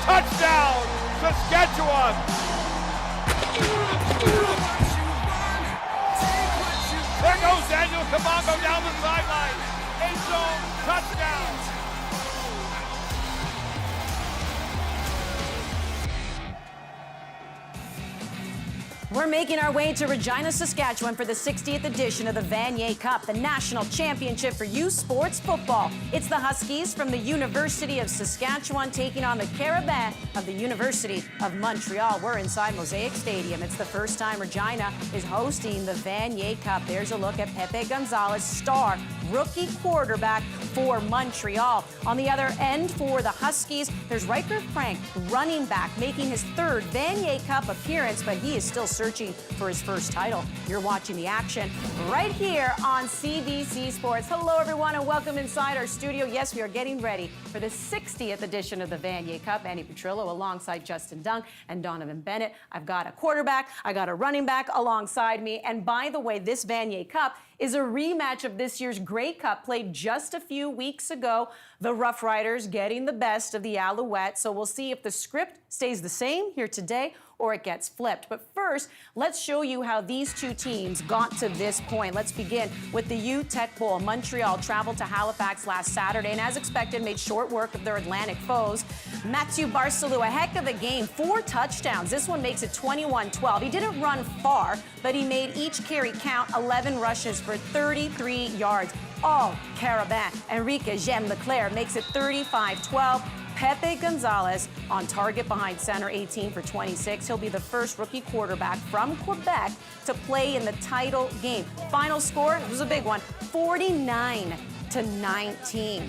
Touchdown, Saskatchewan! There goes Daniel Kabongo down the sideline. End zone, touchdown! We're making our way to Regina, Saskatchewan for the 60th edition of the Vanier Cup, the national championship for youth sports football. It's the Huskies from the University of Saskatchewan taking on the Carabins of the University of Montreal. We're inside Mosaic Stadium. It's the first time Regina is hosting the Vanier Cup. There's a look at Pepe Gonzalez, star rookie quarterback for Montreal. On the other end for the Huskies, there's Riker Frank, running back, making his third Vanier Cup appearance, but he is still searching for his first title. You're watching the action right here on CBC Sports. Hello, everyone, and welcome inside our studio. Yes, we are getting ready for the 60th edition of the Vanier Cup. Andy Petrillo alongside Justin Dunk and Donovan Bennett. I've got a quarterback, I got a running back alongside me. And by the way, this Vanier Cup is a rematch of this year's Grey Cup played just a few weeks ago. The Rough Riders getting the best of the Alouettes. So we'll see if the script stays the same here today or it gets flipped. But first, let's show you how these two teams got to this point. Let's begin with the U-Tech Bowl. Montreal traveled to Halifax last Saturday and, as expected, made short work of their Atlantic foes. Mathieu Barcelou, a heck of a game, 4 touchdowns. This one makes it 21-12. He didn't run far, but he made each carry count, 11 rushes for 33 yards. All Carabins. Enrique Jean Leclerc makes it 35-12. Pepe Gonzalez on target behind center, 18 for 26. He'll be the first rookie quarterback from Quebec to play in the title game. Final score, it was a big one, 49-19.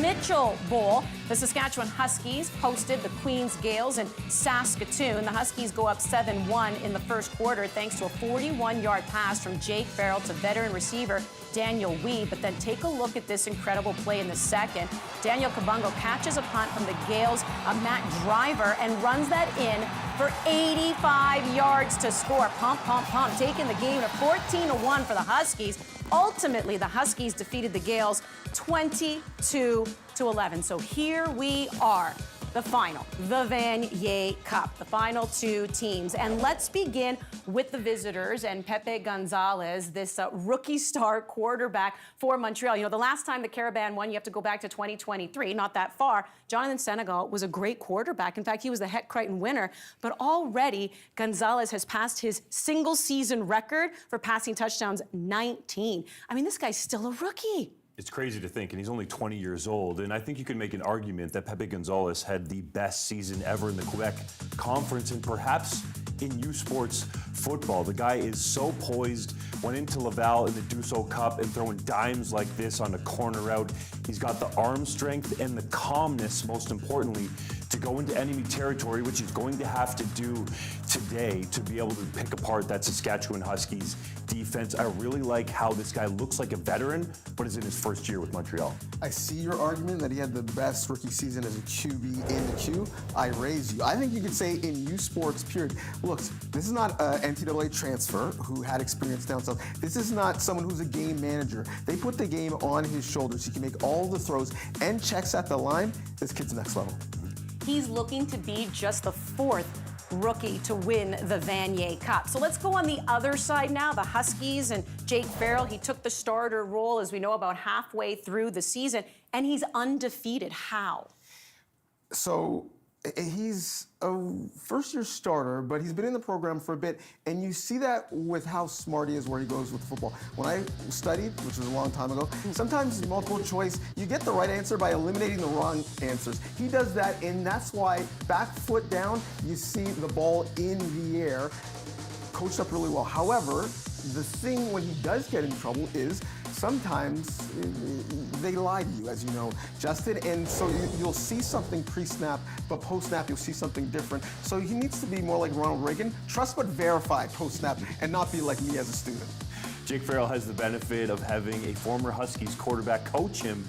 Mitchell Bowl, the Saskatchewan Huskies hosted the Queens Gales in Saskatoon. The Huskies go up 7-1 in the first quarter thanks to a 41-yard pass from Jake Farrell to veteran receiver Daniel Wee. But then take a look at this incredible play in the second. Daniel Kabongo catches a punt from the Gales, a Matt Driver, and runs that in for 85 yards to score. Pump, pump, pump, taking the game to 14-1 for the Huskies. Ultimately, the Huskies defeated the Gales 22-11. So here we are, the final, the Vanier Cup, the final two teams. And let's begin with the visitors and Pepe Gonzalez, this rookie star quarterback for Montreal. You know, the last time the Carabins won, you have to go back to 2023, not that far. Jonathan Senegal was a great quarterback. In fact, he was the Heck Crichton winner. But already, Gonzalez has passed his single-season record for passing touchdowns, 19. I mean, this guy's still a rookie. It's crazy to think, and he's only 20 years old. And I think you can make an argument that Pepe Gonzalez had the best season ever in the Quebec Conference and perhaps in U Sports football. The guy is so poised, went into Laval in the Dussault Cup and throwing dimes like this on a corner route. He's got the arm strength and the calmness, most importantly, to go into enemy territory, which he's going to have to do today to be able to pick apart that Saskatchewan Huskies defense. I really like how this guy looks like a veteran, but is in his first year with Montreal. I see your argument that he had the best rookie season as a QB in the Q. I raise you. I think you could say in U Sports, period. Look, this is not an NCAA transfer who had experience down south. This is not someone who's a game manager. They put the game on his shoulders. He can make all the throws and checks at the line. This kid's next level. He's looking to be just the 4th rookie to win the Vanier Cup. So let's go on the other side now, the Huskies and Jake Farrell. He took the starter role, as we know, about halfway through the season, and he's undefeated. How? So he's a first-year starter, but he's been in the program for a bit, and you see that with how smart he is where he goes with football. When I studied, which was a long time ago, sometimes multiple choice, you get the right answer by eliminating the wrong answers. He does that, and that's why back foot down, you see the ball in the air, coached up really well. However, the thing when he does get in trouble is sometimes they lie to you, as you know, Justin, and so you'll see something pre-snap, but post-snap you'll see something different. So he needs to be more like Ronald Reagan, trust but verify post-snap, and not be like me as a student. Jake Farrell has the benefit of having a former Huskies quarterback coach him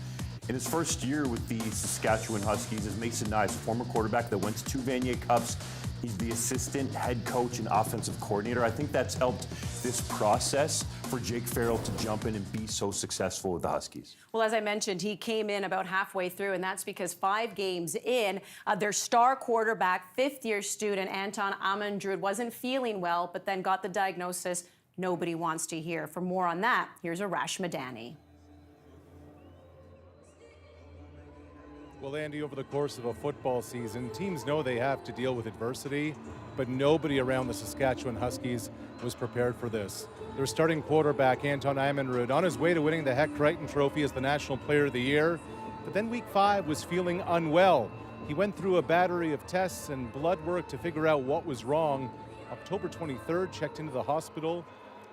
in his first year with the Saskatchewan Huskies. Is Mason Nyes, a former quarterback that went to 2 Vanier Cups, He's the assistant head coach and offensive coordinator. I think that's helped this process for Jake Farrell to jump in and be so successful with the Huskies. Well, as I mentioned, he came in about halfway through, and that's because 5 games in, their star quarterback, 5th-year student Anton Amundrud, wasn't feeling well, but then got the diagnosis nobody wants to hear. For more on that, here's Arash Madani. Well, Andy, over the course of a football season, teams know they have to deal with adversity, but nobody around the Saskatchewan Huskies was prepared for this. Their starting quarterback, Anton Amundrud, on his way to winning the Heck Crichton Trophy as the National Player of the Year, but then Week 5 was feeling unwell. He went through a battery of tests and blood work to figure out what was wrong. October 23rd, checked into the hospital.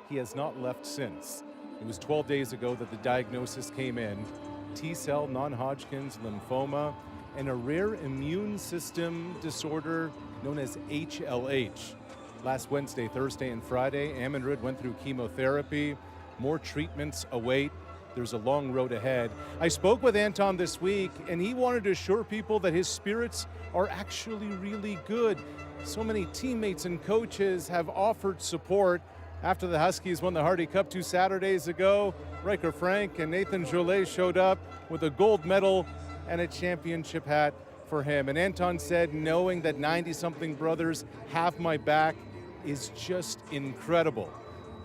He has not left since. It was 12 days ago that the diagnosis came in. T-cell non-Hodgkin's lymphoma, and a rare immune system disorder known as HLH. Last Wednesday, Thursday, and Friday, Amundrud went through chemotherapy. More treatments await. There's a long road ahead. I spoke with Anton this week, and he wanted to assure people that his spirits are actually really good. So many teammates and coaches have offered support. After the Huskies won the Hardy Cup 2 Saturdays ago, Riker Frank and Nathan Jolet showed up with a gold medal and a championship hat for him. And Anton said, knowing that 90-something brothers have my back is just incredible.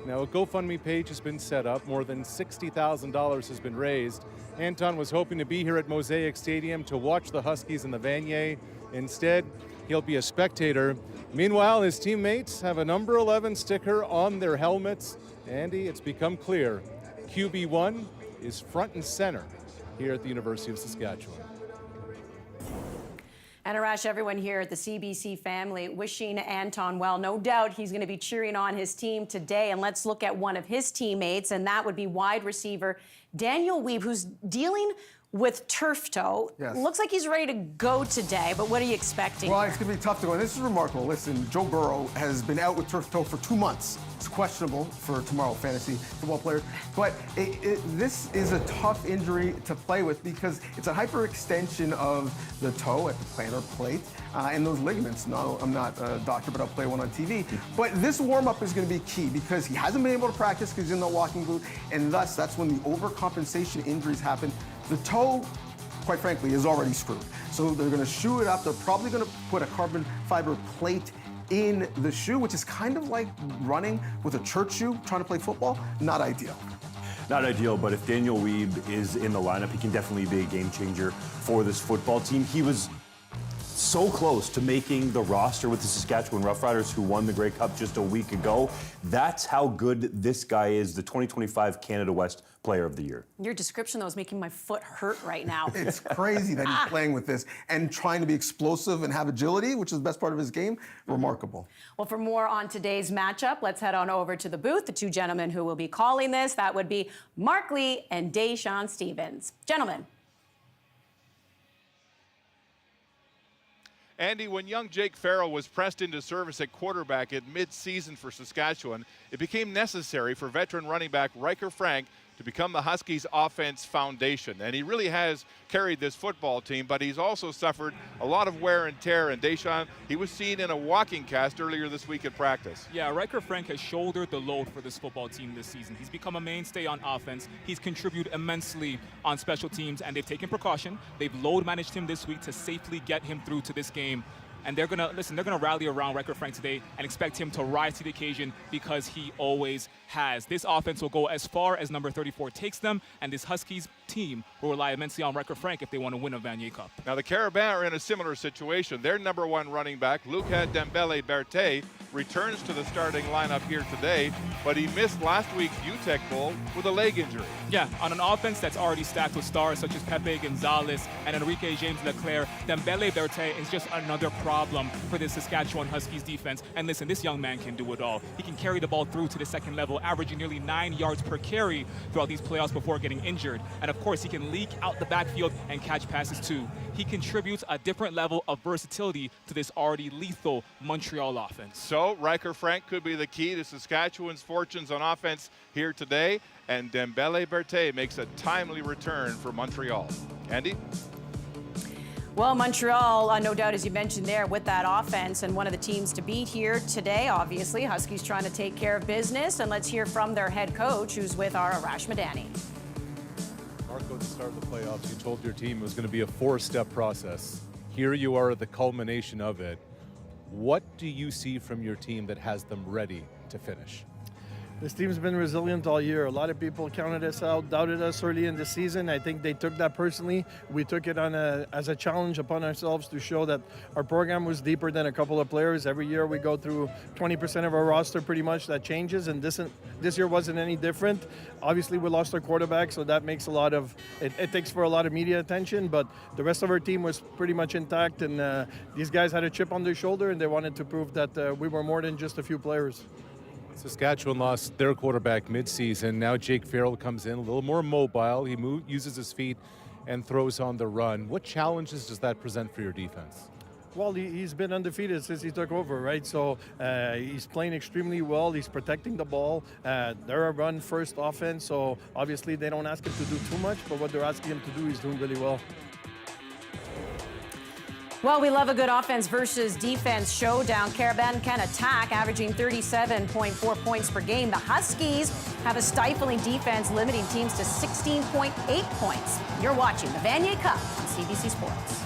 Now, a GoFundMe page has been set up. More than $60,000 has been raised. Anton was hoping to be here at Mosaic Stadium to watch the Huskies in the Vanier. Instead, he'll be a spectator. Meanwhile, his teammates have a number 11 sticker on their helmets. Andy, it's become clear, QB1 is front and center here at the University of Saskatchewan. And Arash, everyone here at the CBC family wishing Anton well. No doubt he's going to be cheering on his team today. And let's look at one of his teammates, and that would be wide receiver Daniel Wiebe, who's dealing with turf toe. Yes. Looks like he's ready to go today, but what are you expecting? Well, it's going to be tough to go. And this is remarkable. Listen, Joe Burrow has been out with turf toe for 2 months. It's questionable for tomorrow fantasy football players. But this is a tough injury to play with because it's a hyperextension of the toe at the plantar plate and those ligaments. No, I'm not a doctor, but I'll play one on TV. But this warm-up is going to be key because he hasn't been able to practice because he's in the walking boot, and thus that's when the overcompensation injuries happen. The toe, quite frankly, is already screwed. So they're going to shoe it up. They're probably going to put a carbon fiber plate in the shoe, which is kind of like running with a church shoe trying to play football. Not ideal. Not ideal, but if Daniel Wiebe is in the lineup, he can definitely be a game changer for this football team. He was so close to making the roster with the Saskatchewan Roughriders, who won the Grey Cup just a week ago. That's how good this guy is, the 2025 Canada West Player of the Year. Your description, though, is making my foot hurt right now. It's crazy that he's playing with this and trying to be explosive and have agility, which is the best part of his game. Remarkable. Well, for more on today's matchup, let's head on over to the booth. The 2 gentlemen who will be calling this, that would be Mark Lee and Deshaun Stevens. Gentlemen. Andy, when young Jake Farrell was pressed into service at quarterback at mid-season for Saskatchewan, it became necessary for veteran running back Riker Frank to become the Huskies' offense foundation. And he really has carried this football team, but he's also suffered a lot of wear and tear. And Deshaun, he was seen in a walking cast earlier this week at practice. Yeah, Riker Frank has shouldered the load for this football team this season. He's become a mainstay on offense. He's contributed immensely on special teams, and they've taken precaution. They've load managed him this week to safely get him through to this game. And they're gonna rally around Riker Frank today and expect him to rise to the occasion because he always has. This offense will go as far as number 34 takes them, and this Huskies team will rely immensely on Riker Frank if they want to win a Vanier Cup. Now the Carabins are in a similar situation. Their number 1 running back, Lucas Dembele Berthet, returns to the starting lineup here today, but he missed last week's UTEC Bowl with a leg injury. Yeah, on an offense that's already stacked with stars such as Pepe Gonzalez and Enrique James Leclerc, Dembele Berthet is just another problem for the Saskatchewan Huskies defense. And listen, this young man can do it all. He can carry the ball through to the second level, averaging nearly 9 yards per carry throughout these playoffs before getting injured. And of course, he can leak out the backfield and catch passes too. He contributes a different level of versatility to this already lethal Montreal offense. So Riker Frank could be the key to Saskatchewan's fortunes on offense here today, and Dembele Berthet makes a timely return for Montreal. Andy? Well, Montreal, no doubt, as you mentioned there, with that offense, and one of the teams to beat here today, obviously. Huskies trying to take care of business, and let's hear from their head coach, who's with our Arash Madani. Marco, at the start of the playoffs, you told your team it was going to be a 4-step process. Here you are at the culmination of it. What do you see from your team that has them ready to finish? This team's been resilient all year. A lot of people counted us out, doubted us early in the season. I think they took that personally. We took it as a challenge upon ourselves to show that our program was deeper than a couple of players. Every year we go through 20% of our roster pretty much that changes, and this year wasn't any different. Obviously we lost our quarterback, so that makes it takes for a lot of media attention, but the rest of our team was pretty much intact, and these guys had a chip on their shoulder, and they wanted to prove that we were more than just a few players. Saskatchewan lost their quarterback mid-season. Now Jake Farrell comes in, a little more mobile. He uses his feet and throws on the run. What challenges does that present for your defense? Well, he's been undefeated since he took over, right? So he's playing extremely well. He's protecting the ball. They're a run-first offense, so obviously they don't ask him to do too much, but what they're asking him to do, he's doing really well. Well, we love a good offense versus defense showdown. Carabins can attack, averaging 37.4 points per game. The Huskies have a stifling defense, limiting teams to 16.8 points. You're watching the Vanier Cup on CBC Sports.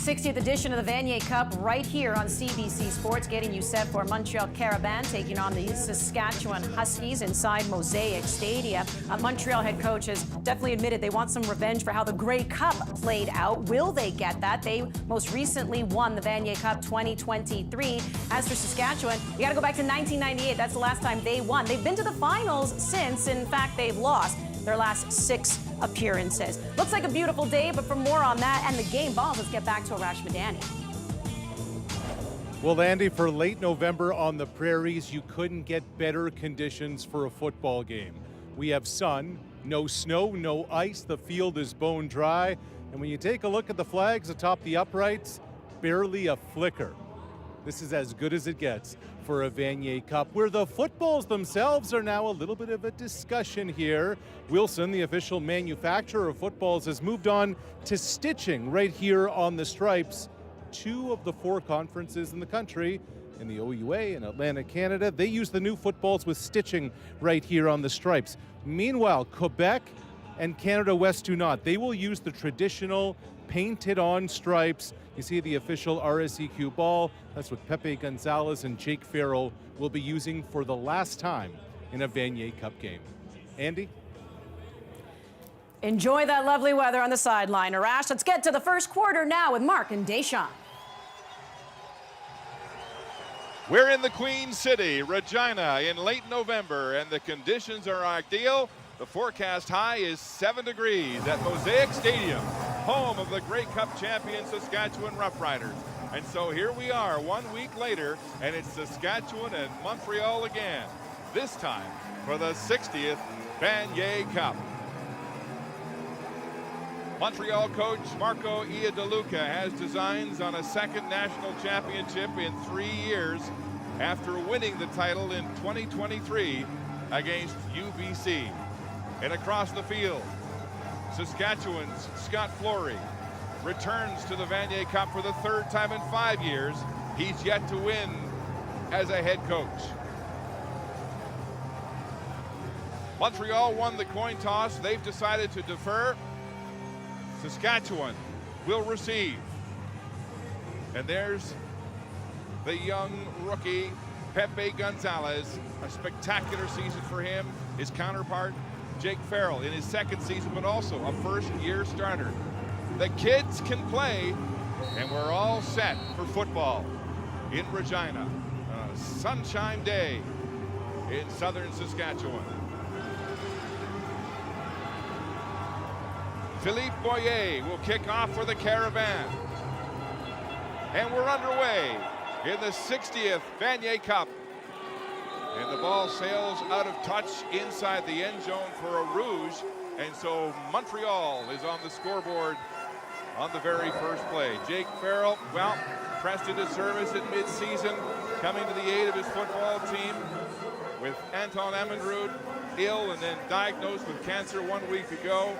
th edition of the Vanier Cup right here on CBC Sports, getting you set for Montreal Carabins taking on the Saskatchewan Huskies inside Mosaic Stadium. Montreal head coach has definitely admitted they want some revenge for how the Grey Cup played out. Will they get that? They most recently won the Vanier Cup 2023. As for Saskatchewan, you got to go back to 1998. That's the last time they won. They've been to the finals since. In fact, they've lost their last 6 appearances. Looks like a beautiful day, but for more on that and the game balls, let's get back to Arash Madani. Well, Andy, for late November on the prairies, you couldn't get better conditions for a football game. We have sun, no snow, no ice, the field is bone dry, and when you take a look at the flags atop the uprights, barely a flicker. This is as good as it gets for a Vanier Cup, where the footballs themselves are now a little bit of a discussion here. Wilson, the official manufacturer of footballs, has moved on to stitching right here on the stripes. 2 of the 4 conferences in the country, in the OUA and Atlantic Canada, they use the new footballs with stitching right here on the stripes. Meanwhile, Quebec and Canada West do not. They will use the traditional painted-on stripes. You see the official RSEQ ball. That's what Pepe Gonzalez and Jake Farrell will be using for the last time in a Vanier Cup game. Andy? Enjoy that lovely weather on the sideline, Arash. Let's get to the first quarter now with Mark and Deschamps. We're in the Queen City, Regina, in late November, and the conditions are ideal. The forecast high is 7 degrees at Mosaic Stadium, home of the Grey Cup champion Saskatchewan Roughriders. And so here we are 1 week later, and it's Saskatchewan and Montreal again. This time for the 60th Vanier Cup. Montreal coach Marco Iadeluca has designs on a second national championship in 3 years after winning the title in 2023 against UBC. And across the field, Saskatchewan's Scott Flory returns to the Vanier Cup for the 3rd time in 5 years. He's yet to win as a head coach. Montreal won the coin toss. They've decided to defer. Saskatchewan will receive. And there's the young rookie, Pepe Gonzalez. A spectacular season for him. His counterpart, Jake Farrell, in his 2nd season, but also a first-year starter. The kids can play, and we're all set for football in Regina. A sunshine day in southern Saskatchewan. Philippe Boyer will kick off for the Carabins. And we're underway in the 60th Vanier Cup. And the ball sails out of touch inside the end zone for a rouge. And so Montreal is on the scoreboard on the very first play. Jake Farrell, well, pressed into service at midseason, coming to the aid of his football team with Anton Amundrud ill and then diagnosed with cancer 1 week ago.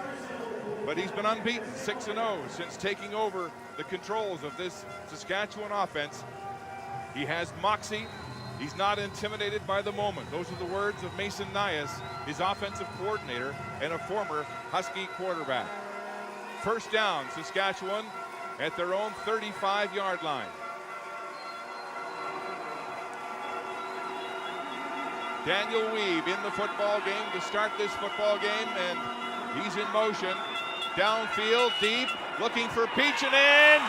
But he's been unbeaten, 6-0 since taking over the controls of this Saskatchewan offense. He has moxie. He's not intimidated by the moment. Those are the words of Mason Nias, his offensive coordinator and a former Husky quarterback. First down, Saskatchewan at their own 35-yard line. Daniel Weave in the football game to start this football game, and he's in motion. Downfield, deep, looking for Peachinen,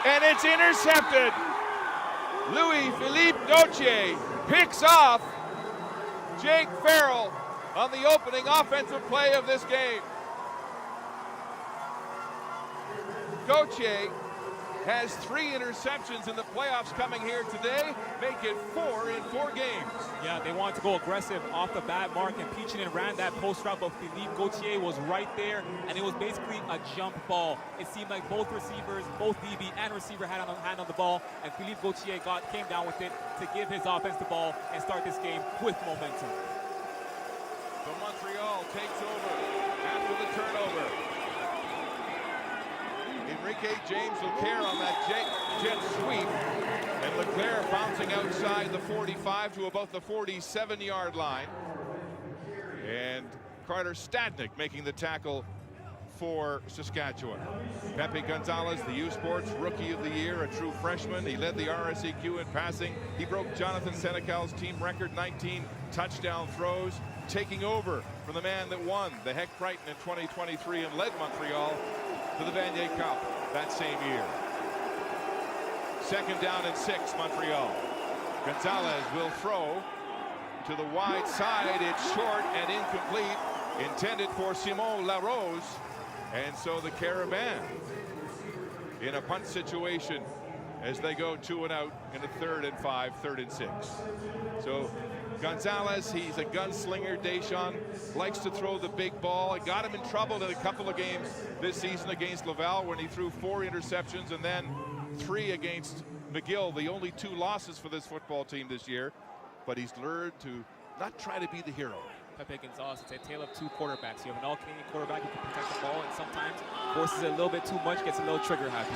and it's intercepted. Louis-Philippe Gauthier picks off Jake Farrell on the opening offensive play of this game. Gauthier has 3 interceptions in the playoffs coming here today, make it 4 in 4 games. Yeah, they wanted to go aggressive off the bat mark, and Peachinen ran that post route, but Philippe Gauthier was right there, and it was basically a jump ball. It seemed like both receivers, both DB and receiver had a hand on the ball, and Philippe Gauthier came down with it to give his offense the ball and start this game with momentum. So Montreal takes over after the turnover. Enrique James Leclerc on that jet sweep, and Leclerc bouncing outside the 45 to about the 47-yard line. And Carter Stadnick making the tackle for Saskatchewan. Pepe Gonzalez, the U Sports Rookie of the Year, a true freshman. He led the RSEQ in passing. He broke Jonathan Senecal's team record, 19 touchdown throws, taking over from the man that won the Heck Brighton in 2023 and led Montreal to the Vanier Cup that same year. 2nd down and 6, Montreal. Gonzalez will throw to the wide side. It's short and incomplete, intended for Simon Larose. And so the Carabins in a punt situation as they go 2 and out in a 3rd and 5, 3rd and 6. So Gonzalez, he's a gunslinger. Deschamps likes to throw the big ball. It got him in trouble in a couple of games this season against Laval when he threw 4 interceptions and then 3 against McGill, the only 2 losses for this football team this year. But he's learned to not try to be the hero. Pepe Gonzalez, it's a tale of 2 quarterbacks. You have an all-Canadian quarterback who can protect the ball and sometimes forces it a little bit too much, gets a little trigger happy.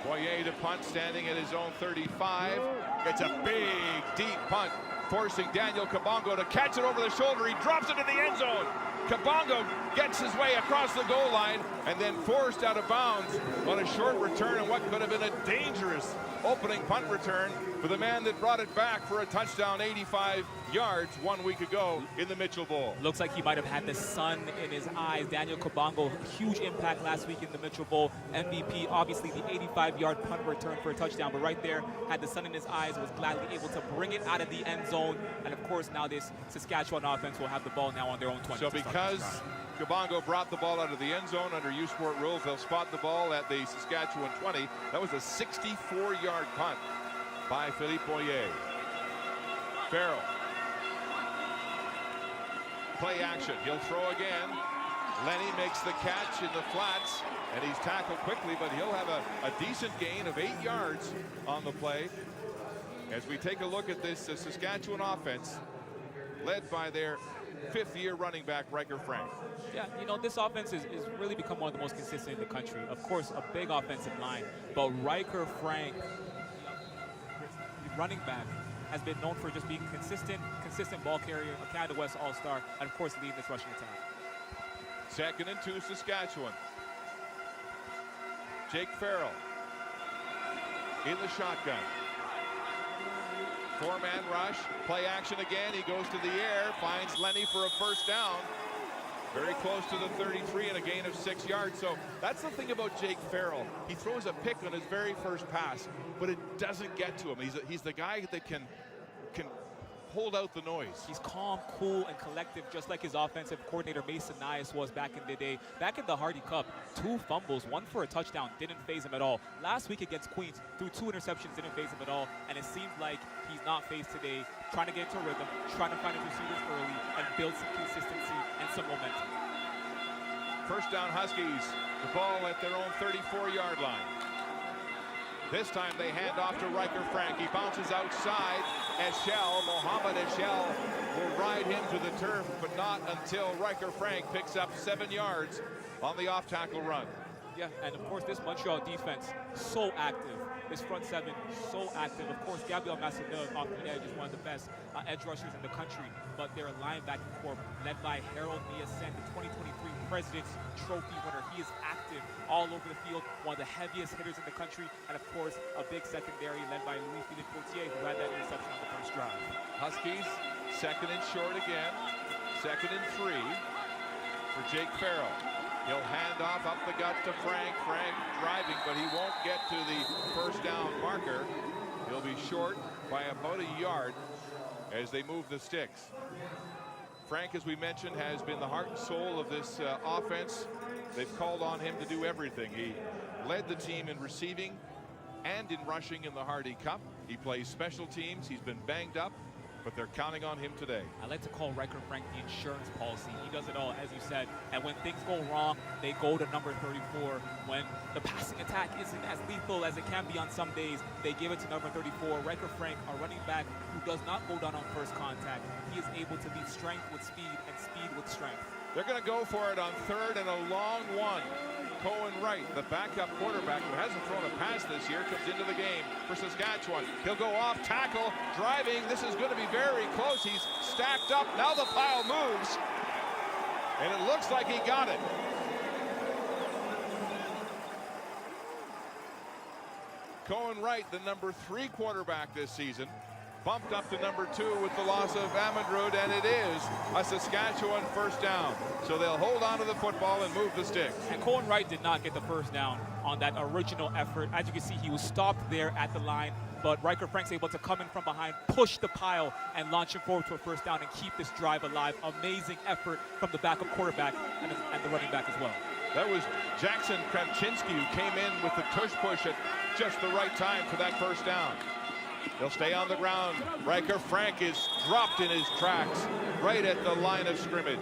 Boyer to punt, standing at his own 35. It's a big, deep punt, forcing Daniel Kabongo to catch it over the shoulder. He drops it in the end zone. Kabongo gets his way across the goal line and then forced out of bounds on a short return and what could have been a dangerous opening punt return for the man that brought it back for a touchdown 85 yards 1 week ago in the Mitchell Bowl. Looks like he might have had the sun in his eyes. Daniel Kabongo, huge impact last week in the Mitchell Bowl. MVP, obviously the 85-yard punt return for a touchdown, but right there had the sun in his eyes, was gladly able to bring it out of the end zone. And of course now this Saskatchewan offense will have the ball now on their own 20. So because Kabongo brought the ball out of the end zone under U Sport rules, they'll spot the ball at the Saskatchewan 20. That was a 64-yard punt by Philippe Boyer. Farrell Play action. He'll throw again. Lenny makes the catch in the flats, and he's tackled quickly, but he'll have a decent gain of 8 yards on the play. As we take a look at this Saskatchewan offense, led by their 5th-year running back, Riker Frank. Yeah, you know, this offense is really become one of the most consistent in the country. Of course, a big offensive line, but Riker Frank, the running back, has been known for just being consistent ball carrier, a Canada West All-Star, and of course leading this rushing attack. 2nd and 2 Saskatchewan. Jake Farrell in the shotgun. 4-man rush, play action again. He goes to the air, finds Lenny for a first down. Very close to the 33 and a gain of 6 yards. So that's the thing about Jake Farrell. He throws a pick on his very first pass, but it doesn't get to him. He's the guy that can hold out the noise. He's calm, cool, and collective, just like his offensive coordinator Mason Nias was back in the day. Back in the Hardy Cup, 2 fumbles, 1 for a touchdown, didn't phase him at all. Last week against Queens, threw 2 interceptions, didn't phase him at all. And it seems like he's not phased today, trying to get into a rhythm, trying to find his receivers early, and build some consistency and some momentum. First down Huskies, the ball at their own 34-yard line. This time they hand off to Riker Frank. He bounces outside. Mohamed Eshel will ride him to the turf, but not until Riker Frank picks up 7 yards on the off-tackle run. Yeah, and of course this Montreal defense, so active. This front 7, so active. Of course, Gabriel Massillon off the edge is one of the best edge rushers in the country, but their linebacking corps, led by Harold Niasen, the 2023 President's Trophy winner. He is active all over the field, one of the heaviest hitters in the country, and of course, a big secondary led by Louis-Philippe Gauthier, who had that interception on the first drive. Huskies, 2nd and short again. 2nd and 3 for Jake Farrell. He'll hand off up the gut to Frank. Frank driving, but he won't get to the first down marker. He'll be short by about a yard as they move the sticks. Frank, as we mentioned, has been the heart and soul of this offense. They've called on him to do everything. He led the team in receiving and in rushing in the Hardy Cup. He plays special teams. He's been banged up, but they're counting on him today. I like to call Riker Frank the insurance policy. He does it all, as you said. And when things go wrong, they go to number 34. When the passing attack isn't as lethal as it can be on some days, they give it to number 34. Riker Frank, a running back who does not go down on first contact. He is able to beat strength with speed and speed with strength. They're going to go for it on 3rd and a long one. Cohen Wright, the backup quarterback who hasn't thrown a pass this year, comes into the game for Saskatchewan. He'll go off tackle, driving. This is going to be very close. He's stacked up. Now the pile moves, and it looks like he got it. Cohen Wright, the number 3 quarterback this season, bumped up to number 2 with the loss of Amandrud, and it is a Saskatchewan first down. So they'll hold on to the football and move the sticks. And Cohen Wright did not get the first down on that original effort. As you can see, he was stopped there at the line, but Riker Frank's able to come in from behind, push the pile, and launch him forward to a first down and keep this drive alive. Amazing effort from the backup quarterback and the running back as well. That was Jackson Kravchinsky who came in with the tush push at just the right time for that first down. He'll stay on the ground. Riker Frank is dropped in his tracks right at the line of scrimmage.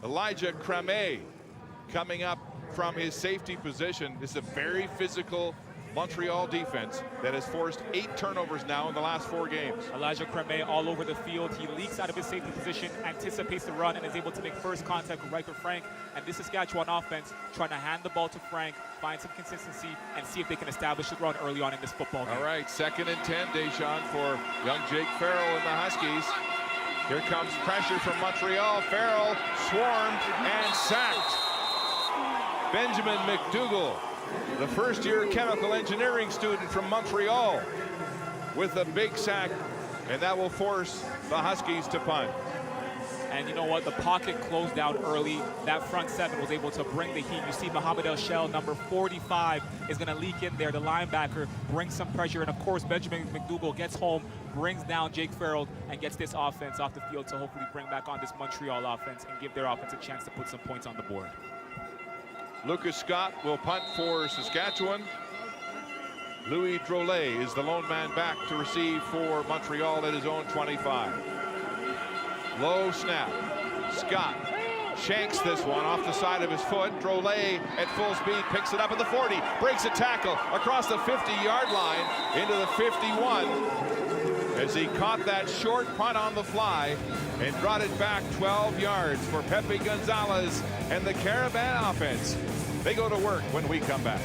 Elijah Crame coming up from his safety position. This is a very physical Montreal defense that has forced 8 turnovers now in the last 4 games. Elijah Creme all over the field. He leaks out of his safety position, anticipates the run, and is able to make first contact with Riker Frank. And this Saskatchewan offense trying to hand the ball to Frank, find some consistency, and see if they can establish the run early on in this football game. All right, 2nd and 10, Deshaun, for young Jake Farrell and the Huskies. Here comes pressure from Montreal. Farrell swarmed and sacked. Benjamin McDougall, the first-year chemical engineering student from Montreal, with a big sack, and that will force the Huskies to punt. And you know what? The pocket closed down early. That front 7 was able to bring the heat. You see Mohamed El-Shell, number 45, is going to leak in there. The linebacker brings some pressure. And, of course, Benjamin McDougall gets home, brings down Jake Farrell, and gets this offense off the field to hopefully bring back on this Montreal offense and give their offense a chance to put some points on the board. Lucas Scott will punt for Saskatchewan. Louis Drolet is the lone man back to receive for Montreal at his own 25. Low snap. Scott shanks this one off the side of his foot. Drolet at full speed picks it up at the 40, breaks a tackle across the 50-yard line into the 51 as he caught that short punt on the fly and brought it back 12 yards for Pepe Gonzalez and the Carabin offense. They go to work when we come back.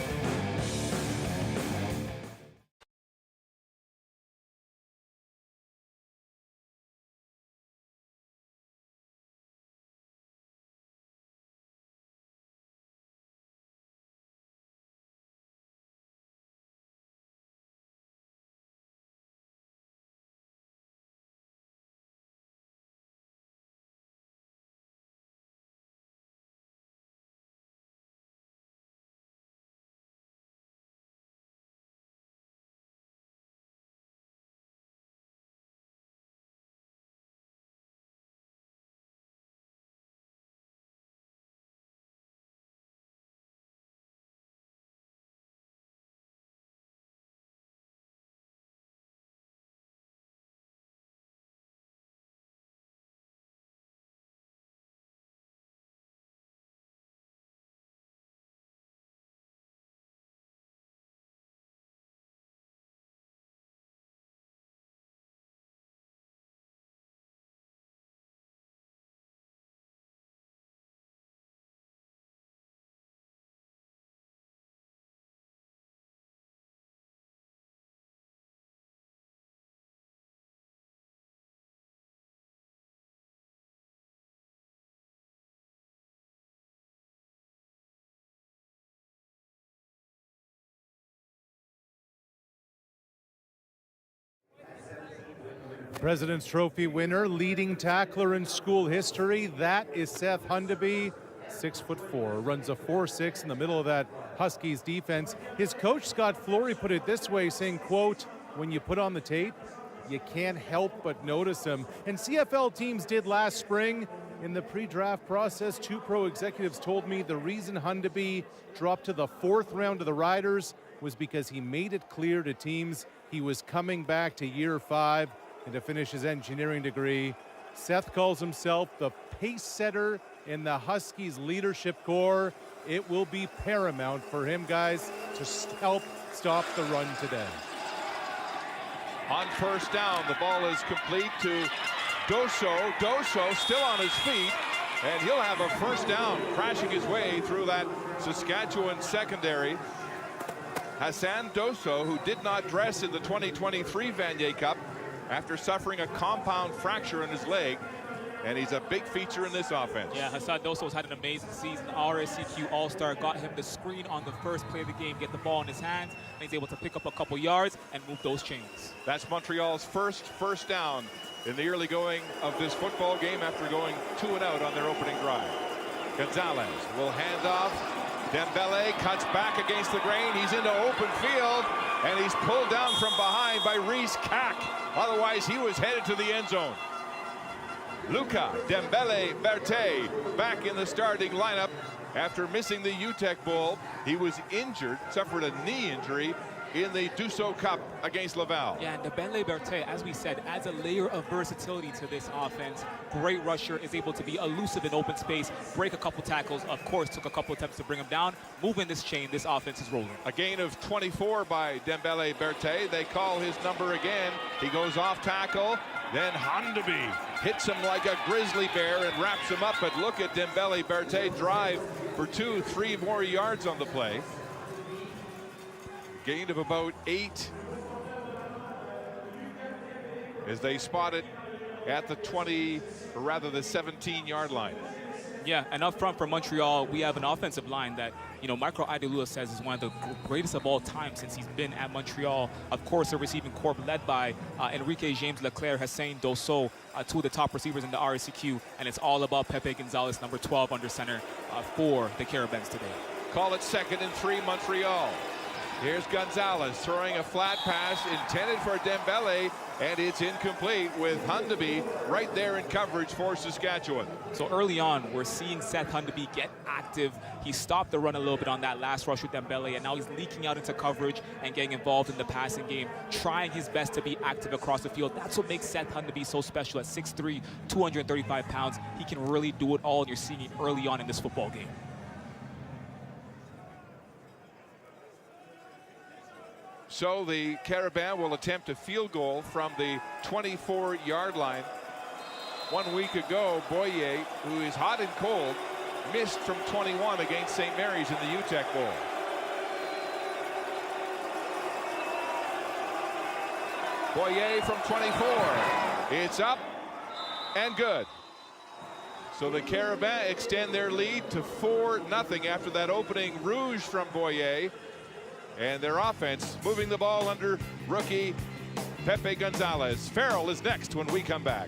President's Trophy winner, leading tackler in school history. That is Seth Hundeby, 6'4", runs a 4.6 in the middle of that Huskies defense. His coach, Scott Flory, put it this way, saying, quote, when you put on the tape, you can't help but notice him. And CFL teams did last spring. In the pre-draft process, 2 pro executives told me the reason Hundeby dropped to the 4th round of the Riders was because he made it clear to teams he was coming back to year 5 and to finish his engineering degree. Seth calls himself the pace setter in the Huskies leadership core. It will be paramount for him, guys, to help stop the run today. On first down, the ball is complete to Doso. Doso still on his feet, and he'll have a first down, crashing his way through that Saskatchewan secondary. Hassan Doso, who did not dress in the 2023 Vanier Cup after suffering a compound fracture in his leg, and he's a big feature in this offense. Yeah, Hassan Doso's had an amazing season. RSCQ All-Star got him the screen on the first play of the game, get the ball in his hands, and he's able to pick up a couple yards and move those chains. That's Montreal's first down in the early going of this football game after going 2 and out on their opening drive. Gonzalez will hand off. Dembele cuts back against the grain. He's into open field, and he's pulled down from behind by Reese Kack. Otherwise, he was headed to the end zone. Luca Dembele Berté back in the starting lineup after missing the UTEC Bowl. He was injured, suffered a knee injury in the Duso Cup against Laval. Yeah, and Dembele Berté, as we said, adds a layer of versatility to this offense. Great rusher, is able to be elusive in open space, break a couple tackles, of course took a couple attempts to bring him down. Moving this chain, this offense is rolling. A gain of 24 by Dembele Berté. They call his number again. He goes off tackle. Then Hundeby hits him like a grizzly bear and wraps him up. But look at Dembele Berté drive for 2-3 more yards on the play. Gain of about 8 as they spot it at the 20, or rather the 17-yard line. Yeah, and up front for Montreal, we have an offensive line that, you know, Marco Adelua says is one of the greatest of all time since he's been at Montreal. Of course, a receiving corps led by Enrique James Leclerc, Hassan Doso, 2 of the top receivers in the RSCQ, and it's all about Pepe Gonzalez, number 12 under center for the Carabins today. Call it 2nd and 3, Montreal. Here's Gonzalez throwing a flat pass intended for Dembele, and it's incomplete with Hundeby right there in coverage for Saskatchewan. So early on, we're seeing Seth Hundeby get active. He stopped the run a little bit on that last rush with Dembele, and now he's leaking out into coverage and getting involved in the passing game, trying his best to be active across the field. That's what makes Seth Hundeby so special. At 6'3", 235 pounds, he can really do it all, and you're seeing it early on in this football game. So the Carabins will attempt a field goal from the 24-yard line. 1 week ago, Boyer, who is hot and cold, missed from 21 against St. Mary's in the UTEC Bowl. Boyer from 24. It's up and good. So the Carabins extend their lead to 4-0 after that opening rouge from Boyer. And their offense moving the ball under rookie Pepe Gonzalez. Farrell is next when we come back.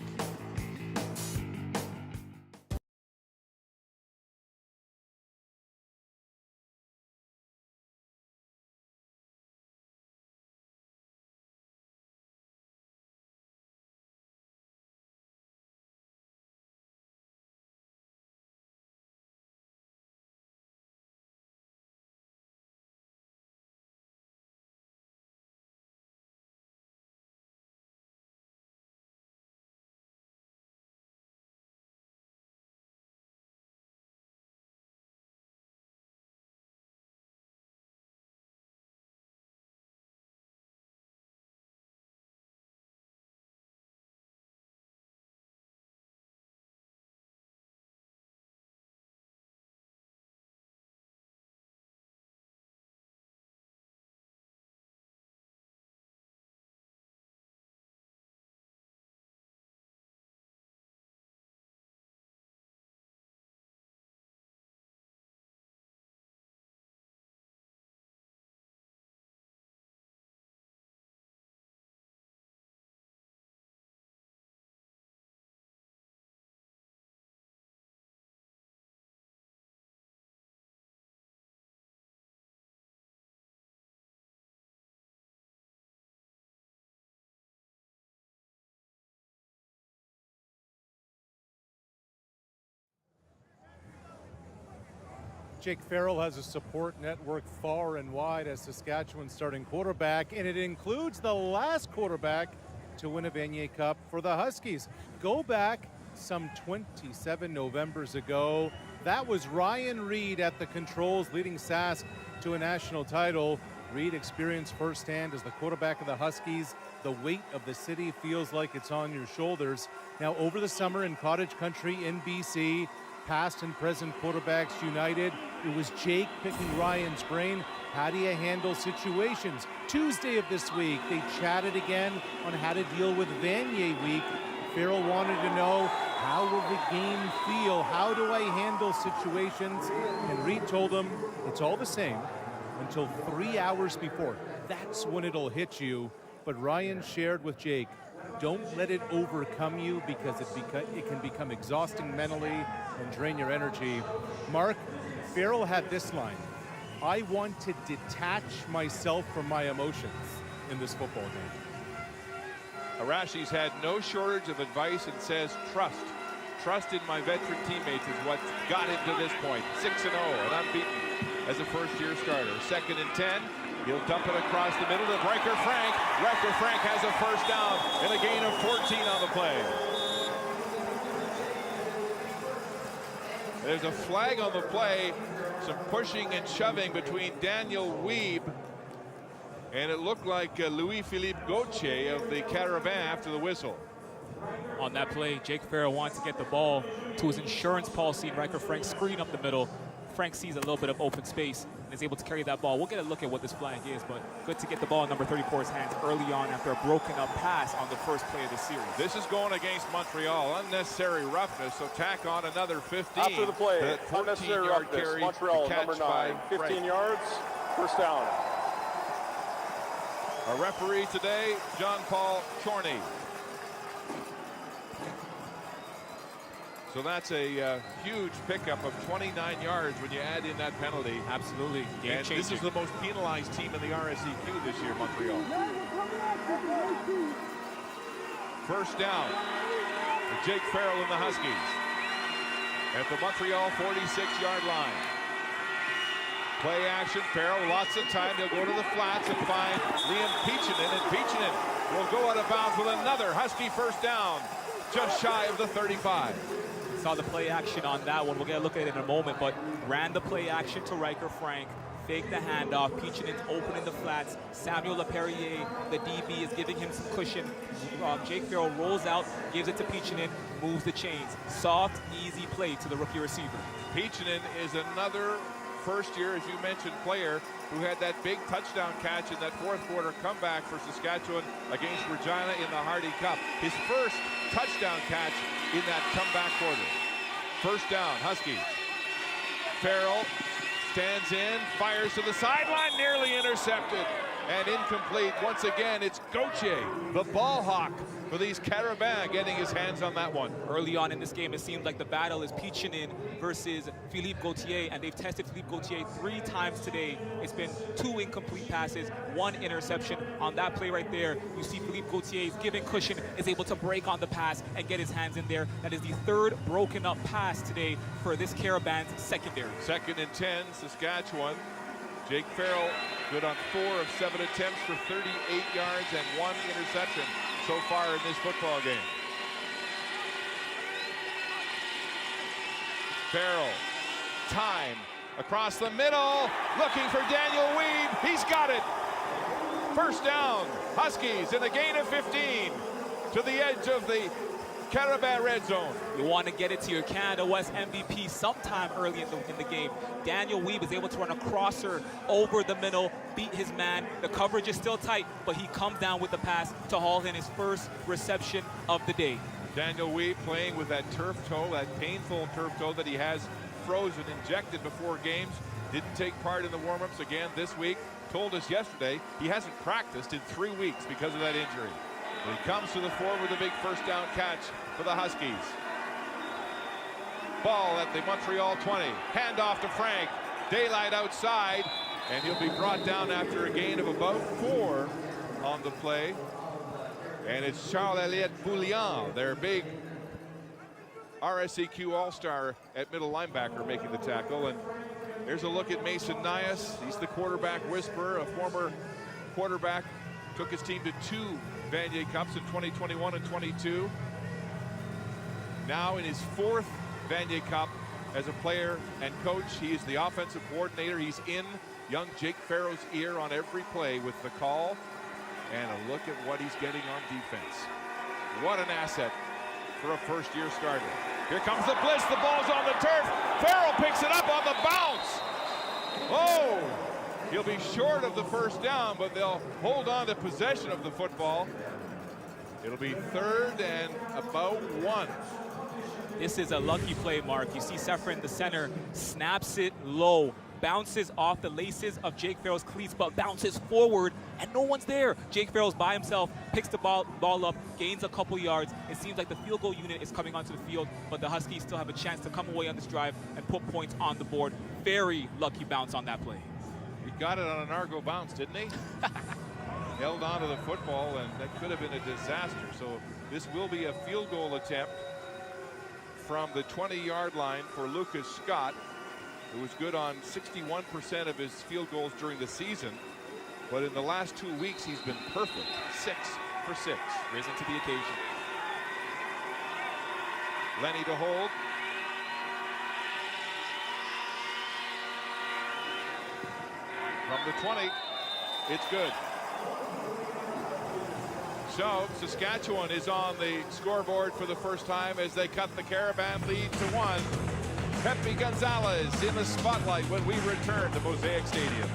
Jake Farrell has a support network far and wide as Saskatchewan's starting quarterback, and it includes the last quarterback to win a Vanier Cup for the Huskies. Go back some 27 Novembers ago. That was Ryan Reed at the controls, leading Sask to a national title. Reed experienced firsthand as the quarterback of the Huskies. The weight of the city feels like it's on your shoulders. Now, over the summer in Cottage Country in BC, past and present quarterbacks united. It was Jake picking Ryan's brain. How do you handle situations? Tuesday of this week, they chatted again on how to deal with Vanier week. Farrell wanted to know, how will the game feel? How do I handle situations? And Reed told him, it's all the same until 3 hours before. That's when it'll hit you. But Ryan shared with Jake, don't let it overcome you because it can become exhausting mentally and drain your energy. Mark, Farrell had this line, I want to detach myself from my emotions in this football game. Arashi's had no shortage of advice and says trust. Trust in my veteran teammates is what got him to this point. 6-0 and unbeaten as a first-year starter. 2nd and 10. He'll dump it across the middle to Riker Frank. Riker Frank has a first down and a gain of 14 on the play. There's a flag on the play. Some pushing and shoving between Daniel Wiebe and it looked like Louis-Philippe Gauthier of the Carabins after the whistle. On that play, Jake Farrell wants to get the ball to his insurance policy. Riker Frank screen up the middle. Frank sees a little bit of open space and is able to carry that ball. We'll get a look at what this flag is, but good to get the ball in number 34's hands early on after a broken up pass on the first play of the series. This is going against Montreal. Unnecessary roughness, so tack on another 15. After the play, unnecessary roughness, carry, Montreal, number 9, 15 yards, first down. Our referee today, John Paul Chorney. So that's a huge pickup of 29 yards when you add in that penalty. Absolutely. And this is the most penalized team in the RSEQ this year, Montreal. First down for Jake Farrell and the Huskies at the Montreal 46-yard line. Play action, Farrell, lots of time. They'll go to the flats and find Liam Peachinen, and Peachinen will go out of bounds with another Husky first down, just shy of the 35. Saw the play action on that one. We'll get a look at it in a moment, but ran the play action to Riker Frank, faked the handoff. Peachinen's open in the flats. Samuel LaPerriere, the DB, is giving him some cushion. Jake Farrell rolls out, gives it to Peachinen, moves the chains. Soft, easy play to the rookie receiver. Peachinen is another first-year, as you mentioned, player who had that big touchdown catch in that fourth quarter comeback for Saskatchewan against Regina in the Hardy Cup. His first touchdown catch in that comeback quarter. First down, Huskies. Farrell stands in, fires to the sideline, nearly intercepted and incomplete. Once again, it's Gauthier, the ball hawk for these Carabins, getting his hands on that one. Early on in this game, it seems like the battle is Peachinen versus Philippe Gauthier, and they've tested Philippe Gauthier 3 times today. It's been 2 incomplete passes, 1 interception. On that play right there, you see Philippe Gauthier is giving cushion, is able to break on the pass and get his hands in there. That is the 3rd broken up pass today for this Carabins secondary. 2nd and 10, Saskatchewan. Jake Farrell good on 4 of 7 attempts for 38 yards and 1 interception so far in this football game. Farrell, time across the middle, looking for Daniel Weeb. He's got it. First down, Huskies in a gain of 15 to the edge of the Carabin red zone. You want to get it to your Canada West MVP sometime early in the game. Daniel Weeb is able to run a crosser over the middle, beat his man. The coverage is still tight, but he comes down with the pass to haul in his first reception of the day. Daniel Weeb playing with that turf toe, that painful turf toe that he has frozen, injected before games. Didn't take part in the warm-ups again this week. Told us yesterday he hasn't practiced in 3 weeks because of that injury. He comes to the floor with a big first down catch for the Huskies. Ball at the Montreal 20. Handoff to Frank. Daylight outside, and he'll be brought down after a gain of about 4 on the play. And it's Charles-Eliott Bouillon, their big RSEQ All-Star at middle linebacker, making the tackle. And there's a look at Mason Nias. He's the quarterback whisperer, a former quarterback. Took his team to 2 Vanier Cups in 2021 and 22. Now in his 4th Vanier Cup as a player and coach. He is the offensive coordinator. He's in young Jake Farrell's ear on every play with the call. And a look at what he's getting on defense. What an asset for a first-year starter. Here comes the blitz. The ball's on the turf. Farrell picks it up on the bounce. Oh! He'll be short of the first down, but they'll hold on to possession of the football. It'll be 3rd and about 1. This is a lucky play, Mark. You see Sefrin, the center, snaps it low, bounces off the laces of Jake Farrell's cleats, but bounces forward, and no one's there. Jake Farrell's by himself, picks the ball up, gains a couple yards. It seems like the field goal unit is coming onto the field, but the Huskies still have a chance to come away on this drive and put points on the board. Very lucky bounce on that play. He got it on an Argo bounce, didn't he? Held on to the football, and that could have been a disaster. So this will be a field goal attempt from the 20-yard line for Lucas Scott, who was good on 61% of his field goals during the season. But in the last 2 weeks, he's been perfect. 6 for 6. Risen to the occasion. Lenny to hold. From the 20, it's good. So Saskatchewan is on the scoreboard for the first time as they cut the Carabin lead to 1. Pepe Gonzalez in the spotlight when we return to Mosaic Stadium.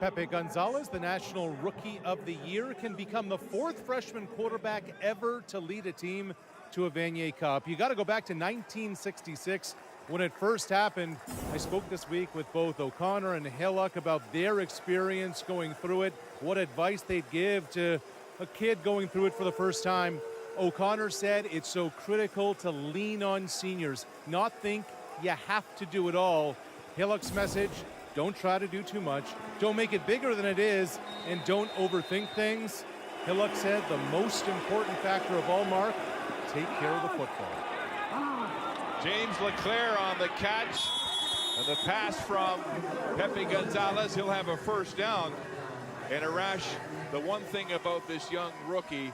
Pepe Gonzalez, the National Rookie of the Year, can become the 4th freshman quarterback ever to lead a team to a Vanier Cup. You got to go back to 1966 when it first happened. I spoke this week with both O'Connor and Hillock about their experience going through it, what advice they'd give to a kid going through it for the first time. O'Connor said it's so critical to lean on seniors, not think you have to do it all. Hillock's message: don't try to do too much, don't make it bigger than it is, and don't overthink things. Hillock said the most important factor of all, Mark, take care of the football. James Leclerc on the catch, and the pass from Pepe Gonzalez. He'll have a first down. And Arash, the one thing about this young rookie,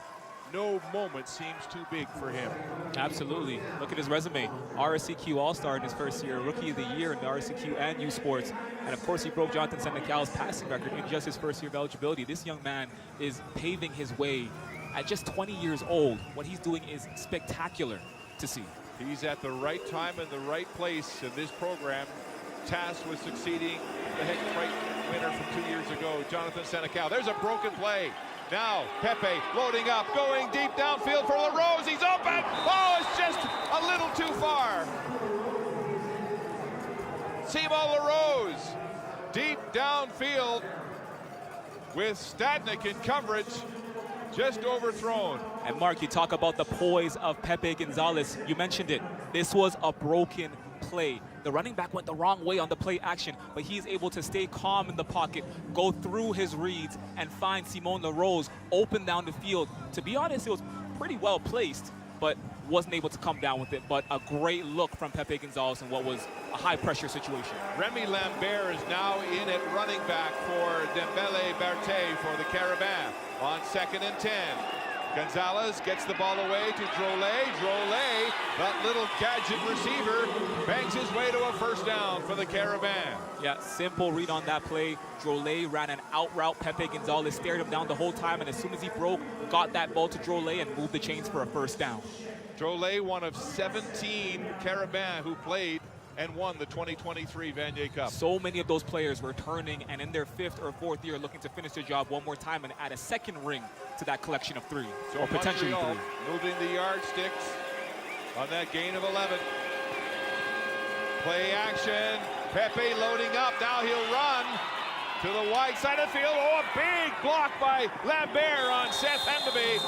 no moment seems too big for him. Absolutely. Look at his resume. RSCQ All-Star in his first year, Rookie of the Year in the RSCQ and U Sports. And of course, he broke Jonathan Senecal's passing record in just his first year of eligibility. This young man is paving his way at just 20 years old. What he's doing is spectacular to see. He's at the right time and the right place in this program, tasked with succeeding the head right winner from 2 years ago, Jonathan Senecal. There's a broken play. Now Pepe loading up, going deep downfield for LaRose. He's open. Oh, it's just a little too far. Simo LaRose deep downfield with Stadnik in coverage, just overthrown. And Mark, you talk about the poise of Pepe Gonzalez. You mentioned it. This was a broken play. The running back went the wrong way on the play action, but he's able to stay calm in the pocket, go through his reads, and find Simon LaRose open down the field. To be honest, it was pretty well placed, but wasn't able to come down with it. But a great look from Pepe Gonzalez in what was a high-pressure situation. Remy Lambert is now in at running back for Dembele Berthet for the Carabins on 2nd and 10. Gonzalez gets the ball away to Drolet. Drolet, that little gadget receiver, bangs his way to a first down for the Carabins. Yeah, simple read on that play. Drolet ran an out route. Pepe Gonzalez stared him down the whole time, and as soon as he broke, got that ball to Drolet and moved the chains for a first down. Drolet, one of 17 Carabins who played and won the 2023 Vanier Cup. So many of those players returning and in their 5th or 4th year looking to finish their job one more time and add a second ring to that collection of 3, so or potentially Montreal 3. moving the yardsticks on that gain of 11. Play action. Pepe loading up. Now he'll run to the wide side of the field. Oh, a big block by Lambert on Seth Enderby.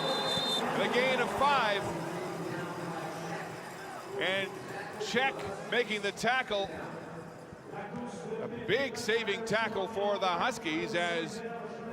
The gain of 5. And Check making the tackle. A big saving tackle for the Huskies as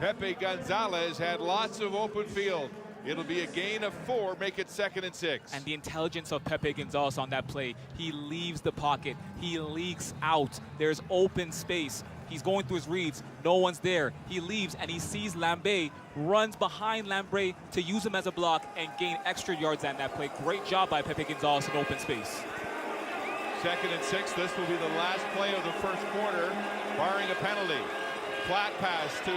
Pepe Gonzalez had lots of open field. It'll be a gain of 4, make it 2nd and 6. And the intelligence of Pepe Gonzalez on that play. He leaves the pocket. He leaks out. There's open space. He's going through his reads. No one's there. He leaves and he sees Lambert, runs behind Lambert to use him as a block and gain extra yards on that play. Great job by Pepe Gonzalez in open space. 2nd and 6. This will be the last play of the first quarter, barring a penalty. Flat pass to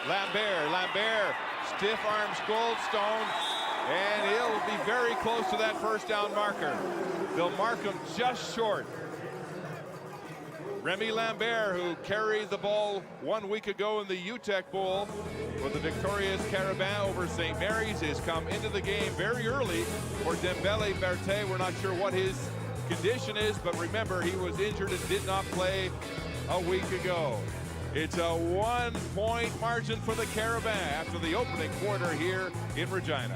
Lambert. Lambert, stiff arms Goldstone, and he'll be very close to that first down marker. They'll mark him just short. Remy Lambert, who carried the ball 1 week ago in the UTEC Bowl for the victorious Carabins over St. Mary's, has come into the game very early for Dembele Berthet. We're not sure what his condition is, but remember, he was injured and did not play a week ago. It's a 1-point margin for the Carabins after the opening quarter here in Regina.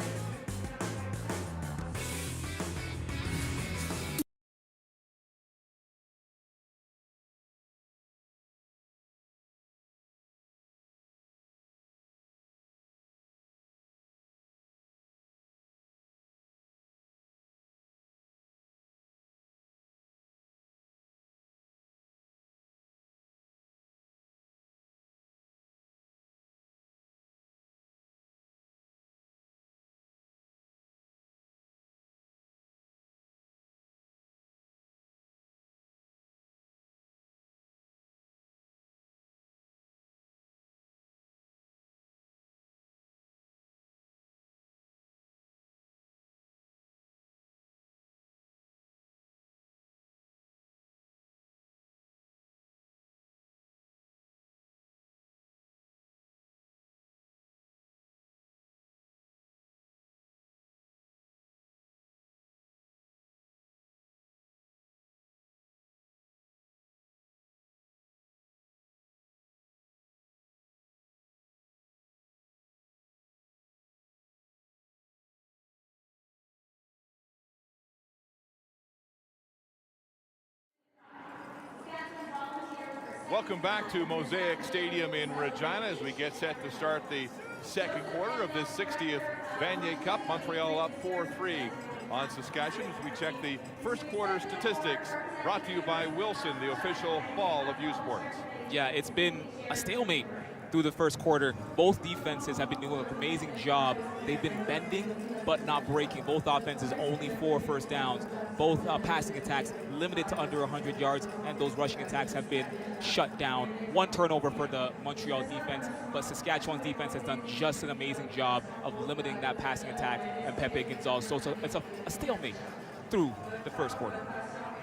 Welcome back to Mosaic Stadium in Regina as we get set to start the second quarter of this 60th Vanier Cup. Montreal up 4-3 on Saskatchewan as we check the first quarter statistics, brought to you by Wilson, the official ball of U Sports. Yeah, it's been a stalemate through the first quarter. Both defenses have been doing an amazing job. They've been bending but not breaking. Both offenses only 4 first downs. Both passing attacks limited to under 100 yards, and those rushing attacks have been shut down. 1 turnover for the Montreal defense, but Saskatchewan's defense has done just an amazing job of limiting that passing attack and Pepe Gonzalez. So it's a stalemate through the first quarter.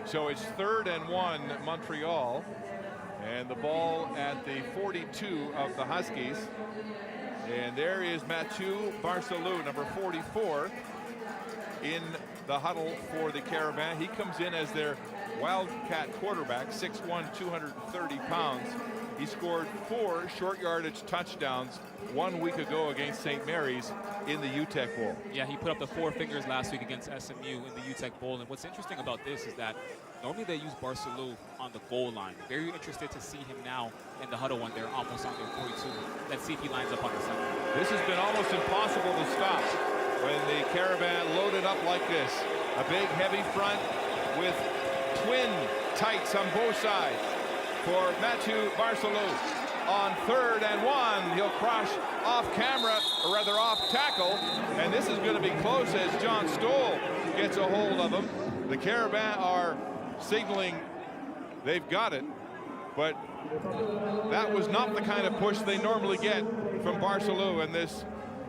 So it's 3rd and 1 Montreal, and the ball at the 42 of the Huskies. And there is Mathieu Barcelou, number 44, in the huddle for the Carabins. He comes in as their Wildcat quarterback, 6'1", 230 pounds. He scored 4 short yardage touchdowns 1 week ago against St. Mary's in the UTEC Bowl. Yeah, he put up the 4 fingers last week against SMU in the UTEC Bowl. And what's interesting about this is that normally they use Barcelou on the goal line. Very interested to see him now in the huddle when they're almost on their 42. Let's see if he lines up on the center. This has been almost impossible to stop when the Carabins loaded up like this. A big, heavy front with twin tights on both sides for Mathieu Barcelou. On 3rd and 1, he'll crush off camera, or rather off tackle, and this is going to be close as John Stoll gets a hold of him. The Carabins are signaling they've got it, but that was not the kind of push they normally get from Barcelou in this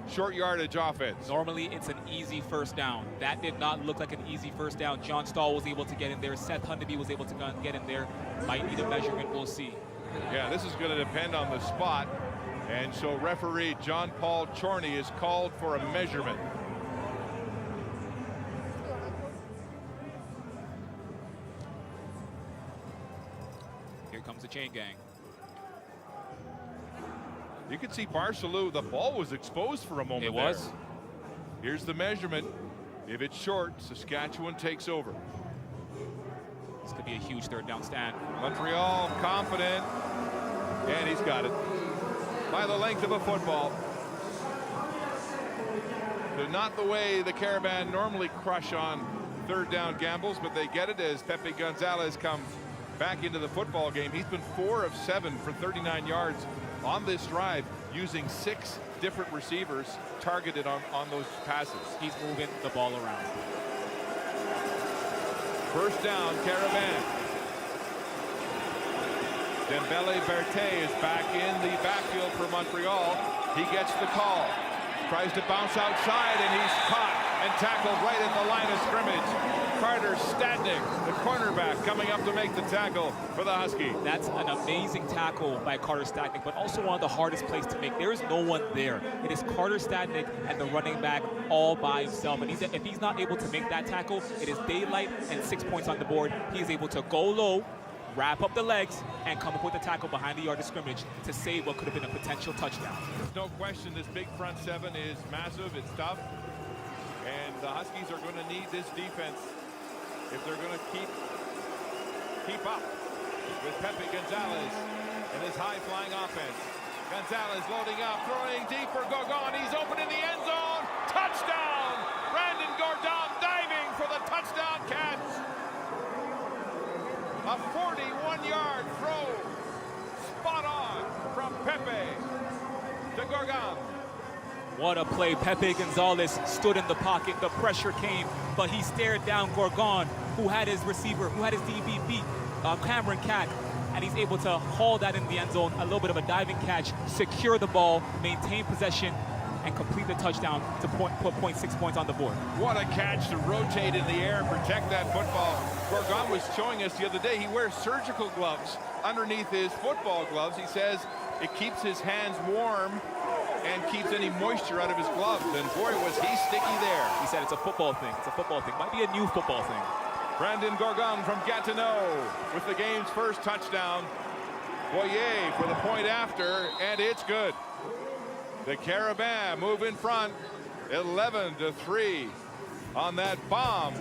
short yardage offense. Normally it's an easy first down. That did not look like an easy first down. John Stahl was able to get in there. Seth Hundeby was able to get in there. Might need a measurement, we'll see. Yeah, this is going to depend on the spot, and so referee John Paul Chorney is called for a measurement. Here comes the chain gang. You can see Barcelou, the ball was exposed for a moment. It was. There. Here's the measurement. If it's short, Saskatchewan takes over. This could be a huge 3rd down stand. Montreal confident, and he's got it by the length of a football. They're not the way the Carabins normally crush on 3rd down gambles, but they get it as Pepe Gonzalez comes back into the football game. He's been 4 of 7 for 39 yards on this drive, using 6 different receivers targeted on those passes. He's moving the ball around. First down, Carabins. Dembele Berté is back in the backfield for Montreal. He gets the call. Tries to bounce outside, and he's caught and tackled right at the line of scrimmage. Carter Stadnick, the cornerback, coming up to make the tackle for the Huskies. That's an amazing tackle by Carter Stadnick, but also one of the hardest plays to make. There is no one there. It is Carter Stadnick and the running back all by himself. And if he's not able to make that tackle, it is daylight and 6 points on the board. He is able to go low, wrap up the legs, and come up with a tackle behind the yard of scrimmage to save what could have been a potential touchdown. There's no question this big front 7 is massive. It's tough. And the Huskies are going to need this defense if they're going to keep up with Pepe Gonzalez and his high-flying offense. Gonzalez loading up, throwing deep for Gorgon. He's open in the end zone. Touchdown! Brandon Gorgon diving for the touchdown catch. A 41-yard throw. Spot on from Pepe to Gorgon. What a play. Pepe Gonzalez stood in the pocket. The pressure came, but he stared down Gorgon, who had his receiver, who had his DB beat, Cameron Cack, and he's able to haul that in the end zone. A little bit of a diving catch, secure the ball, maintain possession, and complete the touchdown to put 6 points on the board. What a catch to rotate in the air and protect that football. Gorgon was showing us the other day he wears surgical gloves underneath his football gloves. He says it keeps his hands warm and keeps any moisture out of his gloves. And boy, was he sticky there. He said it's a football thing. It's a football thing. Might be a new football thing. Brandon Gorgon from Gatineau with the game's first touchdown. Boyer for the point after, and it's good. The Carabins move in front, 11-3 on that bomb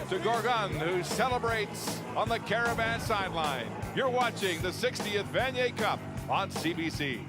to Gorgon, who celebrates on the Carabin sideline. You're watching the 60th Vanier Cup on CBC.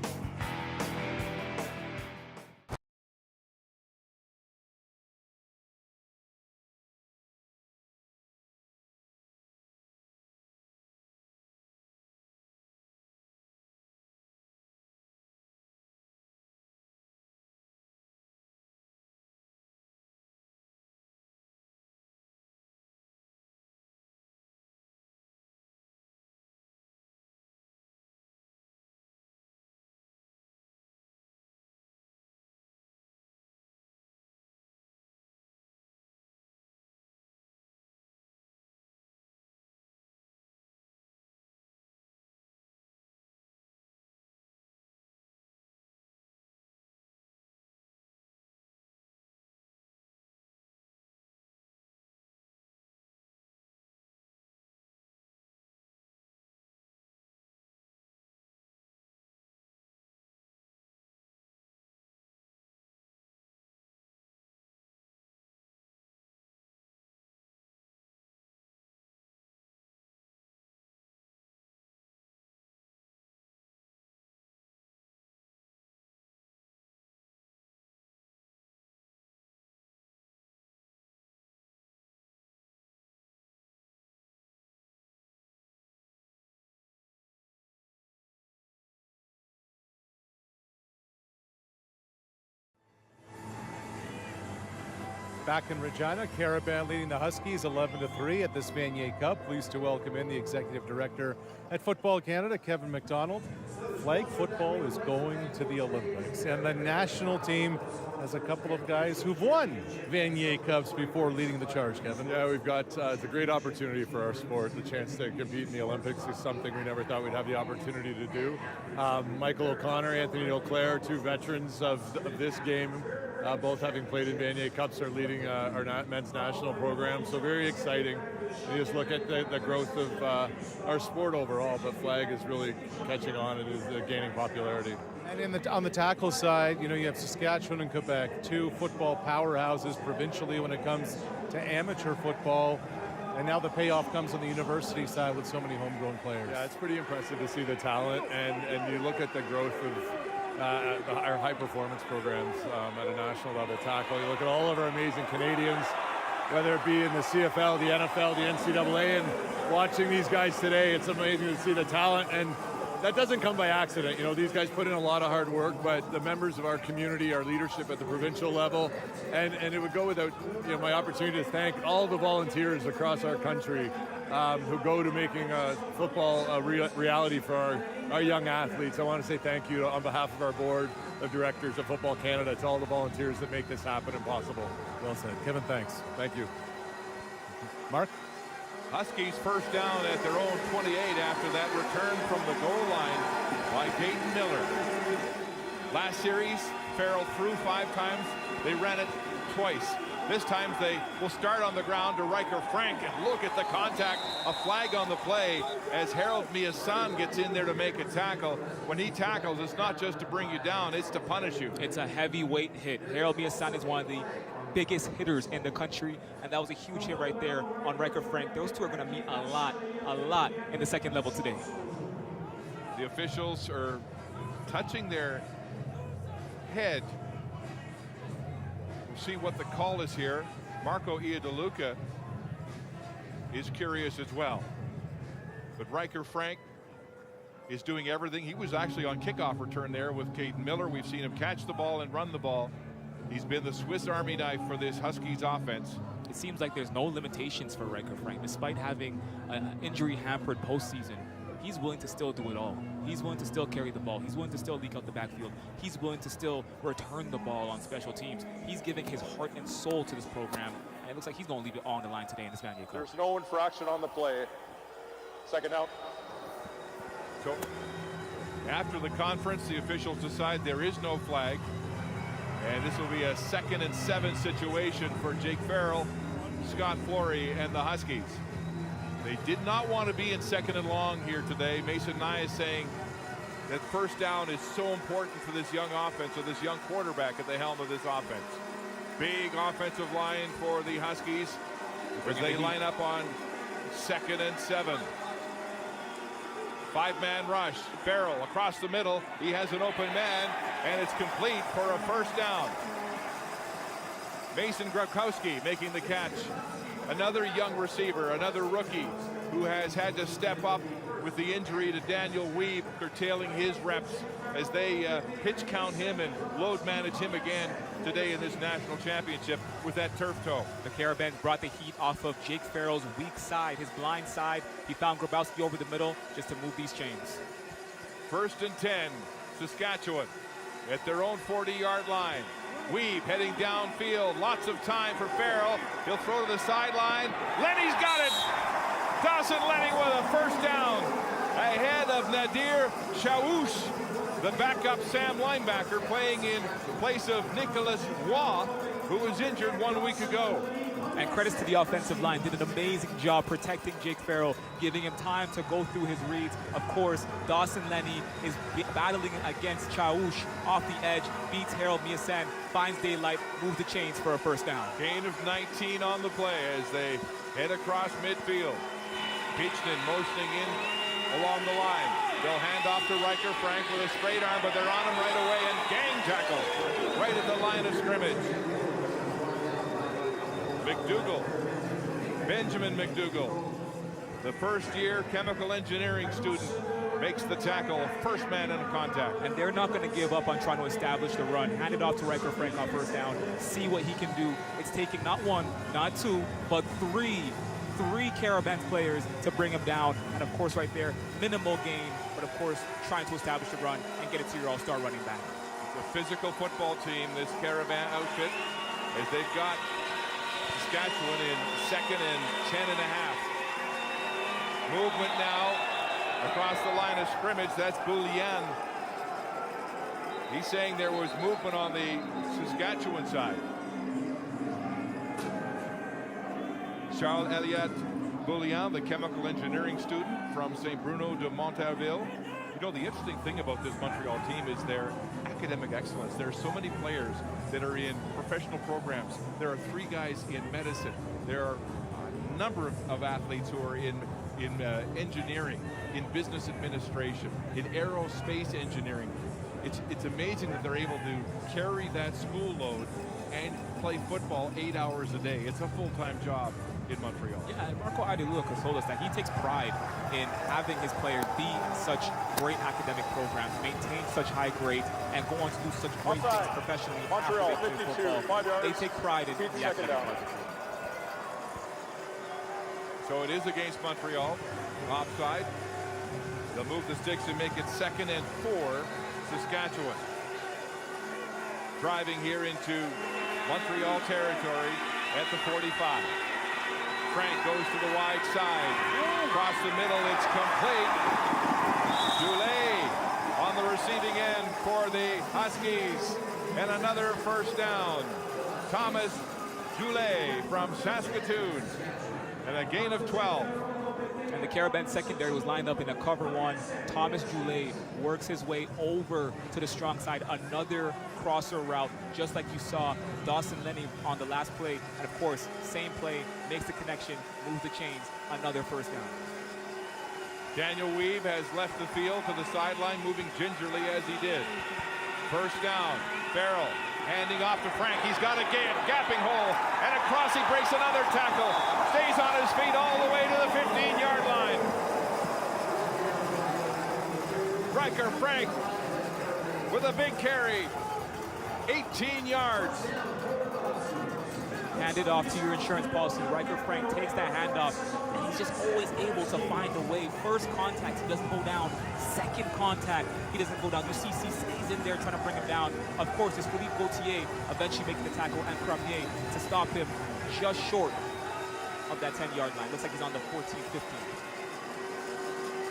Back in Regina, Carabin leading the Huskies 11-3 at this Vanier Cup. Pleased to welcome in the Executive Director at Football Canada, Kevin McDonald. Flag football is going to the Olympics, and the national team has a couple of guys who've won Vanier Cups before leading the charge, Kevin. Yeah, we've got, it's a great opportunity for our sport. The chance to compete in the Olympics is something we never thought we'd have the opportunity to do. Michael O'Connor, Anthony Auclair, two veterans of this game, both having played in Vanier Cups, are leading our men's national program, so very exciting. You just look at the growth of our sport overall, but flag is really catching on and is gaining popularity. And on the tackle side, you know, you have Saskatchewan and Quebec, two football powerhouses provincially when it comes to amateur football. And now the payoff comes on the university side with so many homegrown players. Yeah, it's pretty impressive to see the talent, and you look at the growth of our high-performance programs at a national level tackle. You look at all of our amazing Canadians, whether it be in the CFL, the NFL, the NCAA, and watching these guys today, it's amazing to see the talent. And that doesn't come by accident. You know, these guys put in a lot of hard work, but the members of our community, our leadership at the provincial level, and it would go without, you know, my opportunity to thank all the volunteers across our country who go to making football a reality for our young athletes. I want to say thank you on behalf of our board of directors of Football Canada to all the volunteers that make this happen and possible. Well said. Kevin, thanks. Thank you. Mark? Huskies first down at their own 28 after that return from the goal line by Peyton Miller. Last series, Farrell threw 5 times. They ran it twice. This time they will start on the ground to Riker Frank, and look at the contact. A flag on the play as Harold Miasan gets in there to make a tackle. When he tackles, it's not just to bring you down, it's to punish you. It's a heavyweight hit. Harold Miasan is one of the biggest hitters in the country, and that was a huge hit right there on Riker Frank. Those two are going to meet a lot in the second level today. The officials are touching their head. We'll see what the call is here. Marco Iadeluca is curious as well. But Riker Frank is doing everything. He was actually on kickoff return there with Caden Miller. We've seen him catch the ball and run the ball. He's been the Swiss Army knife for this Huskies offense. It seems like there's no limitations for Riker Frank. Despite having an injury-hampered postseason, he's willing to still do it all. He's willing to still carry the ball. He's willing to still leak out the backfield. He's willing to still return the ball on special teams. He's giving his heart and soul to this program, and it looks like he's going to leave it all on the line today in this Vanier Cup. There's no infraction on the play. Second out. So after the conference, the officials decide there is no flag. And this will be a 2nd and 7 situation for Jake Farrell, Scott Flory, and the Huskies. They did not want to be in 2nd and long here today. Mason Nye is saying that first down is so important for this young offense, or this young quarterback at the helm of this offense. Big offensive line for the Huskies. as they line up on 2nd and 7. 5-man rush. Farrell across the middle. He has an open man, and it's complete for a first down. Mason Grabkowski making the catch. Another young receiver, another rookie who has had to step up with the injury to Daniel Weeb, curtailing his reps as they pitch count him and load manage him again today in this national championship with that turf toe. The Carabins brought the heat off of Jake Farrell's weak side, his blind side. He found Grabowski over the middle just to move these chains. 1st and 10, Saskatchewan at their own 40-yard line. Weeb heading downfield, lots of time for Farrell. He'll throw to the sideline. Lenny's got it! Dawson Lenny with a first down ahead of Nadir Chaouch, the backup Sam linebacker, playing in place of Nicholas Waugh, who was injured 1 week ago. And credits to the offensive line, did an amazing job protecting Jake Farrell, giving him time to go through his reads. Of course, Dawson Lenny is battling against Chaouch off the edge, beats Harold Miasen, finds daylight, moves the chains for a first down. Gain of 19 on the play as they head across midfield. Peachton motioning in along the line. They'll hand off to Riker Frank with a straight arm, but they're on him right away, and gang tackle right at the line of scrimmage. McDougall, Benjamin McDougall, the first-year chemical engineering student, makes the tackle, first man in contact. And they're not going to give up on trying to establish the run. Hand it off to Riker Frank on first down. See what he can do. It's taking not one, not two, but three Carabins players to bring him down. And of course right there, minimal gain, but of course trying to establish the run and get it to your all-star running back. It's a physical football team, this Carabin outfit, as they've got Saskatchewan in 2nd and 10.5. Movement now across the line of scrimmage. That's Boulian. He's saying there was movement on the Saskatchewan side. Charles Elliott Boulian, the chemical engineering student from St. Bruno de Montarville. You know, the interesting thing about this Montreal team is their academic excellence. There are so many players that are in professional programs. There are 3 guys in medicine. There are a number of athletes who are in engineering, in business administration, in aerospace engineering. It's amazing that they're able to carry that school load and play football 8 hours a day. It's a full-time job in Montreal. Yeah, and Marco Aidilua told us that he takes pride in having his players be in such great academic programs, maintain such high grades, and go on to do such great things professionally. Montreal 52, 5 yards. They take pride in the academic process. So it is against Montreal, offside. They'll move the sticks and make it 2nd and 4, Saskatchewan. Driving here into Montreal territory at the 45. Frank goes to the wide side. Across the middle, it's complete. Goulet on the receiving end for the Huskies. And another first down. Thomas Goulet from Saskatoon. And a gain of 12. And the Carabins secondary was lined up in a cover 1. Thomas Goulet works his way over to the strong side. Another crosser route, just like you saw Dawson Lenny on the last play. And of course, same play, makes the connection, moves the chains, another first down. Daniel Weeb has left the field to the sideline, moving gingerly as he did. First down, Farrell handing off to Frank. He's got a gapping hole, and across he breaks another tackle. Stays on his feet all the way to the 15-yard line. Riker Frank with a big carry. 18 yards. Hand it off to your insurance policy. Riker Frank takes that handoff, and he's just always able to find a way. First contact, he doesn't go down. Second contact, he doesn't go down. You see, he stays in there trying to bring him down. Of course, it's Philippe Gauthier eventually making the tackle, and Cramier to stop him just short of that 10-yard line. Looks like he's on the 14-15.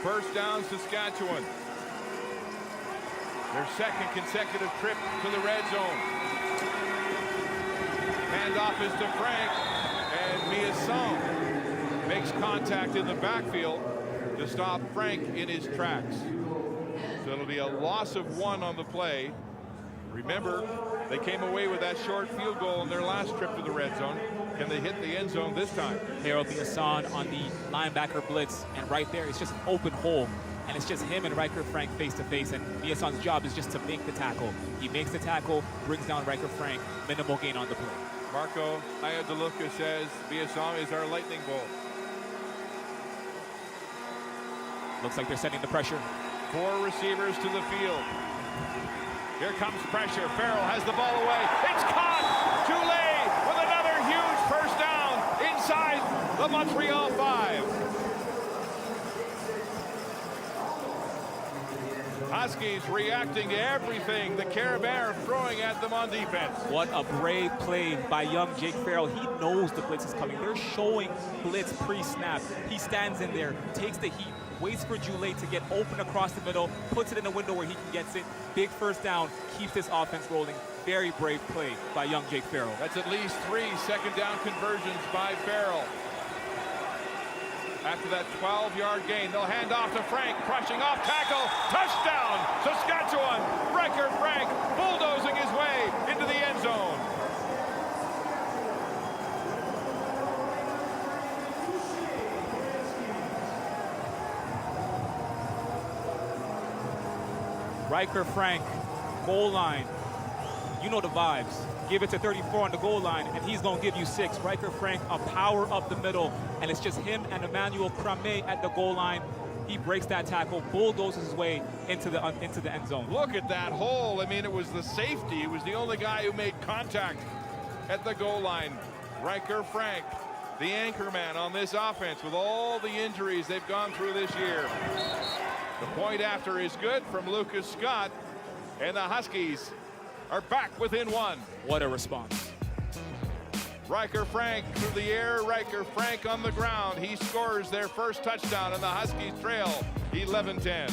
First down, Saskatchewan. Their 2nd consecutive trip to the red zone. Handoff is to Frank, and Miasson makes contact in the backfield to stop Frank in his tracks. So it'll be a loss of 1 on the play. Remember, they came away with that short field goal in their last trip to the red zone. Can they hit the end zone this time? Harold Biasson on the linebacker blitz, and right there, it's just an open hole. And it's just him and Riker Frank face to face, and Biasson's job is just to make the tackle. He makes the tackle, brings down Riker Frank, minimal gain on the play. Marco Ayadeluca says Biasson is our lightning bolt. Looks like they're sending the pressure. 4 receivers to the field. Here comes pressure. Farrell has the ball away. It's caught. Goulet with another huge first down inside the Montreal 5. Huskies reacting to everything the Carabins are throwing at them on defense. What a brave play by young Jake Farrell. He knows the blitz is coming. They're showing blitz pre-snap. He stands in there, takes the heat, waits for Goulet to get open across the middle, puts it in a window where he can get it. Big first down, keeps this offense rolling. Very brave play by young Jake Farrell. That's at least 3 second down conversions by Farrell. After that 12-yard gain, they'll hand off to Frank, crushing off tackle, touchdown, Saskatchewan. Riker Frank bulldozing his way into the end zone. Riker Frank, goal line. You know the vibes. Give it to 34 on the goal line, and he's going to give you 6. Riker Frank, a power up the middle, and it's just him and Emmanuel Crame at the goal line. He breaks that tackle, bulldozes his way into the end zone. Look at that hole. I mean, it was the safety. It was the only guy who made contact at the goal line. Riker Frank, the anchor man on this offense with all the injuries they've gone through this year. The point after is good from Lucas Scott, and the Huskies are back within 1. What a response. Riker Frank through the air, Riker Frank on the ground. He scores their first touchdown, and the Huskies trail 11-10.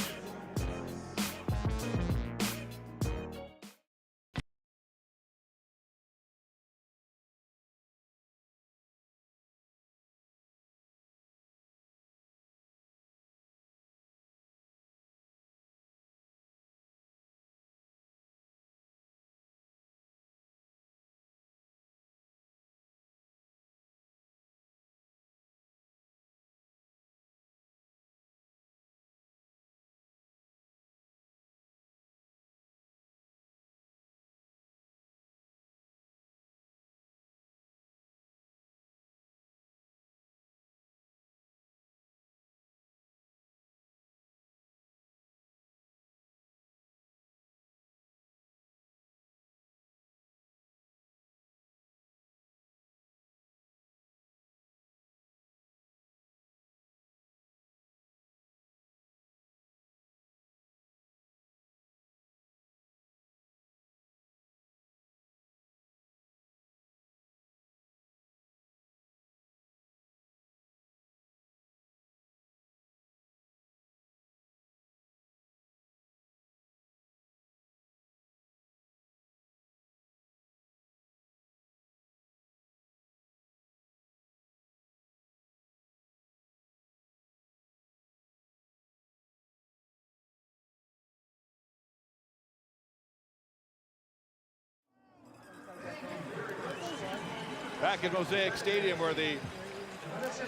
Back at Mosaic Stadium, where the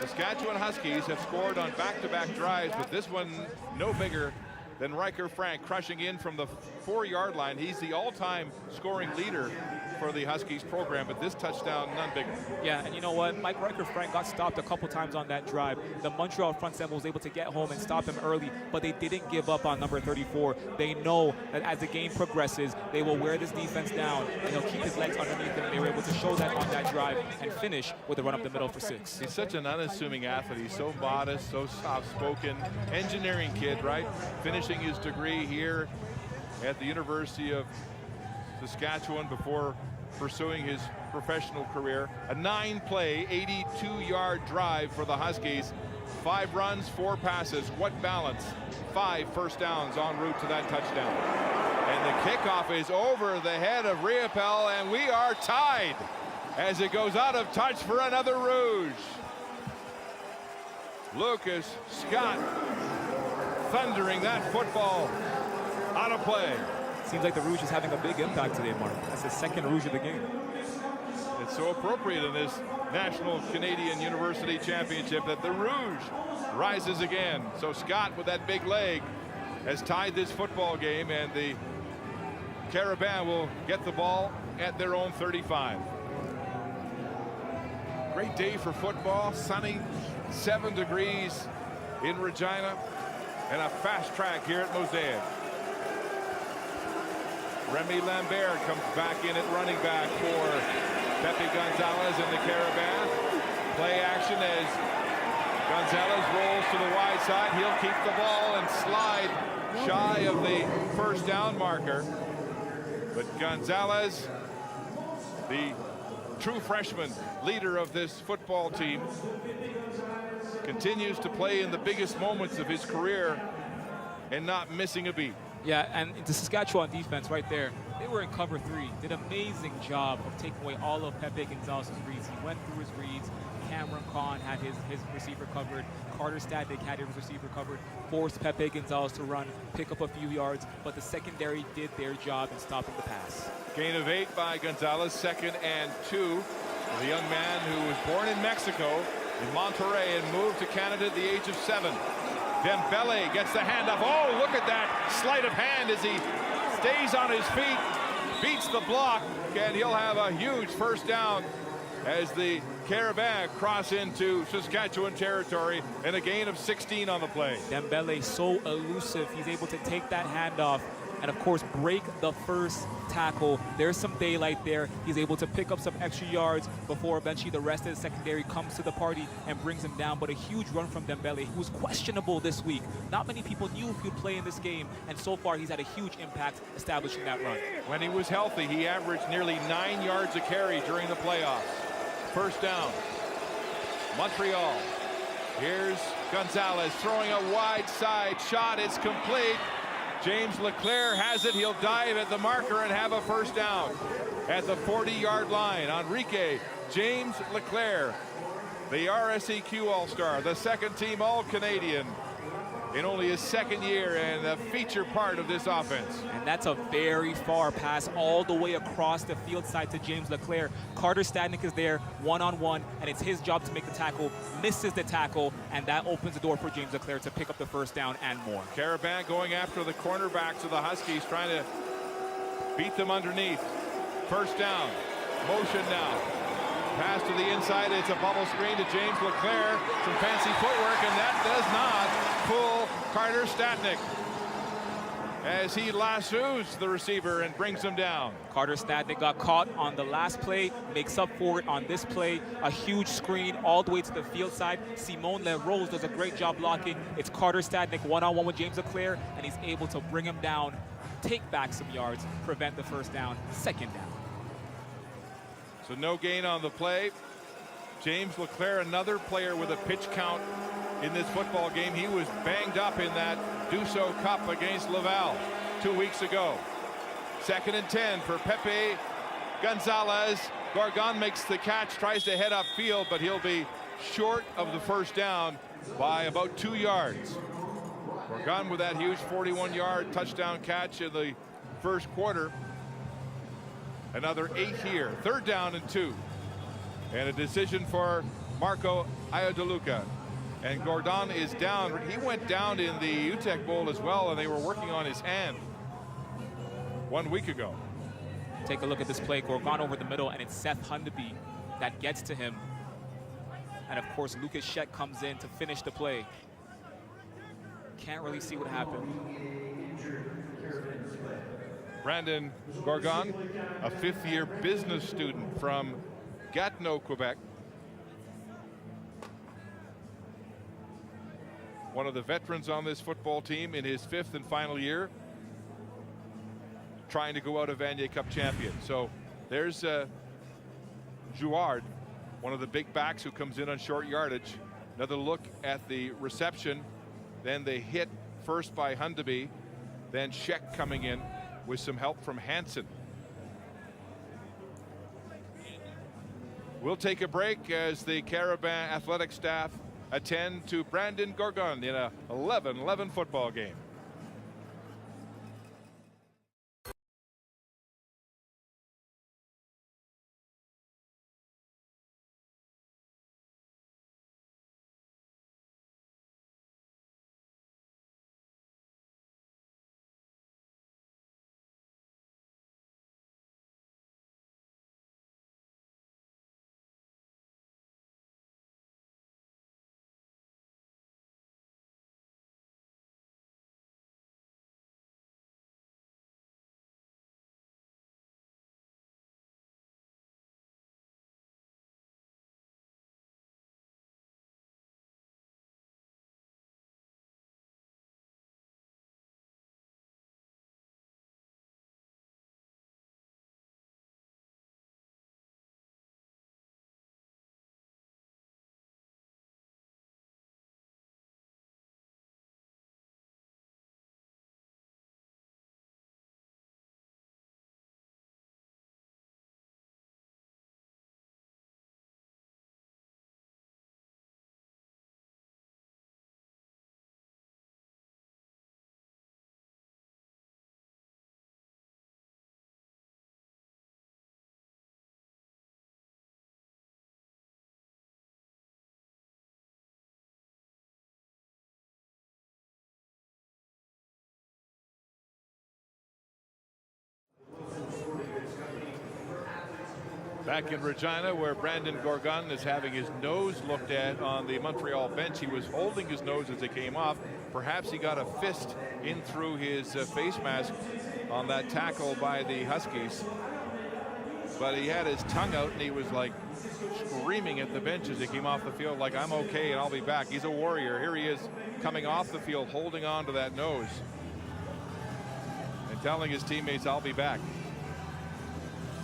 Saskatchewan Huskies have scored on back-to-back drives, but this one no bigger than Riker Frank crushing in from the 4-yard line. He's the all-time scoring leader for the Huskies program, but this touchdown, none bigger. Yeah, and you know what? Mike Riker Frank got stopped a couple times on that drive. The Montreal front seven was able to get home and stop him early, but they didn't give up on number 34. They know that as the game progresses, they will wear this defense down, and they'll keep his legs underneath him. They were able to show that on that drive and finish with a run up the middle for 6. He's such an unassuming athlete. He's so modest, so soft-spoken. Engineering kid, right? Finishing his degree here at the University of Saskatchewan before pursuing his professional career. A 9-play, 82-yard drive for the Huskies. 5 runs, 4 passes. What balance? 5 first downs en route to that touchdown. And the kickoff is over the head of Riopel, and we are tied as it goes out of touch for another Rouge. Lucas Scott thundering that football out of play. Seems like the Rouge is having a big impact today, Mark. That's the second Rouge of the game. It's so appropriate in this National Canadian University Championship that the Rouge rises again. So Scott, with that big leg, has tied this football game, and the Carabins will get the ball at their own 35. Great day for football. Sunny, 7 degrees in Regina, and a fast track here at Mosaic. Remy Lambert comes back in at running back for Pepe Gonzalez and the Carabins. Play action as Gonzalez rolls to the wide side. He'll keep the ball and slide shy of the first down marker. But Gonzalez, the true freshman leader of this football team, continues to play in the biggest moments of his career and not missing a beat. Yeah, and the Saskatchewan defense right there, they were in cover 3. Did an amazing job of taking away all of Pepe Gonzalez's reads. He went through his reads. Cameron Kahn had his receiver covered. Carter Stadnick had his receiver covered. Forced Pepe Gonzalez to run, pick up a few yards, but the secondary did their job in stopping the pass. Gain of 8 by Gonzalez, 2nd and 2. The young man who was born in Mexico, in Monterrey, and moved to Canada at the age of 7. Dembele gets the handoff. Oh, look at that sleight of hand as he stays on his feet, beats the block, and he'll have a huge first down as the Carabins cross into Saskatchewan territory, and a gain of 16 on the play. Dembele so elusive. He's able to take that handoff and, of course, break the first tackle. There's some daylight there. He's able to pick up some extra yards before eventually the rest of the secondary comes to the party and brings him down. But a huge run from Dembele, who was questionable this week. Not many people knew if he'd play in this game, and so far he's had a huge impact establishing that run. When he was healthy, he averaged nearly 9 yards a carry during the playoffs. First down, Montreal. Here's Gonzalez throwing a wide side shot. It's complete. James Leclerc has it. He'll dive at the marker and have a first down at the 40-yard line. Enrique James Leclerc, the RSEQ All-Star, the second-team All-Canadian in only his 2nd year, and a feature part of this offense. And that's a very far pass all the way across the field side to James Leclerc. Carter Stadnick is there one-on-one, and it's his job to make the tackle, misses the tackle, and that opens the door for James Leclerc to pick up the first down and more. Carabins going after the cornerbacks of the Huskies, trying to beat them underneath. First down, motion now. Pass to the inside, it's a bubble screen to James Leclerc. Some fancy footwork, and that does not fool Carter Stadnick as he lassos the receiver and brings him down. Carter Stadnick got caught on the last play, makes up for it on this play. A huge screen all the way to the field side. Simon LeRose does a great job blocking. It's Carter Stadnick one-on-one with James Leclerc, and he's able to bring him down, take back some yards, prevent the first down, 2nd down. So no gain on the play. James Leclerc, another player with a pitch count in this football game. He was banged up in that Duso Cup against Laval 2 weeks ago. 2nd and 10 for Pepe Gonzalez. Gorgon makes the catch, tries to head upfield, but he'll be short of the first down by about 2 yards. Gorgon with that huge 41-yard touchdown catch in the first quarter. Another 8 here. 3rd down and 2. And a decision for Marco Iadaluca. And Gordon is down. He went down in the UTEC Bowl as well, and they were working on his hand 1 week ago. Take a look at this play. Gorgon over the middle, and it's Seth Hundeby that gets to him. And, of course, Lucas Scheck comes in to finish the play. Can't really see what happened. Brandon Gorgon, a 5th-year business student from Gatineau, Quebec. One of the veterans on this football team in his 5th and final year, trying to go out a Vanier Cup champion. So there's Jouard, one of the big backs who comes in on short yardage. Another look at the reception. Then the hit first by Hundeby, then Scheck coming in with some help from Hansen. We'll take a break as the Carabins athletic staff attend to Brandon Gorgon in a 11-11 football game. Back in Regina, where Brandon Gorgon is having his nose looked at on the Montreal bench. He was holding his nose as it came off. Perhaps he got a fist in through his face mask on that tackle by the Huskies. But he had his tongue out and he was like screaming at the bench as he came off the field like, I'm okay and I'll be back. He's a warrior. Here he is coming off the field holding on to that nose and telling his teammates, I'll be back.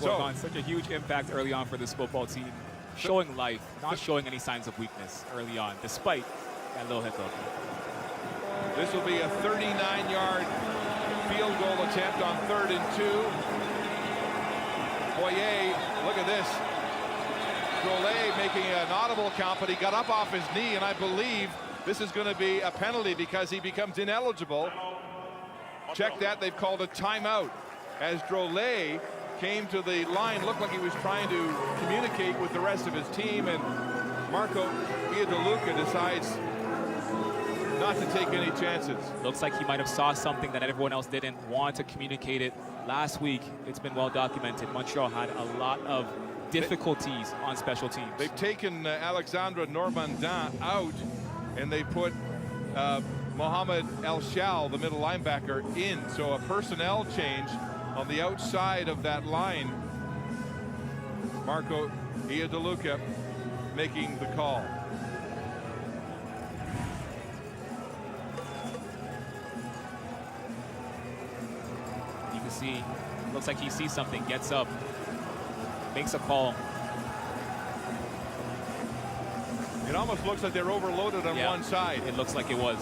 Gorgon, such a huge impact early on for this football team. Showing life, not showing any signs of weakness early on, despite that little hiccup. This will be a 39-yard field goal attempt on 3rd and 2. Boyer, look at this. Drolet making an audible count, but he got up off his knee, and I believe this is going to be a penalty because he becomes ineligible. Check that, they've called a timeout as Drolet came to the line, looked like he was trying to communicate with the rest of his team, and Marco Iadeluca decides not to take any chances. Looks like he might have saw something that everyone else didn't want to communicate it. Last week, it's been well documented. Montreal had a lot of difficulties on special teams. They've taken Alexandre Normandin out, and they put Mohamed El Shal, the middle linebacker, in. So a personnel change on the outside of that line. Marco Iadeluca making the call. You can see, looks like he sees something, gets up, makes a call. It almost looks like they're overloaded on one side. It looks like it was.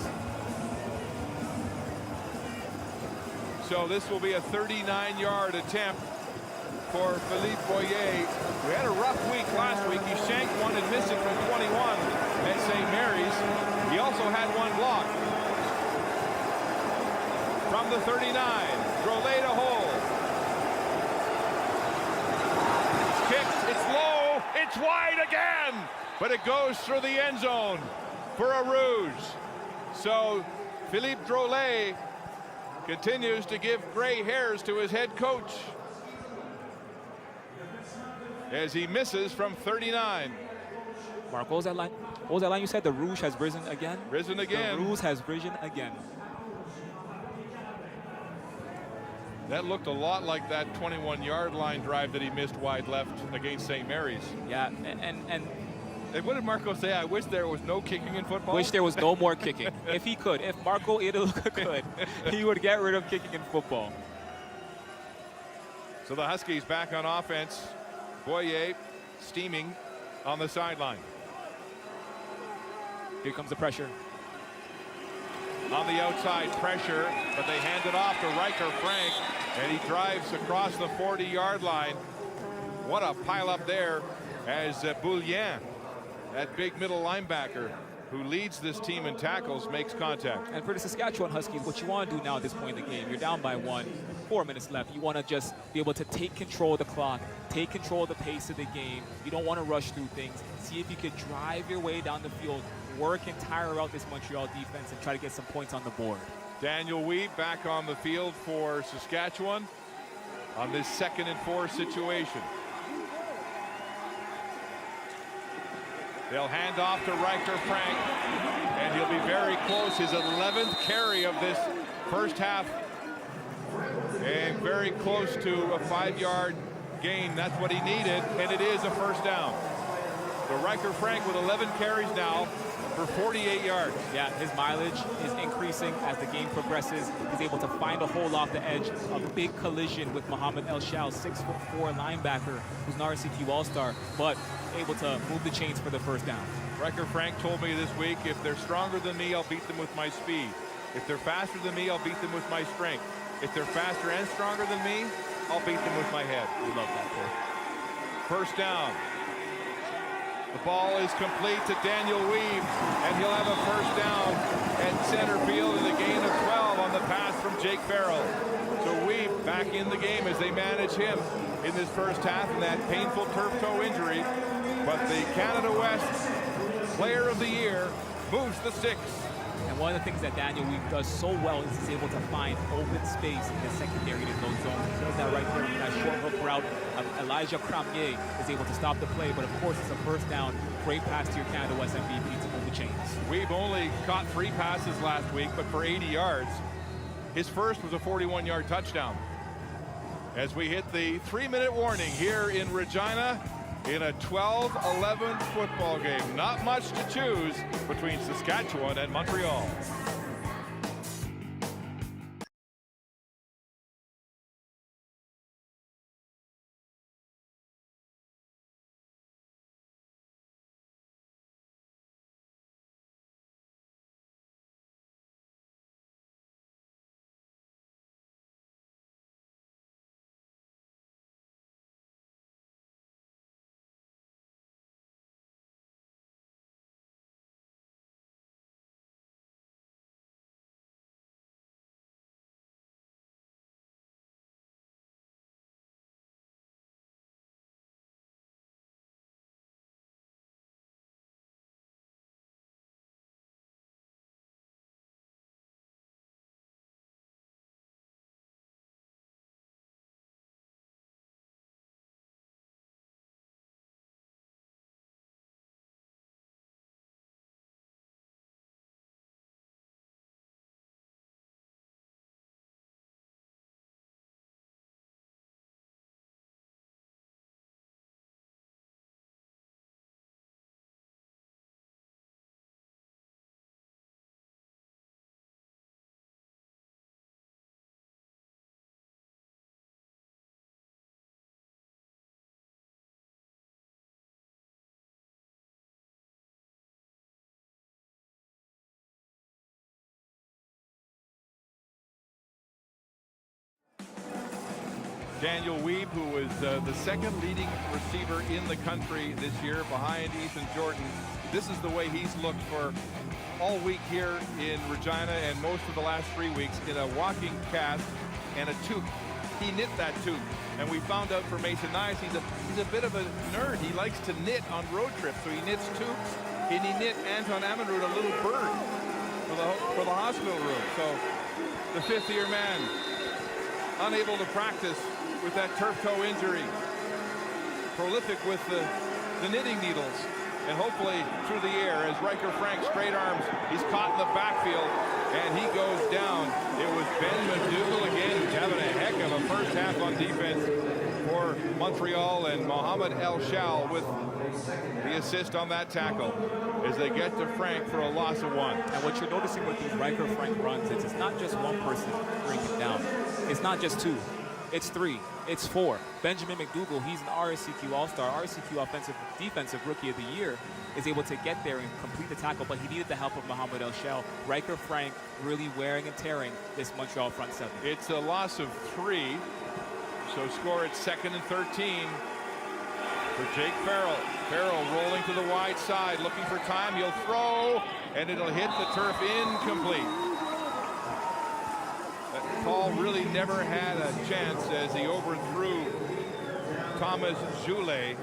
So this will be a 39-yard attempt for Philippe Boyer. We had a rough week last week. He shanked one and missed it from 21 at St. Mary's. He also had one block. From the 39, Drolet to hold. It's kicked, it's low, it's wide again, but it goes through the end zone for a Rouge. So Philippe Drolet continues to give gray hairs to his head coach as he misses from 39. Mark, what was that line? What was that line you said? The Rouge has risen again? Risen again. The Rouge has risen again. That looked a lot like that 21-yard line drive that he missed wide left against St. Mary's. Yeah, and what did Marco say? I wish there was no kicking in football. Wish there was no more kicking. If he could, if Marco Iadeluca could, he would get rid of kicking in football. So the Huskies back on offense. Boyer steaming on the sideline. Here comes the pressure. On the outside, pressure, but they hand it off to Riker Frank, and he drives across the 40-yard line. What a pile-up there as Boulien, that big middle linebacker who leads this team in tackles, makes contact. And for the Saskatchewan Huskies, what you want to do now at this point in the game, you're down by 1, 4 minutes left. You want to just be able to take control of the clock, take control of the pace of the game. You don't want to rush through things. See if you could drive your way down the field, work and tire out this Montreal defense, and try to get some points on the board. Daniel Weed back on the field for Saskatchewan on this 2nd and 4 situation. They'll hand off to Riker Frank, and he'll be very close. His 11th carry of this first half, and very close to a 5-yard gain. That's what he needed, and it is a first down. So Riker Frank with 11 carries now for 48 yards. Yeah, his mileage is increasing as the game progresses. He's able to find a hole off the edge. A big collision with Mohamed El Shal, 6'4" linebacker, who's an RCQ All-Star, but able to move the chains for the first down. Riker Frank told me this week, if they're stronger than me, I'll beat them with my speed. If they're faster than me, I'll beat them with my strength. If they're faster and stronger than me, I'll beat them with my head. We love that, Cole. First down. The ball is complete to Daniel Weave, and he'll have a first down at center field in a gain of 12 on the pass from Jake Farrell. So Weave back in the game as they manage him in this first half in that painful turf toe injury. But the Canada West Player of the Year moves the sticks. And one of the things that Daniel Weave does so well is he's able to find open space in the secondary in those zones. He does that right there with that short hook route. Elijah Cramier is able to stop the play, but of course it's a first down. Great pass to your Canada West MVP to move the chains. We've only caught 3 passes last week, but for 80 yards. His first was a 41-yard touchdown. As we hit the 3-minute warning here in Regina in a 12-11 football game. Not much to choose between Saskatchewan and Montreal. Daniel Weeb, who was the second leading receiver in the country this year behind Ethan Jordan. This is the way he's looked for all week here in Regina and most of the last 3 weeks in a walking cast and a toque. He knit that toque. And we found out from Mason Nyes, he's a bit of a nerd. He likes to knit on road trips. So he knits toques, and he knit Anton Ammanrud a little bird for the hospital room. So the 5th-year man unable to practice with that turf toe injury. Prolific with the knitting needles. And hopefully through the air as Riker Frank straight arms. He's caught in the backfield and he goes down. It was Ben McDougall again who's having a heck of a first half on defense for Montreal, and Mohamed El Shal with the assist on that tackle as they get to Frank for a loss of 1. And what you're noticing with these Riker Frank runs is it's not just one person bringing him down. It's not just 2. It's 3, it's 4. Benjamin McDougall, he's an RSCQ All-Star, RSCQ Defensive Rookie of the Year, is able to get there and complete the tackle, but he needed the help of Mohamed El Shal. Riker Frank really wearing and tearing this Montreal front 7. It's a loss of 3, so score at 2nd and 13 for Jake Farrell. Farrell rolling to the wide side, looking for time. He'll throw, and it'll hit the turf incomplete. Paul really never had a chance as he overthrew Thomas Joulet.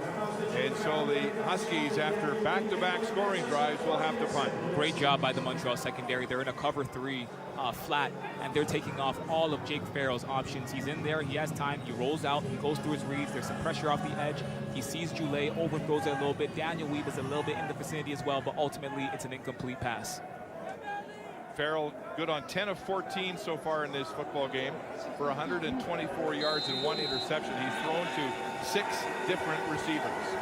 And so the Huskies, after back-to-back scoring drives, will have to punt. Great job by the Montreal secondary. They're in a cover 3 flat, and they're taking off all of Jake Farrell's options. He's in there, he has time, he rolls out, he goes through his reads, there's some pressure off the edge. He sees Joulet, overthrows it a little bit. Daniel Weeb is a little bit in the vicinity as well, but ultimately it's an incomplete pass. Farrell good on 10 of 14 so far in this football game for 124 yards and 1 interception. He's thrown to 6 different receivers.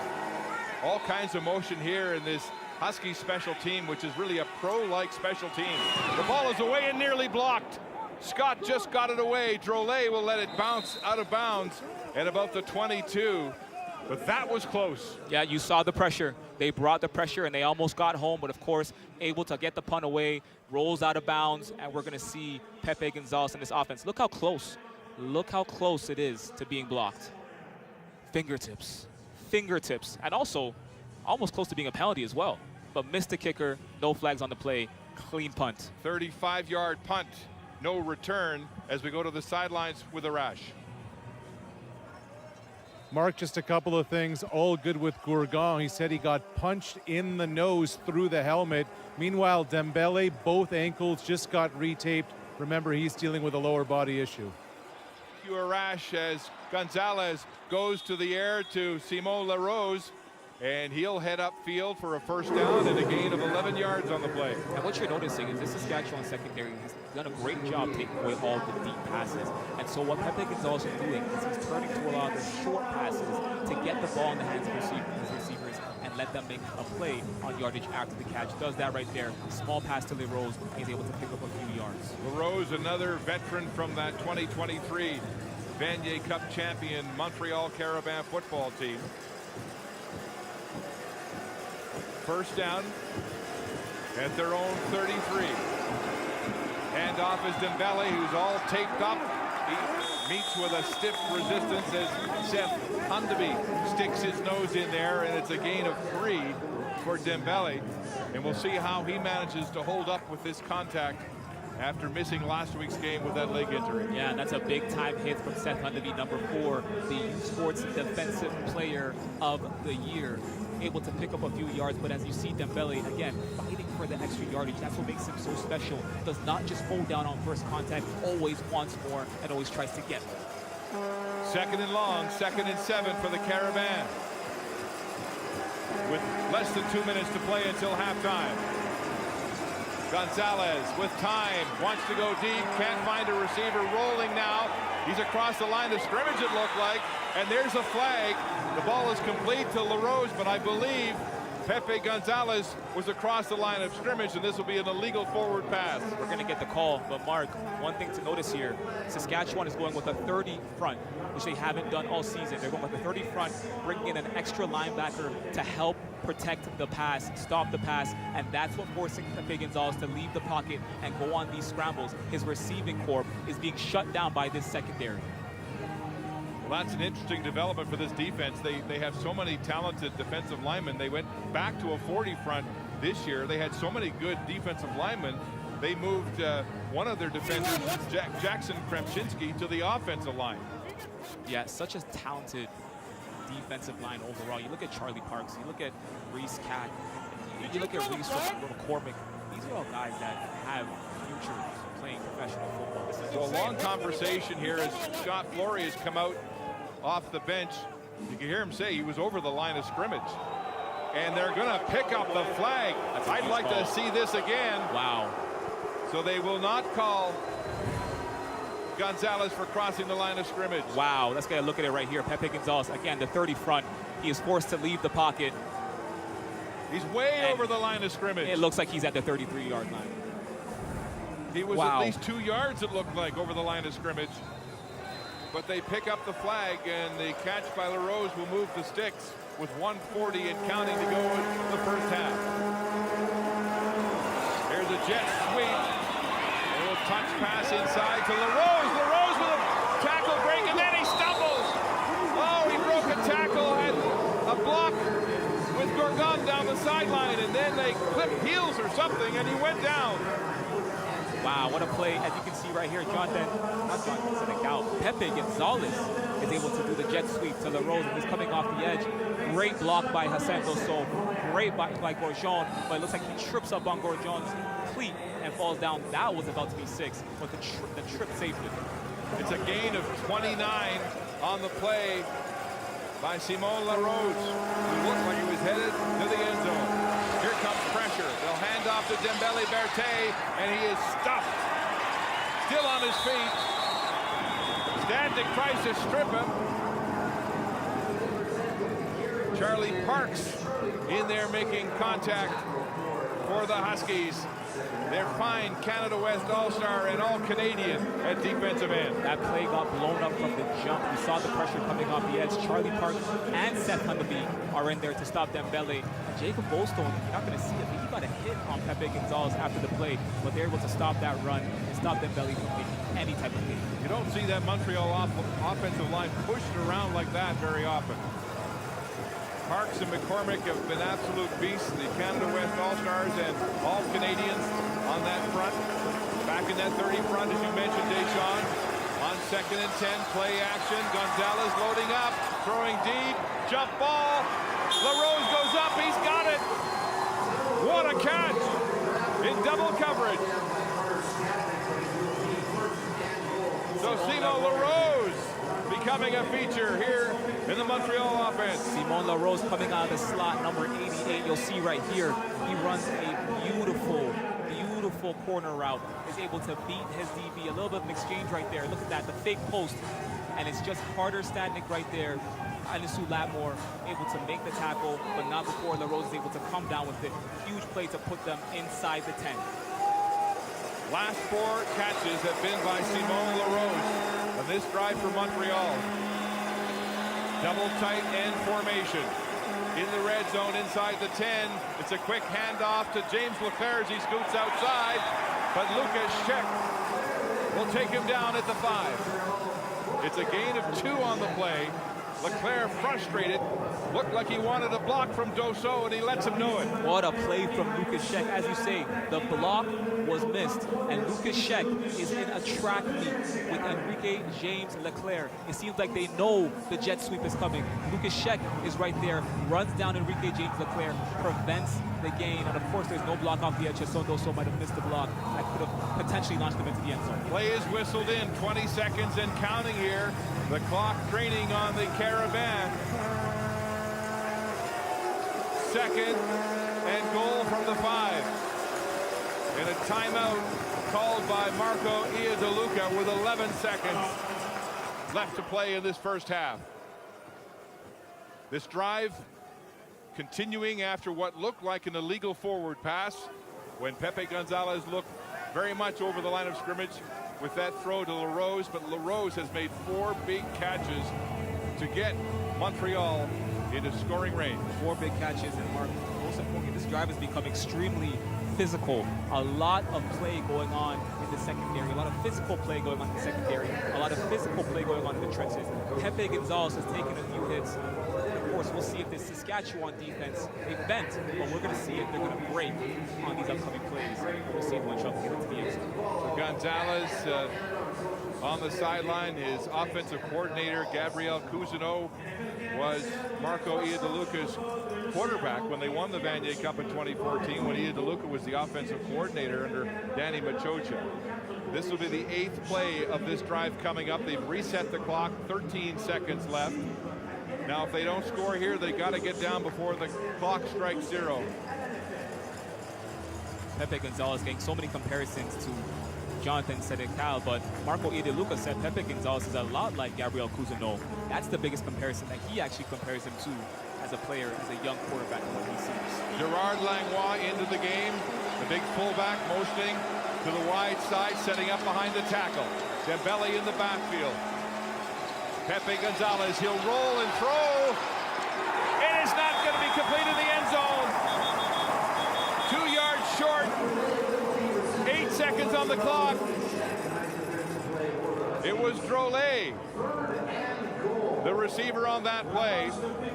All kinds of motion here in this Husky special team, which is really a pro-like special team. The ball is away and nearly blocked. Scott just got it away. Drolet will let it bounce out of bounds at about the 22. But that was close. Yeah, you saw the pressure. They brought the pressure and they almost got home, but of course, able to get the punt away, rolls out of bounds, and we're gonna see Pepe Gonzalez in this offense. Look how close it is to being blocked. Fingertips, and also almost close to being a penalty as well. But missed the kicker, no flags on the play, clean punt. 35-yard punt, no return as we go to the sidelines with Arash. Mark, just a couple of things, all good with Gourgon. He said he got punched in the nose through the helmet. Meanwhile, Dembele, both ankles just got retaped. Remember, he's dealing with a lower body issue. Arash as Gonzalez goes to the air to Simon LaRose, and he'll head upfield for a first down and a gain of 11 yards on the play. And what you're noticing is this Saskatchewan secondary has done a great job taking away all the deep passes. And so what Pepe Gonzalez is doing is he's turning to allow the short passes to get the ball in the hands of his receivers and let them make a play on yardage after the catch. Does that right there. Small pass to LaRose. He's able to pick up a few yards. LaRose, another veteran from that 2023 Vanier Cup champion Montreal Carabins football team. First down at their own 33. Handoff is Dembele, who's all taped up. He meets with a stiff resistance as Seth Hundeby sticks his nose in there, and it's a gain of 3 for Dembele. And we'll see how he manages to hold up with this contact after missing last week's game with that leg injury. Yeah, and that's a big-time hit from Seth Hundeby, number 4, the U Sports Defensive Player of the Year. Able to pick up a few yards, but as you see Dembele, again, fighting for the extra yardage. That's what makes him so special. Does not just hold down on first contact, always wants more and always tries to get more. Second and long, 2nd and 7 for the Carabins, with less than 2 minutes to play until halftime. Gonzalez with time, wants to go deep, can't find a receiver, rolling now. He's across the line of scrimmage, it looked like, and there's a flag. The ball is complete to LaRose, but I believe Pepe Gonzalez was across the line of scrimmage, and this will be an illegal forward pass. We're going to get the call, but Mark, one thing to notice here, Saskatchewan is going with a 30 front, which they haven't done all season. They're going with a 30 front, bringing in an extra linebacker to help protect the pass, stop the pass, and that's what forcing Pepe Gonzalez to leave the pocket and go on these scrambles. His receiving corps is being shut down by this secondary. Well, that's an interesting development for this defense. They have so many talented defensive linemen. They went back to a 40 front this year. They had so many good defensive linemen. They moved one of their defenders, Jackson Kremchinski, to the offensive line. Yeah, such a talented defensive line overall. You look at Charlie Parks, you look at Reese Catt, you look at Reese from McCormick. These are all guys that have futures playing professional football. So a long conversation here as Scott Flory has come out off the bench. You can hear him say he was over the line of scrimmage. And they're going to pick up the flag. I'd like to see this again. Wow. So they will not call Gonzalez for crossing the line of scrimmage. Wow, let's get a look at it right here. Pepe Gonzalez, again, the 30 front. He is forced to leave the pocket. He's way over the line of scrimmage. It looks like he's at the 33-yard line. He was at least 2 yards, it looked like, over the line of scrimmage. But they pick up the flag, and the catch by LaRose will move the sticks with 1:40 and counting to go in the first half. Here's a jet sweep. A little touch pass inside to LaRose. LaRose with a tackle break, and then he stumbles. Oh, he broke a tackle, had a block with Gorgon down the sideline, and then they clipped heels or something, and he went down. Wow, what a play. As you can see right here, Pepe Gonzalez is able to do the jet sweep to LaRose, and he's coming off the edge. Great block by Hassan Dosso. Great by Gorgon, but it looks like he trips up on Gorgon's cleat and falls down. That was about to be 6, but the trip saved it. It's a gain of 29 on the play by Simon LaRose, who looked like he was headed to the end zone. Here comes pressure. They'll hand off to Dembele Berté, and he is stuffed. Still on his feet. Stadnik tries to strip him. Charlie Parks in there making contact for the Huskies. Their fine Canada West All-Star and All-Canadian at defensive end. That play got blown up from the jump. You saw the pressure coming off the edge. Charlie Parks and Seth Hundeby are in there to stop Dembele. Jacob Bolstone, you're not going to see it, but he got a hit on Pepe Gonzalez after the play, but they're able to stop that run and stop Dembele from making any type of hit. You don't see that Montreal offensive line pushed around like that very often. Parks and McCormick have been absolute beasts, the Canada West All-Stars and All-Canadians on that front. Back in that 30 front, as you mentioned, Deshaun. On 2nd and 10, play action. Gonzalez loading up, throwing deep, jump ball. LaRose goes up, he's got it. What a catch in double coverage. So Simon LaRose becoming a feature here in the Montreal offense. Simon LaRose coming out of the slot, number 88. You'll see right here, he runs a beautiful corner route. Is able to beat his DB. A little bit of an exchange right there. Look at that, the fake post. And it's just Carter Stadnick right there. Anisu Latmore able to make the tackle, but not before LaRose is able to come down with it. Huge play to put them inside the 10. Last 4 catches have been by Simon LaRose on this drive for Montreal. Double tight end formation. In the red zone inside the 10. It's a quick handoff to James Leclerc as he scoots outside, but Lucas Scheck will take him down at the 5. It's a gain of 2 on the play. Leclerc frustrated, looked like he wanted a block from Dosso, and he lets him know it. What a play from Lucas Scheck. As you say, the block was missed, and Lucas Scheck is in a track meet with Enrique James Leclerc. It seems like they know the jet sweep is coming. Lucas Scheck is right there, runs down Enrique James Leclerc, prevents the gain, and of course there's no block off the edge, so Dosso might have missed the block that could have potentially launched him into the end zone. Play is whistled in, 20 seconds and counting here. The clock training on the Carabins. Second and goal from the 5. And a timeout called by Marco Iadeluca with 11 seconds left to play in this first half. This drive continuing after what looked like an illegal forward pass when Pepe Gonzalez looked very much over the line of scrimmage with that throw to LaRose, but LaRose has made 4 big catches to get Montreal into scoring range. 4 big catches, and Mark, most importantly, this drive has become extremely physical. A lot of play going on in the secondary, a lot of physical play going on in the secondary, a lot of physical play going on in the trenches. Pepe Gonzalez has taken a few hits. Of course, we'll see if this Saskatchewan defense, they bent, but we're going to see if they're going to break on these upcoming plays. We'll see if Montreal can get into the end zone. So Gonzalez on the sideline, his offensive coordinator, Gabriel Cousineau, was Marco Iadeluca's quarterback when they won the Vanier Cup in 2014, when Iadeluca was the offensive coordinator under Danny Machocha. This will be the 8th play of this drive coming up. They've reset the clock, 13 seconds left. Now, if they don't score here, they got to get down before the clock strikes 0. Pepe Gonzalez getting so many comparisons to Jonathan Sedecal, but Marco Iadeluca said Pepe Gonzalez is a lot like Gabriel Cousineau. That's the biggest comparison that he actually compares him to as a player, as a young quarterback in what he sees. Gerard Langlois into the game. The big fullback motioning to the wide side, setting up behind the tackle. Dembele in the backfield. Pepe Gonzalez, he'll roll and throw. It is not going to be complete in the end zone. 2 yards short. 8 seconds on the clock. It was Drolet, the receiver on that play.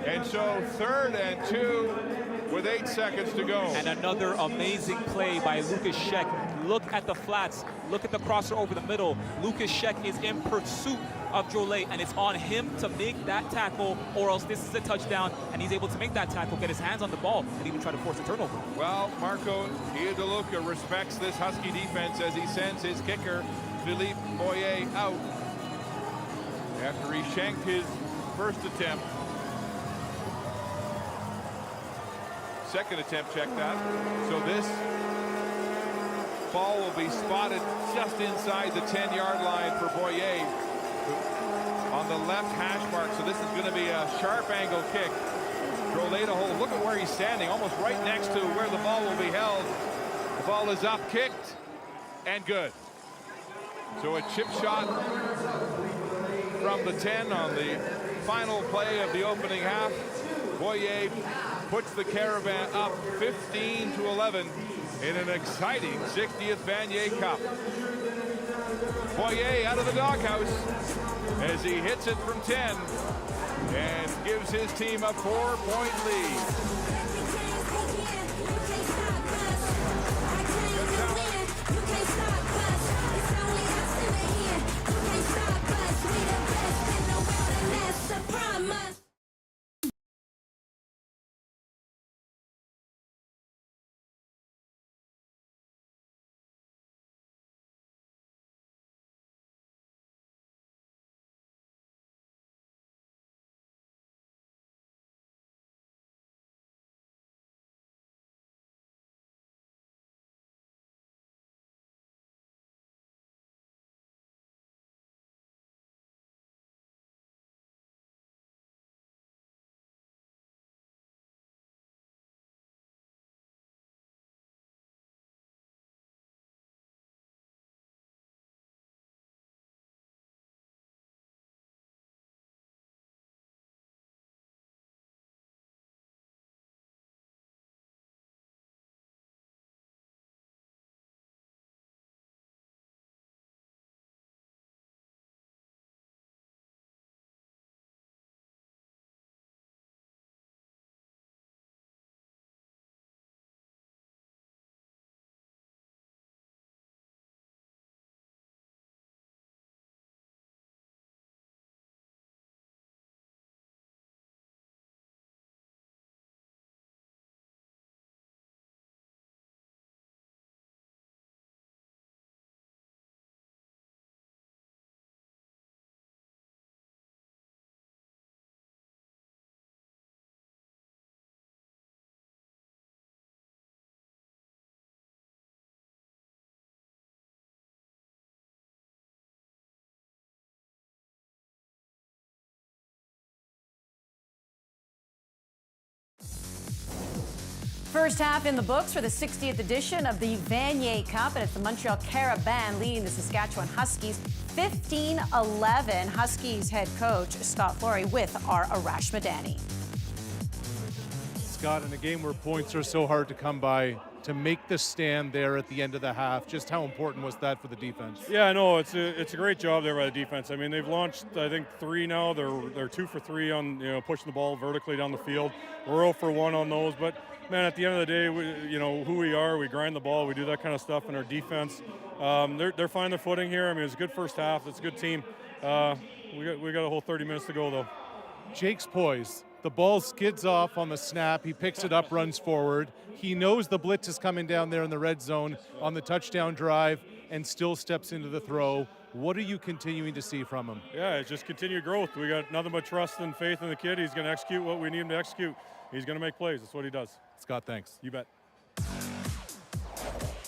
And so 3rd and 2 with 8 seconds to go. And another amazing play by Lucas Scheck. Look at the flats. Look at the crosser over the middle. Lucas Scheck is in pursuit of Drolet, and it's on him to make that tackle, or else this is a touchdown, and he's able to make that tackle, get his hands on the ball, and even try to force a turnover. Well, Marco Iadeluca respects this Husky defense as he sends his kicker, Philippe Boyer, out after he shanked his first attempt. Second attempt, check that. So this ball will be spotted just inside the 10-yard line for Boyer on the left hash mark. So this is going to be a sharp angle kick. Drolet to hold. Look at where he's standing, almost right next to where the ball will be held. The ball is up, kicked, and good. So a chip shot from the 10 on the final play of the opening half. Boyer puts the Carabins up 15-11 in an exciting 60th Vanier Cup. Boyer out of the doghouse as he hits it from 10 and gives his team a 4-point lead. First half in the books for the 60th edition of the Vanier Cup, and it's the Montreal Carabins leading the Saskatchewan Huskies 15-11. Huskies head coach Scott Flory with our Arash Madani. Scott, in a game where points are so hard to come by, to make the stand there at the end of the half, just how important was that for the defense? Yeah, no, it's a great job there by the defense. I mean, they've launched, I think, 3 now. They're 2 for 3 on pushing the ball vertically down the field. We're 0 for 1 on those, but man, at the end of the day, who we are, we grind the ball, we do that kind of stuff in our defense. They're finding their footing here. I mean, it's a good first half. It's a good team. We got a whole 30 minutes to go though. Jake's poised. The ball skids off on the snap. He picks it up, runs forward. He knows the blitz is coming down there in the red zone on the touchdown drive and still steps into the throw. What are you continuing to see from him? Yeah, it's just continued growth. We got nothing but trust and faith in the kid. He's going to execute what we need him to execute. He's going to make plays. That's what he does. Scott, thanks. You bet.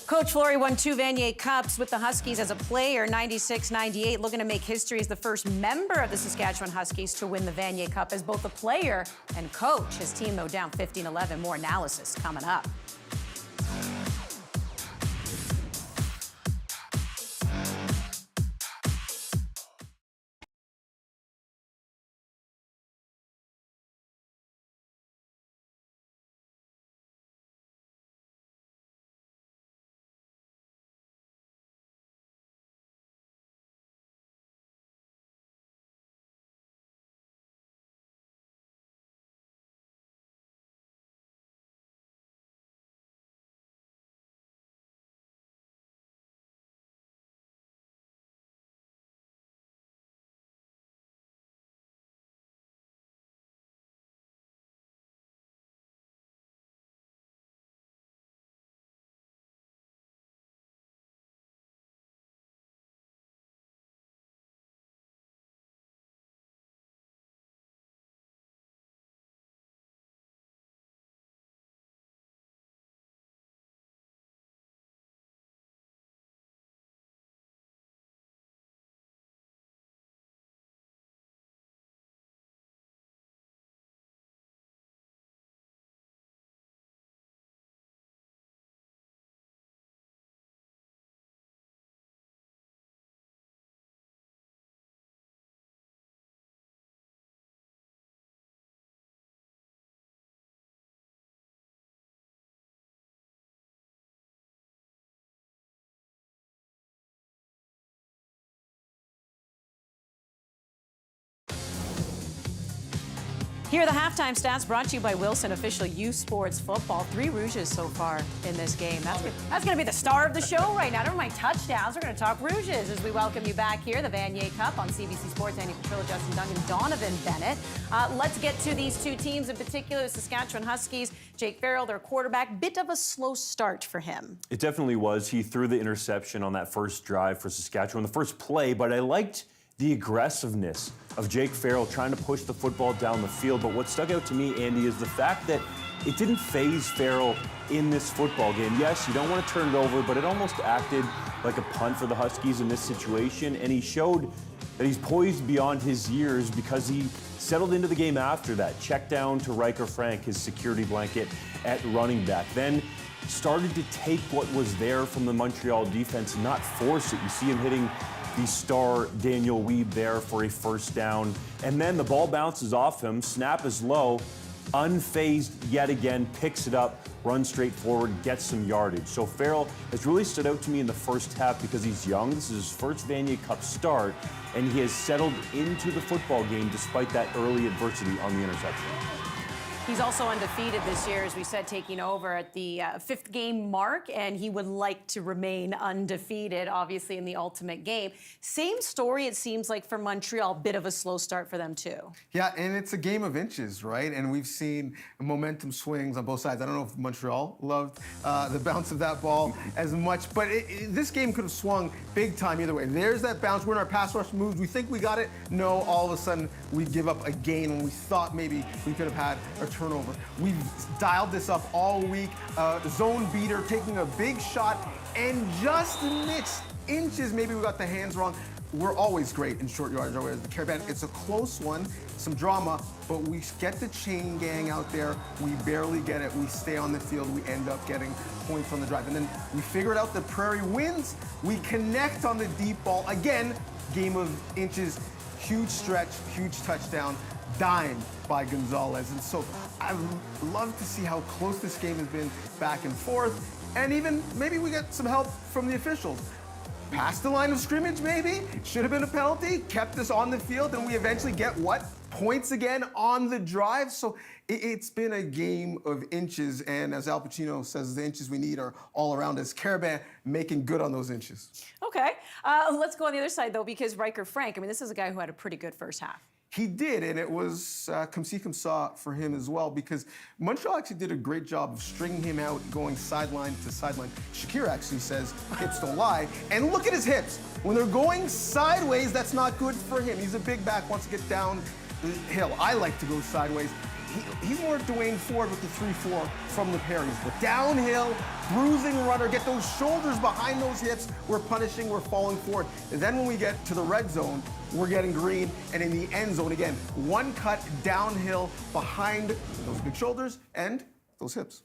Coach Flory won 2 Vanier Cups with the Huskies as a player, 96-98, looking to make history as the first member of the Saskatchewan Huskies to win the Vanier Cup as both a player and coach. His team, though, down 15-11. More analysis coming up. Here are the halftime stats brought to you by Wilson, official U Sports Football. 3 Rouges so far in this game. That's going to be the star of the show right now. Never mind touchdowns. We're going to talk Rouges as we welcome you back here. The Vanier Cup on CBC Sports. Andy Petrillo, Justin Duncan, Donovan Bennett. Let's get to these 2 teams, in particular the Saskatchewan Huskies. Jake Farrell, their quarterback. Bit of a slow start for him. It definitely was. He threw the interception on that first drive for Saskatchewan, the first play, but I liked the aggressiveness of Jake Farrell trying to push the football down the field. But what stuck out to me, Andy, is the fact that it didn't faze Farrell in this football game. Yes, you don't want to turn it over, but it almost acted like a punt for the Huskies in this situation. And he showed that he's poised beyond his years because he settled into the game after that. Check down to Riker Frank, his security blanket at running back. Then started to take what was there from the Montreal defense and not force it. You see him hitting the star Daniel Weeb there for a first down. And then the ball bounces off him, snap is low, unfazed yet again, picks it up, runs straight forward, gets some yardage. So Farrell has really stood out to me in the first half because he's young. This is his first Vanier Cup start, and he has settled into the football game despite that early adversity on the interception. He's also undefeated this year, as we said, taking over at the 5th game mark, and he would like to remain undefeated, obviously, in the ultimate game. Same story, it seems like, for Montreal. Bit of a slow start for them, too. Yeah, and it's a game of inches, right? And we've seen momentum swings on both sides. I don't know if Montreal loved the bounce of that ball as much, but this game could have swung big time either way. There's that bounce. We're in our pass rush moves. We think we got it. No, all of a sudden, we give up a gain when we thought maybe we could have had a turnover. We've dialed this up all week. Zone beater taking a big shot and just missed inches. Maybe we got the hands wrong. we're always great in short yardage over at the Carabins. It's a close one, some drama, but we get the chain gang out there. We barely get it. We stay on the field. We end up getting points on the drive. And then we figured out the Prairie wins. We connect on the deep ball. Again, game of inches, huge stretch, huge touchdown, dime by Gonzalez. And so I love to see how close this game has been back and forth. And even maybe we get some help from the officials. Past the line of scrimmage, maybe. Should have been a penalty. Kept us on the field, and we eventually get what? Points again on the drive. So it's been a game of inches, and as Al Pacino says, the inches we need are all around us. Carabins making good on those inches. Okay. Let's go on the other side, though, because Riker Frank, I mean, this is a guy who had a pretty good first half. He did, and it was come see, come saw for him as well, because Montreal actually did a great job of stringing him out, going sideline to sideline. Shakir actually says hips don't lie, and look at his hips. When they're going sideways, that's not good for him. He's a big back, wants to get down the hill. I like to go sideways. He's more Dwayne Ford with the 3-4 from the Perrys. But downhill, bruising runner, get those shoulders behind those hips. We're punishing, we're falling forward. And then when we get to the red zone, we're getting green. And in the end zone, again, one cut downhill behind those big shoulders and those hips.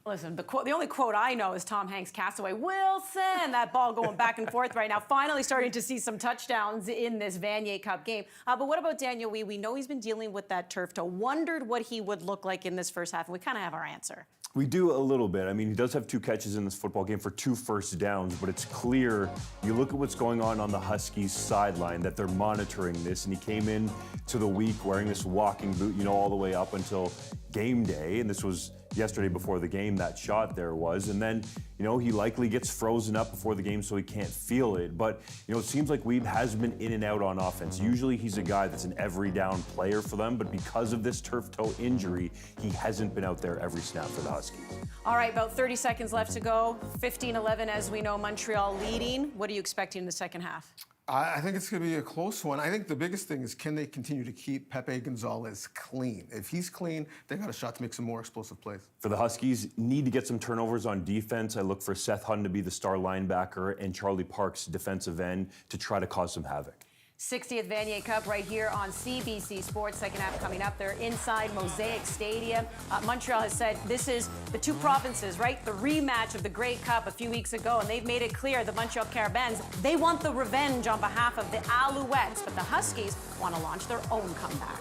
Listen, the only quote I know is Tom Hanks' Castaway. Wilson! That ball going back and forth right now. Finally starting to see some touchdowns in this Vanier Cup game. But what about Daniel Wee? We know he's been dealing with that turf toe. Wondered what he would look like in this first half, and we kind of have our answer. We do a little bit. I mean, he does have 2 catches in this football game for 2 first downs, but it's clear, you look at what's going on the Huskies sideline, that they're monitoring this, and he came in to the week wearing this walking boot, you know, all the way up until game day, and this was yesterday before the game, that shot there was, and then, you know, he likely gets frozen up before the game so he can't feel it, but, you know, it seems like Weeb has been in and out on offense. Usually he's a guy that's an every down player for them, but because of this turf toe injury, he hasn't been out there every snap for the Huskies. All right, about 30 seconds left to go. 15-11, as we know, Montreal leading. What are you expecting in the second half? I think it's going to be a close one. I think the biggest thing is, can they continue to keep Pepe Gonzalez clean? If he's clean, they got a shot to make some more explosive plays. For the Huskies, need to get some turnovers on defense. I look for Seth Hutton to be the star linebacker and Charlie Parks, defensive end, to try to cause some havoc. 60th Vanier Cup right here on CBC Sports. Second half coming up. They're inside Mosaic Stadium. Montreal has said this is the 2 provinces, right? The rematch of the Grey Cup a few weeks ago, and they've made it clear, the Montreal Carabins, they want the revenge on behalf of the Alouettes, but the Huskies want to launch their own comeback.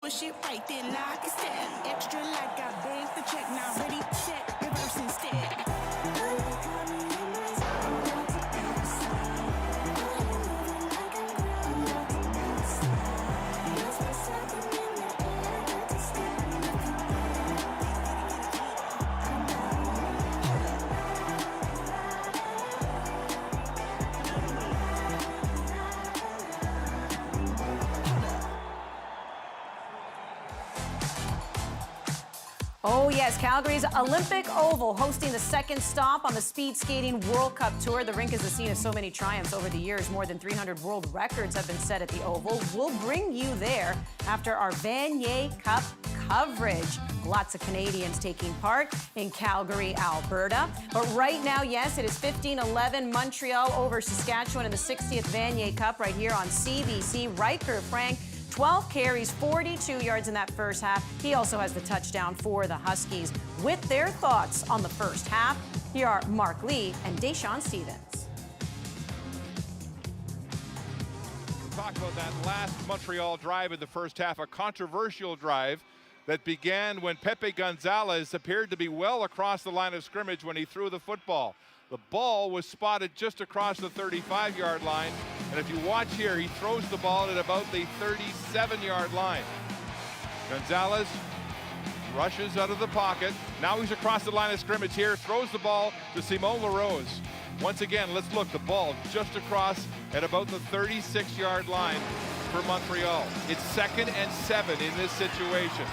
Push it right there like a step. Extra like I banked the check. Now ready, set, reverse instead. Oh yes, Calgary's Olympic Oval hosting the second stop on the Speed Skating World Cup Tour. The rink is the scene of so many triumphs over the years. More than 300 world records have been set at the Oval. We'll bring you there after our Vanier Cup coverage. Lots of Canadians taking part in Calgary, Alberta. But right now, yes, it is 15-11 Montreal over Saskatchewan in the 60th Vanier Cup right here on CBC. Riker Frank, 12 carries, 42 yards in that first half. He also has the touchdown for the Huskies. With their thoughts on the first half, here are Mark Lee and Deshaun Stevens. Talk about that last Montreal drive in the first half, a controversial drive that began when Pepe Gonzalez appeared to be well across the line of scrimmage when he threw the football. The ball was spotted just across the 35-yard line, and if you watch here, he throws the ball at about the 37-yard line. Gonzalez rushes out of the pocket. Now he's across the line of scrimmage here, throws the ball to Simon LaRose. Once again, let's look, the ball just across at about the 36-yard line for Montreal. It's 2nd and 7 in this situation.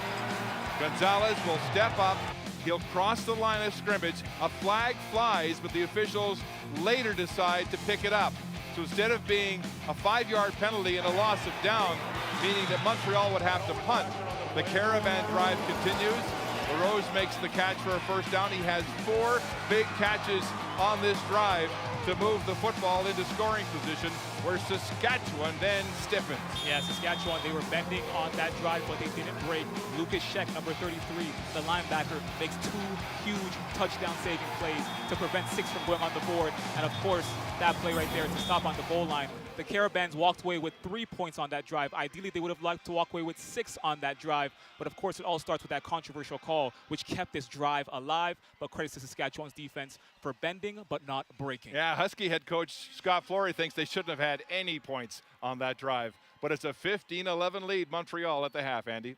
Gonzalez will step up. He'll cross the line of scrimmage. A flag flies, but the officials later decide to pick it up. So instead of being a 5-yard penalty and a loss of down, meaning that Montreal would have to punt, the Caravan drive continues. LaRose makes the catch for a first down. He has 4 big catches on this drive to move the football into scoring position, where Saskatchewan then stiffens. Yeah, Saskatchewan, they were bending on that drive, but they didn't break. Lucas Scheck, number 33, the linebacker, makes 2 huge touchdown-saving plays to prevent 6 from going on the board. And of course, that play right there to stop on the goal line. The Carabins walked away with 3 points on that drive. Ideally, they would have liked to walk away with 6 on that drive. But of course, it all starts with that controversial call, which kept this drive alive. But credits to Saskatchewan's defense for bending but not breaking. Yeah, Husky head coach Scott Flory thinks they shouldn't have had any points on that drive. But it's a 15-11 lead, Montreal at the half, Andy.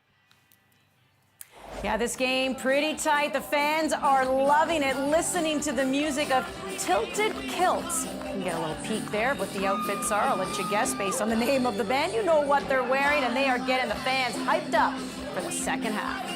Yeah, this game pretty tight. The fans are loving it, listening to the music of Tilted Kilts. You can get a little peek there of what the outfits are. I'll let you guess based on the name of the band. You know what they're wearing, and they are getting the fans hyped up for the second half.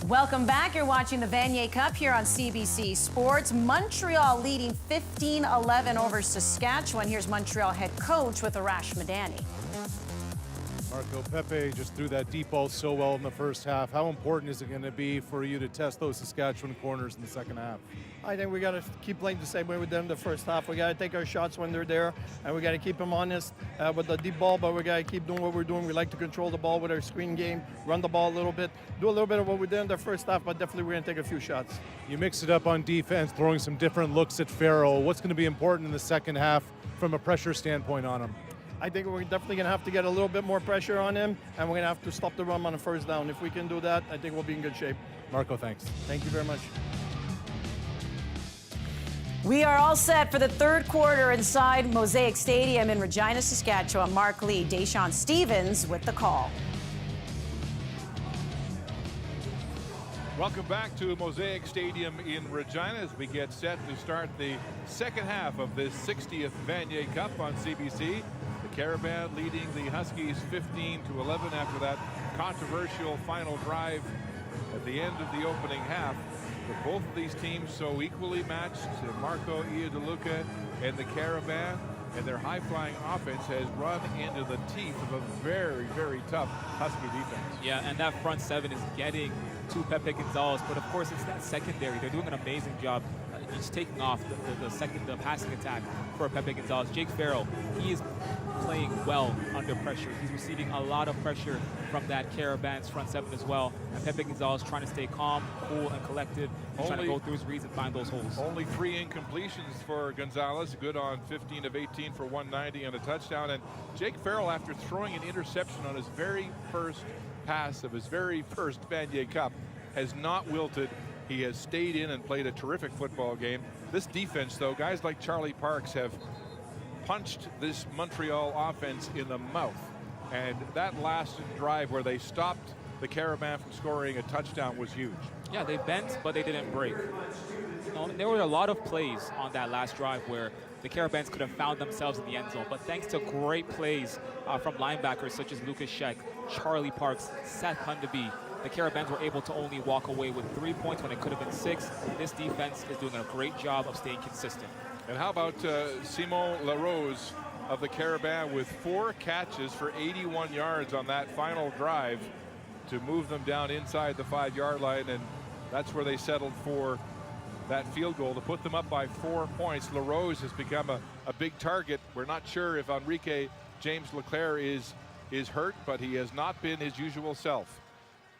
Welcome back. You're watching the Vanier Cup here on CBC Sports. Montreal leading 15-11 over Saskatchewan. Here's Montreal head coach with Arash Madani. Marco, Pepe just threw that deep ball so well in the first half. How important is it going to be for you to test those Saskatchewan corners in the second half? I think we got to keep playing the same way with them the first half. We got to take our shots when they're there, and we got to keep them honest with the deep ball, but we got to keep doing what we're doing. We like to control the ball with our screen game, run the ball a little bit, do a little bit of what we did in the first half, but definitely we're going to take a few shots. You mix it up on defense, throwing some different looks at Farrell. What's going to be important in the second half from a pressure standpoint on him? I think we're definitely going to have to get a little bit more pressure on him, and we're going to have to stop the run on the first down. If we can do that, I think we'll be in good shape. Marco, thanks. Thank you very much. We are all set for the third quarter inside Mosaic Stadium in Regina, Saskatchewan. Mark Lee, Deshaun Stevens with the call. Welcome back to Mosaic Stadium in Regina as we get set to start the second half of this 60th Vanier Cup on CBC. The Carabins leading the Huskies 15-11 after that controversial final drive at the end of the opening half. But both of these teams so equally matched. Marco Iodeluca and the Carabins, and their high-flying offense has run into the teeth of a very, very tough Husky defense. Yeah, and that front seven is getting to Pepe Gonzalez, but of course it's that secondary. They're doing an amazing job just taking off the passing attack for Pepe Gonzalez. Jake Farrell, he is playing well under pressure. He's receiving a lot of pressure from that Carabins front seven as well. And Pepe Gonzalez trying to stay calm, cool, and collected. He's trying to go through his reads and find those holes. Only 3 incompletions for Gonzalez, good on 15 of 18 for 190 and a touchdown. And Jake Farrell, after throwing an interception on his very first pass of his very first Vanier Cup, has not wilted. He has stayed in and played a terrific football game. This defense, though, guys like Charlie Parks have punched this Montreal offense in the mouth. And that last drive where they stopped the Carabins from scoring a touchdown was huge. Yeah, they bent, but they didn't break. There were a lot of plays on that last drive where the Carabins could have found themselves in the end zone, but thanks to great plays from linebackers such as Lucas Scheck, Charlie Parks, Seth Hundeby, the Carabins were able to only walk away with 3 points when it could have been 6. This defense is doing a great job of staying consistent. And how about Simon Larose of the Carabins with 4 catches for 81 yards on that final drive to move them down inside the 5-yard line, and that's where they settled for that field goal to put them up by 4 points. Larose has become a big target. We're not sure if Enrique James Leclerc is hurt, but he has not been his usual self.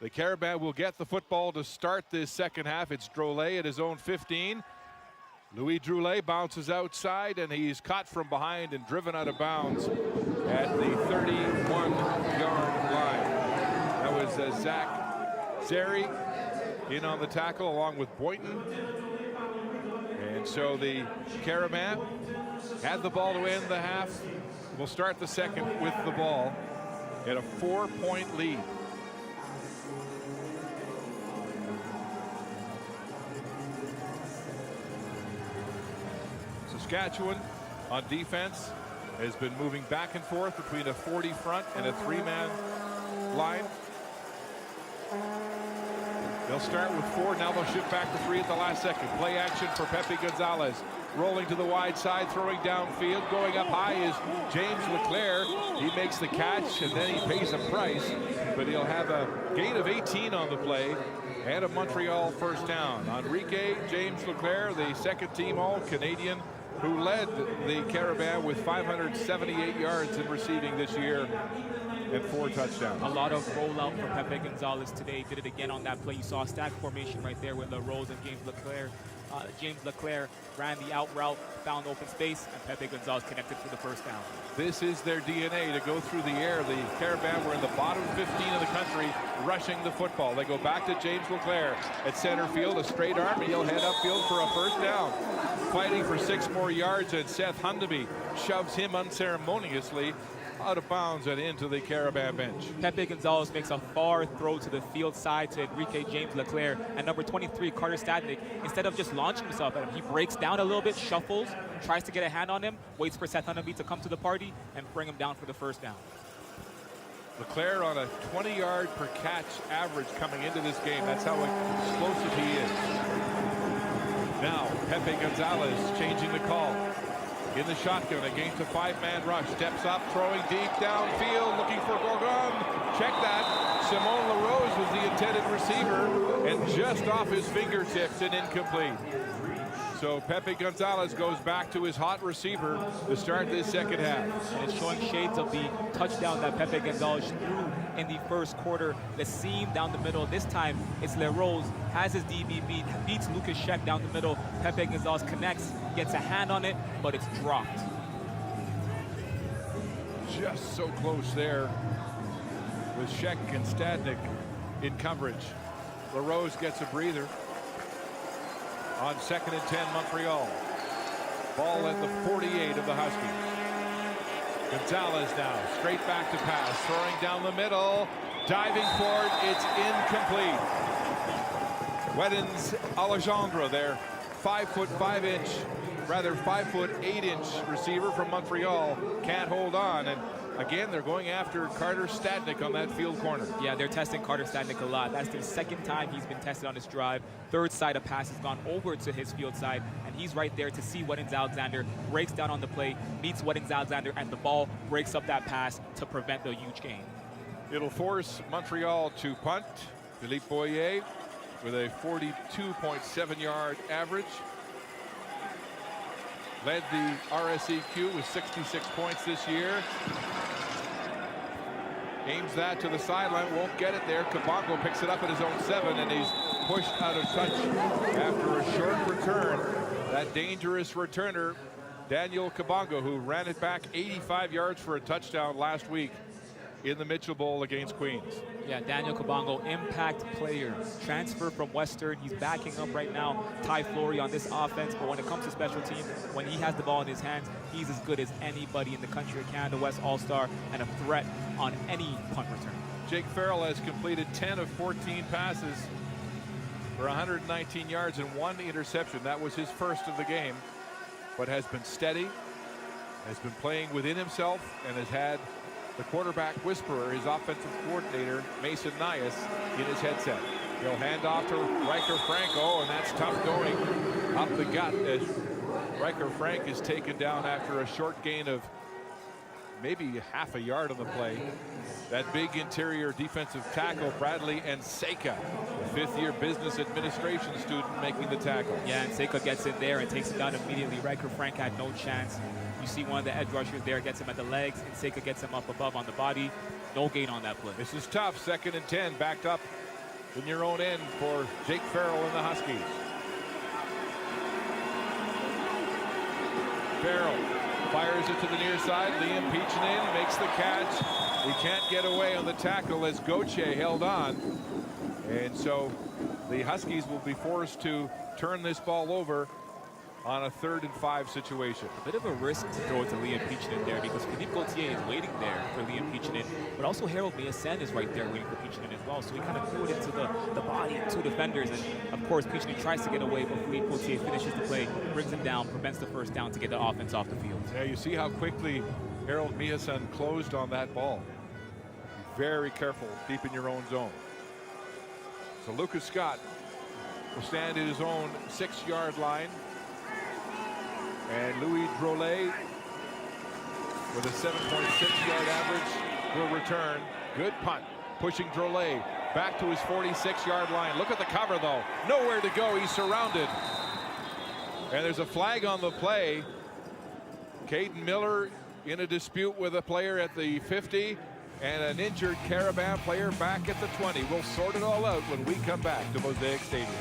The Carabins will get the football to start this second half. It's Drolet at his own 15. Louis Drolet bounces outside, and he's caught from behind and driven out of bounds at the 31-yard line. That was Zach Zeri in on the tackle along with Boynton. And so the Carabins had the ball to end the half. We'll start the second with the ball at a 4-point lead. Saskatchewan on defense has been moving back and forth between a 40 front and a 3-man line. They'll start with 4. Now they'll shift back to 3 at the last second. Play action for Pepe Gonzalez. Rolling to the wide side, throwing downfield. Going up high is James Leclerc. He makes the catch, and then he pays a price. But he'll have a gain of 18 on the play and a Montreal first down. Enrique James Leclerc, the second-team All-Canadian, who led the Carabins with 578 yards in receiving this year and 4 touchdowns. A lot of rollout for Pepe Gonzalez today. Did it again on that play. You saw a stack formation right there with LaRose and James Leclerc. James Leclerc ran the out route, found open space, and Pepe Gonzalez connected for the first down. This is their DNA, to go through the air. The Carabins were in the bottom 15 of the country rushing the football. They go back to James Leclerc at center field, a straight arm, and he'll head upfield for a first down. Fighting for 6 more yards, and Seth Hundeby shoves him unceremoniously out of bounds and into the Carabins bench. Pepe Gonzalez makes a far throw to the field side to Enrique James Leclerc, and number 23, Carter Stadnick, instead of just launching himself at him, he breaks down a little bit, shuffles, tries to get a hand on him, waits for Seth Hundeby to come to the party and bring him down for the first down. Leclerc on a 20-yard per catch average coming into this game. That's how explosive he is. Now, Pepe Gonzalez changing the call. in the shotgun against a 5-man rush. Steps up, throwing deep downfield, looking for Gorgon. Check that. Simone LaRose was the intended receiver, and just off his fingertips and incomplete. So Pepe Gonzalez goes back to his hot receiver to start this second half. And it's showing shades of the touchdown that Pepe Gonzalez threw in the first quarter. The seam down the middle. This time it's LaRose, has his DB beats Lucas Sheck down the middle. Pepe Gonzalez connects, gets a hand on it, but it's dropped. Just so close there with Sheck and Stadnik in coverage. LaRose gets a breather. On 2nd and 10, Montreal. Ball at the 48 of the Huskies. Gonzalez now, straight back to pass, throwing down the middle, diving for it, it's incomplete. Wedens Alejandro there, 5'8" receiver from Montreal, can't hold on, and again, they're going after Carter Stadnik on that field corner. Yeah, they're testing Carter Stadnik a lot. That's the second time he's been tested on this drive. Third side of pass has gone over to his field side, and he's right there to see Wedens Alexander, breaks down on the play, meets Wedens Alexander, and the ball breaks up that pass to prevent the huge gain. It'll force Montreal to punt. Philippe Boyer with a 42.7-yard average. Led the RSEQ with 66 points this year. Aims that to the sideline, won't get it there. Kabongo picks it up at his own 7, and he's pushed out of touch after a short return. That dangerous returner, Daniel Kabongo, who ran it back 85 yards for a touchdown last week in the Mitchell Bowl against Queens. Yeah, Daniel Kabongo, impact player. Transfer from Western. He's backing up right now Ty Flory on this offense, but when it comes to special teams, when he has the ball in his hands, he's as good as anybody in the country. A Canada West All-Star and a threat on any punt return. Jake Farrell has completed 10 of 14 passes for 119 yards and 1 interception. That was his first of the game, but has been steady, has been playing within himself, and has had the quarterback whisperer, his offensive coordinator, Mason Nias, in his headset. He'll hand off to Riker Franco, and that's tough going up the gut as Riker Frank is taken down after a short gain of maybe half a yard on the play. That big interior defensive tackle, Bradley Nseka, a fifth-year business administration student, making the tackle. Yeah, Nseka gets in there and takes him down immediately. Riker Frank had no chance. You see one of the edge rushers there, gets him at the legs. Nseka gets him up above on the body. No gain on that play. This is tough. 2nd and 10, backed up in your own end for Jake Farrell and the Huskies. Farrell fires it to the near side. Liam Peachinen makes the catch. He can't get away on the tackle as Gauthier held on. And so the Huskies will be forced to turn this ball over on a 3rd and 5 situation. A bit of a risk to throw it to Liam Peachinen there because Philippe Gauthier is waiting there for Liam Peachinen, but also Harold Measen is right there waiting for Peachinen as well. So he kind of threw it into the body of 2 defenders, and of course Peachinen tries to get away, but Philippe Gauthier finishes the play, brings him down, prevents the first down to get the offense off the field. Yeah, you see how quickly Harold Measen closed on that ball. Very careful deep in your own zone. So Lucas Scott will stand at his own 6-yard line. And Louis Drolet, with a 7.6-yard average, will return. Good punt, pushing Drolet back to his 46-yard line. Look at the cover, though. Nowhere to go. He's surrounded. And there's a flag on the play. Caden Miller in a dispute with a player at the 50, and an injured Carabin player back at the 20. We'll sort it all out when we come back to Mosaic Stadium.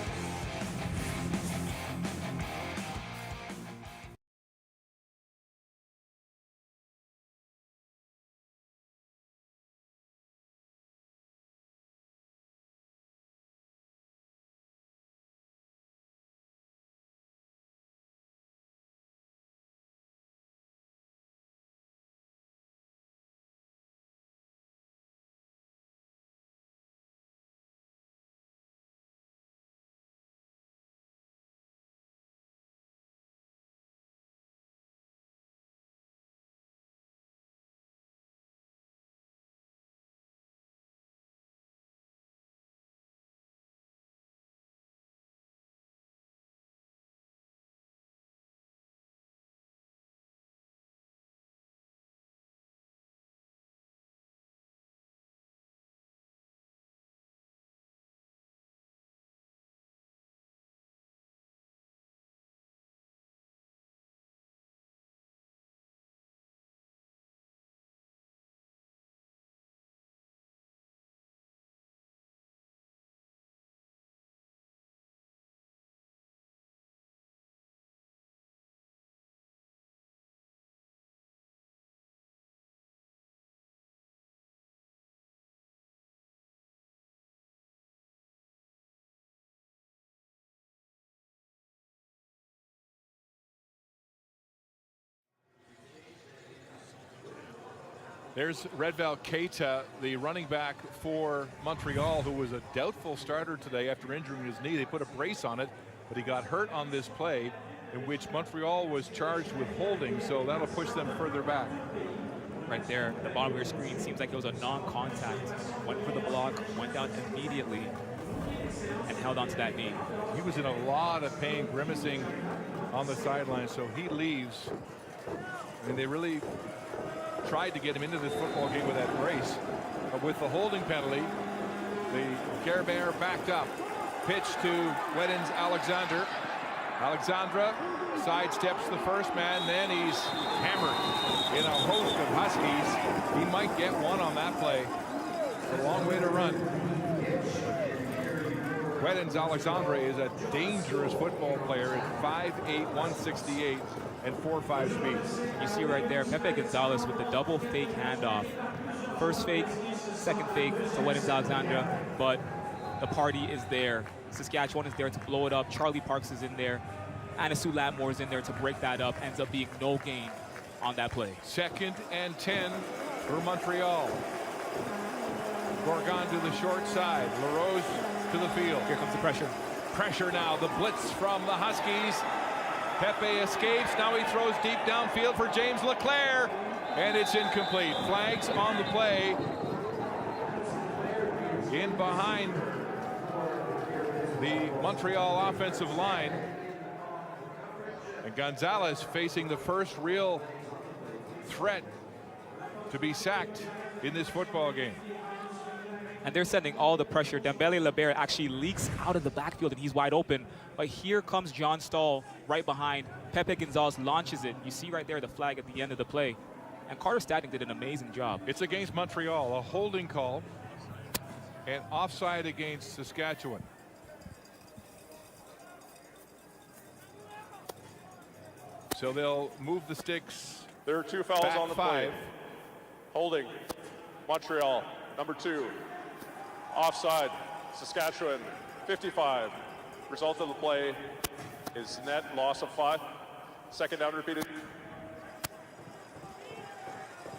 There's Redval Keita, the running back for Montreal, who was a doubtful starter today after injuring his knee. They put a brace on it, but he got hurt on this play, in which Montreal was charged with holding, so that'll push them further back. Right there, the bottom of your screen seems like it was a non-contact. Went for the block, went down immediately, and held onto that knee. He was in a lot of pain, grimacing on the sideline, so he leaves. And they really tried to get him into this football game with that brace. But with the holding penalty, the Carabins are backed up. Pitch to Wedens Alexander. Alexandra sidesteps the first man, then he's hammered in a host of Huskies. He might get one on that play. It's a long way to run. Wedens Alexandre is a dangerous football player at 5'8", 168, and 4.5 speed. You see right there, Pepe Gonzalez with the double fake handoff. First fake, second fake to Wedens Alexandra, but the party is there. Saskatchewan is there to blow it up. Charlie Parks is in there. Anisu Latmore is in there to break that up. Ends up being no gain on that play. 2nd and 10 for Montreal. Gorgon to the short side. LaRose to the field. Here comes the pressure. Pressure now. The blitz from the Huskies. Pepe escapes. Now he throws deep downfield for James Leclerc. And it's incomplete. Flags on the play. In behind the Montreal offensive line. And Gonzalez facing the first real threat to be sacked in this football game. And they're sending all the pressure. Dembele Lebert actually leaks out of the backfield and he's wide open. But here comes John Stahl right behind. Pepe Gonzalez launches it. You see right there the flag at the end of the play. And Carter Stadling did an amazing job. It's against Montreal, a holding call, and offside against Saskatchewan. So they'll move the sticks. There are 2 fouls back on the 5. play. Holding, Montreal, number 2. Offside, Saskatchewan, 55. Result of the play is net loss of 5. Second down repeated.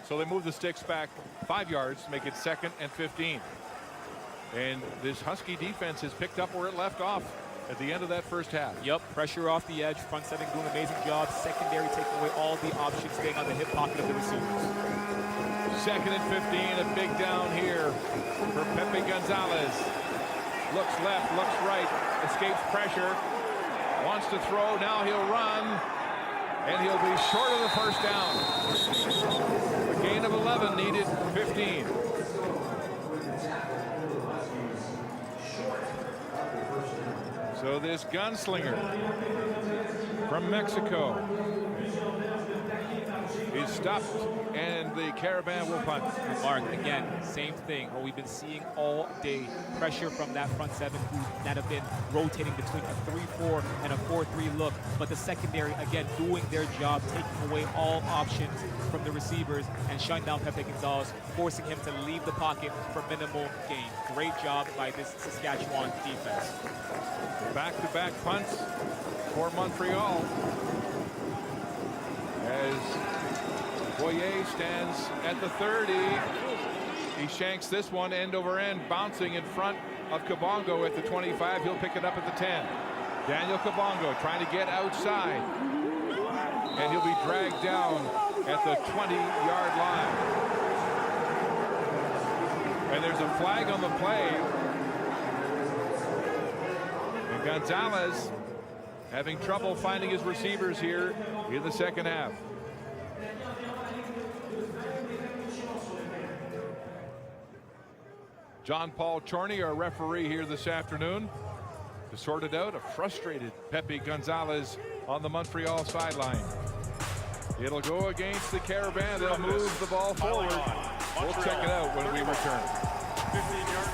So they move the sticks back 5 yards, make it 2nd and 15. And this Husky defense has picked up where it left off at the end of that first half. Yep, pressure off the edge. Front seven doing an amazing job. Secondary taking away all the options, staying on the hip pocket of the receivers. 2nd and 15, a big down here for Pepe Gonzalez. Looks left, looks right, escapes pressure, wants to throw, now he'll run, and he'll be short of the first down. A gain of 11, needed 15. So this gunslinger from Mexico is stopped, and the Carabin will punt. And Mark, again, same thing, what we've been seeing all day. Pressure from that front seven that have been rotating between a 3-4 and a 4-3 look. But the secondary, again, doing their job, taking away all options from the receivers and shutting down Pepe Gonzalez, forcing him to leave the pocket for minimal gain. Great job by this Saskatchewan defense. Back-to-back punts for Montreal as Boyer stands at the 30. He shanks this one end over end, bouncing in front of Kabongo at the 25. He'll pick it up at the 10. Daniel Kabongo trying to get outside, and he'll be dragged down at the 20-yard line. And there's a flag on the play. And Gonzalez having trouble finding his receivers here in the second half. John Paul Chorney, our referee here this afternoon, to sort it out. A frustrated Pepe Gonzalez on the Montreal sideline. It'll go against the Carabins. They'll move the ball forward. We'll check it out when we return. 15 yards.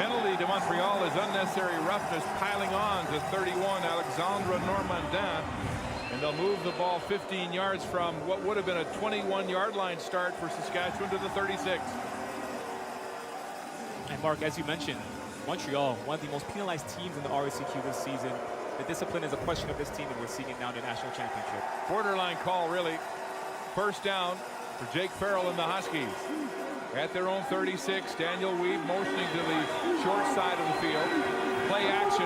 Penalty to Montreal is unnecessary roughness, piling on to 31, Alexandre Normandin. And they'll move the ball 15 yards from what would have been a 21-yard line start for Saskatchewan to the 36. And Mark, as you mentioned, Montreal, one of the most penalized teams in the RSCQ this season. The discipline is a question of this team, and we're seeing it now in the national championship. Borderline call, really. First down for Jake Farrell and the Huskies. At their own 36, Daniel Weed motioning to the short side of the field. Play action.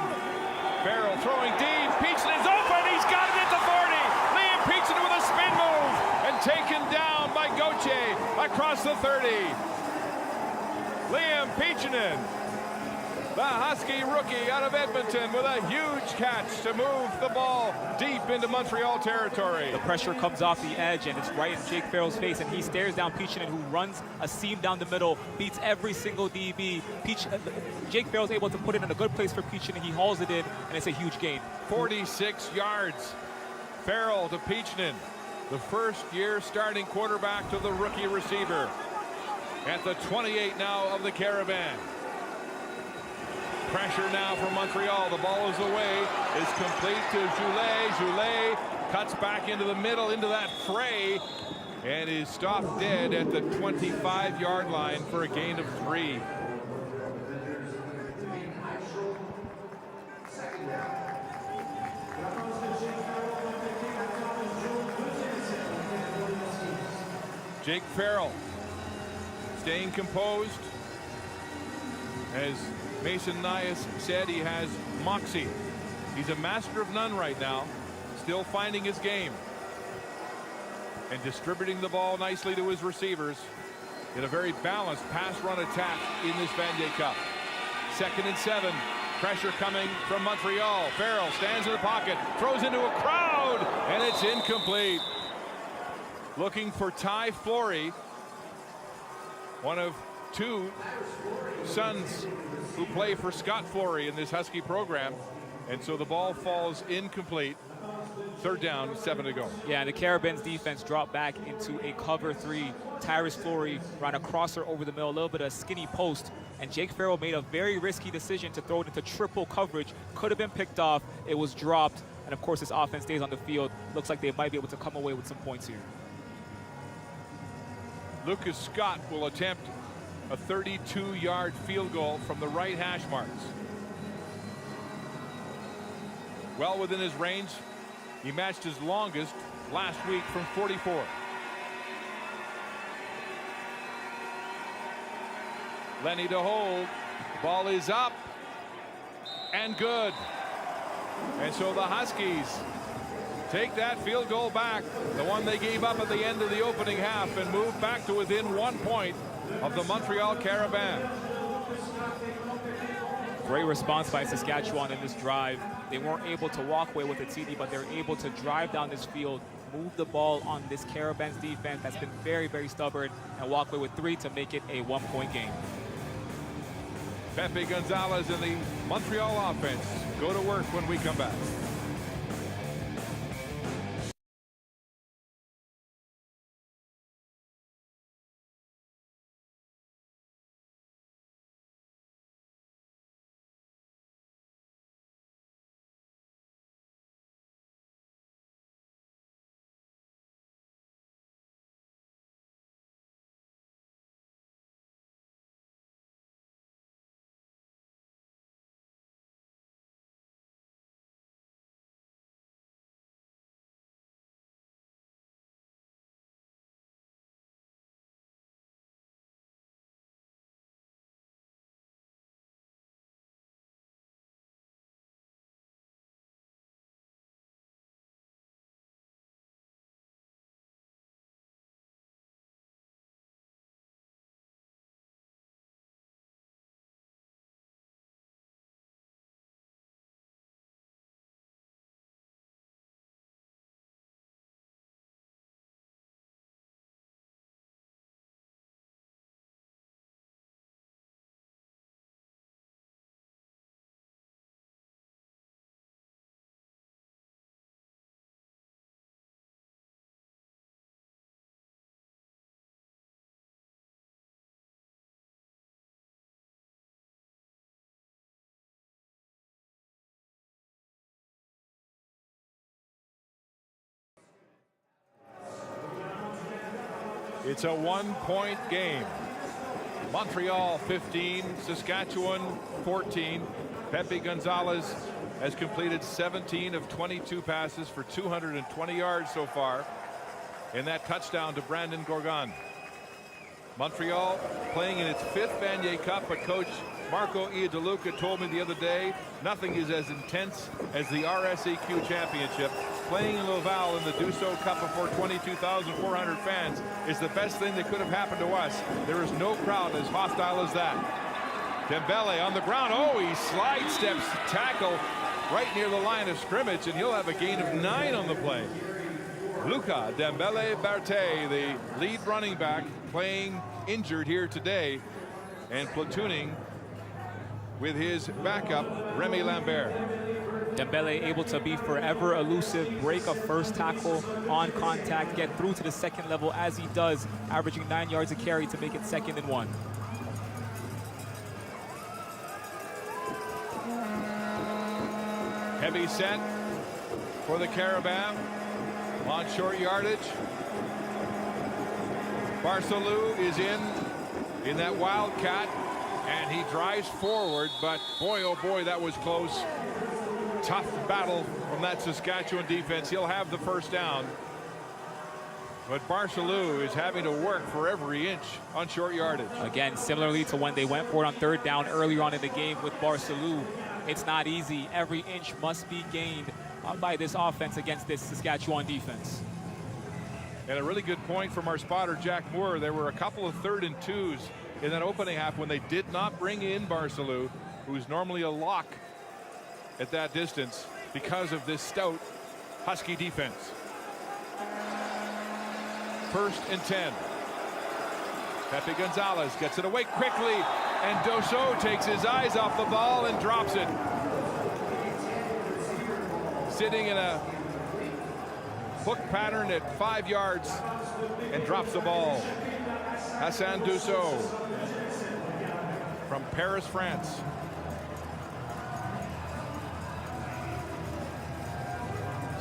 Farrell throwing deep. Peachton is open. He's got it at the 40. Liam Peachton with a spin move and taken down by Gauthier across the 30. Liam Peachton, the Husky rookie out of Edmonton, with a huge catch to move the ball deep into Montreal territory. The pressure comes off the edge, and it's right in Jake Farrell's face, and he stares down Peachton, who runs a seam down the middle, beats every single DB. Jake Farrell's able to put it in a good place for Peachton, and he hauls it in, and it's a huge gain. 46 yards. Farrell to Peachton, the first-year starting quarterback to the rookie receiver. At the 28 now of the Carabins. Pressure now from Montreal. The ball is away. Is complete to Joulet. Joulet cuts back into the middle, into that fray, and is stopped dead at the 25-yard line for a gain of 3. Jake Farrell staying composed. As Mason Nias said, he has moxie. He's a master of none right now, still finding his game and distributing the ball nicely to his receivers in a very balanced pass run attack in this Vanier Cup. 2nd and 7. Pressure coming from Montreal. Farrell stands in the pocket, throws into a crowd, and it's incomplete. Looking for Ty Flory, one of 2 sons who play for Scott Flory in this Husky program, and so the ball falls incomplete. 3rd down, 7 to go. Yeah, and the Carabins defense dropped back into a cover 3. Tyrus Flory ran a crosser over the middle, a little bit of a skinny post, and Jake Farrell made a very risky decision to throw it into triple coverage. Could have been picked off. It was dropped, and of course this offense stays on the field. Looks like they might be able to come away with some points here. Lucas Scott will attempt a 32-yard field goal from the right hash marks. Well within his range. He matched his longest last week from 44. Lenny to hold. Ball is up and good. And so the Huskies take that field goal back, the one they gave up at the end of the opening half, and move back to within 1 point of the Montreal Carabins. Great response by Saskatchewan in this drive. They weren't able to walk away with a TD, but they're able to drive down this field, move the ball on this Carabins defense that's been very, very stubborn, and walk away with 3 to make it a 1-point game. Pepe Gonzalez and the Montreal offense go to work when we come back. It's a one-point game. Montreal 15, Saskatchewan 14. Pepe Gonzalez has completed 17 of 22 passes for 220 yards so far in that touchdown to Brandon Gorgon. Montreal playing in its 5th Vanier Cup, but Coach Marco Iadeluca told me the other day nothing is as intense as the RSEQ Championship. Playing in Laval in the Dussault Cup before 22,400 fans is the best thing that could have happened to us. There is no crowd as hostile as that. Dembele on the ground. Oh, he slide steps tackle right near the line of scrimmage, and he'll have a gain of 9 on the play. Luca Dembele Berté, the lead running back, playing injured here today and platooning with his backup, Remy Lambert. Dembele able to be forever elusive, break a first tackle on contact, get through to the second level as he does, averaging 9 yards a carry to make it 2nd and 1. Heavy set for the Carabins on short yardage. Barcelou is in that wildcat, and he drives forward, but boy, oh boy, that was close. Tough battle from that Saskatchewan defense. He'll have the first down, but Barcelou is having to work for every inch on short yardage. Again, similarly to when they went for it on 3rd down earlier on in the game with Barcelou, it's not easy. Every inch must be gained by this offense against this Saskatchewan defense. And a really good point from our spotter, Jack Moore. There were a couple of 3rd and 2s in that opening half when they did not bring in Barcelou, who's normally a lock at that distance, because of this stout Husky defense. 1st and 10. Pepe Gonzalez gets it away quickly, and Dussault takes his eyes off the ball and drops it. Sitting in a hook pattern at 5 yards and drops the ball. Hassan Dussault from Paris, France.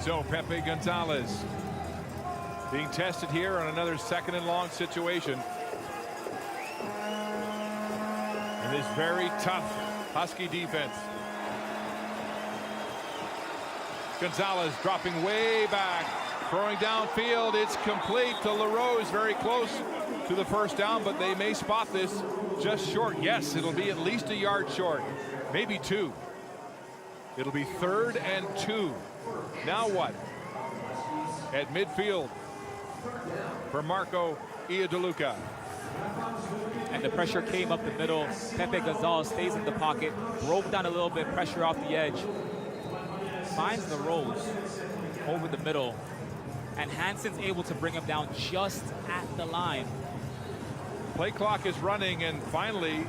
So Pepe Gonzalez being tested here on another 2nd and long situation. In this very tough Husky defense. Gonzalez dropping way back, throwing downfield. It's complete to LaRose, very close to the first down, but they may spot this just short. Yes, it'll be at least a yard short, maybe 2. It'll be 3rd and 2. Now what? At midfield for Marco Iadeluca. And the pressure came up the middle. Pepe Gonzalez stays in the pocket, broke down a little bit, pressure off the edge. Finds the rolls over the middle, and Hansen's able to bring him down just at the line. Play clock is running, and finally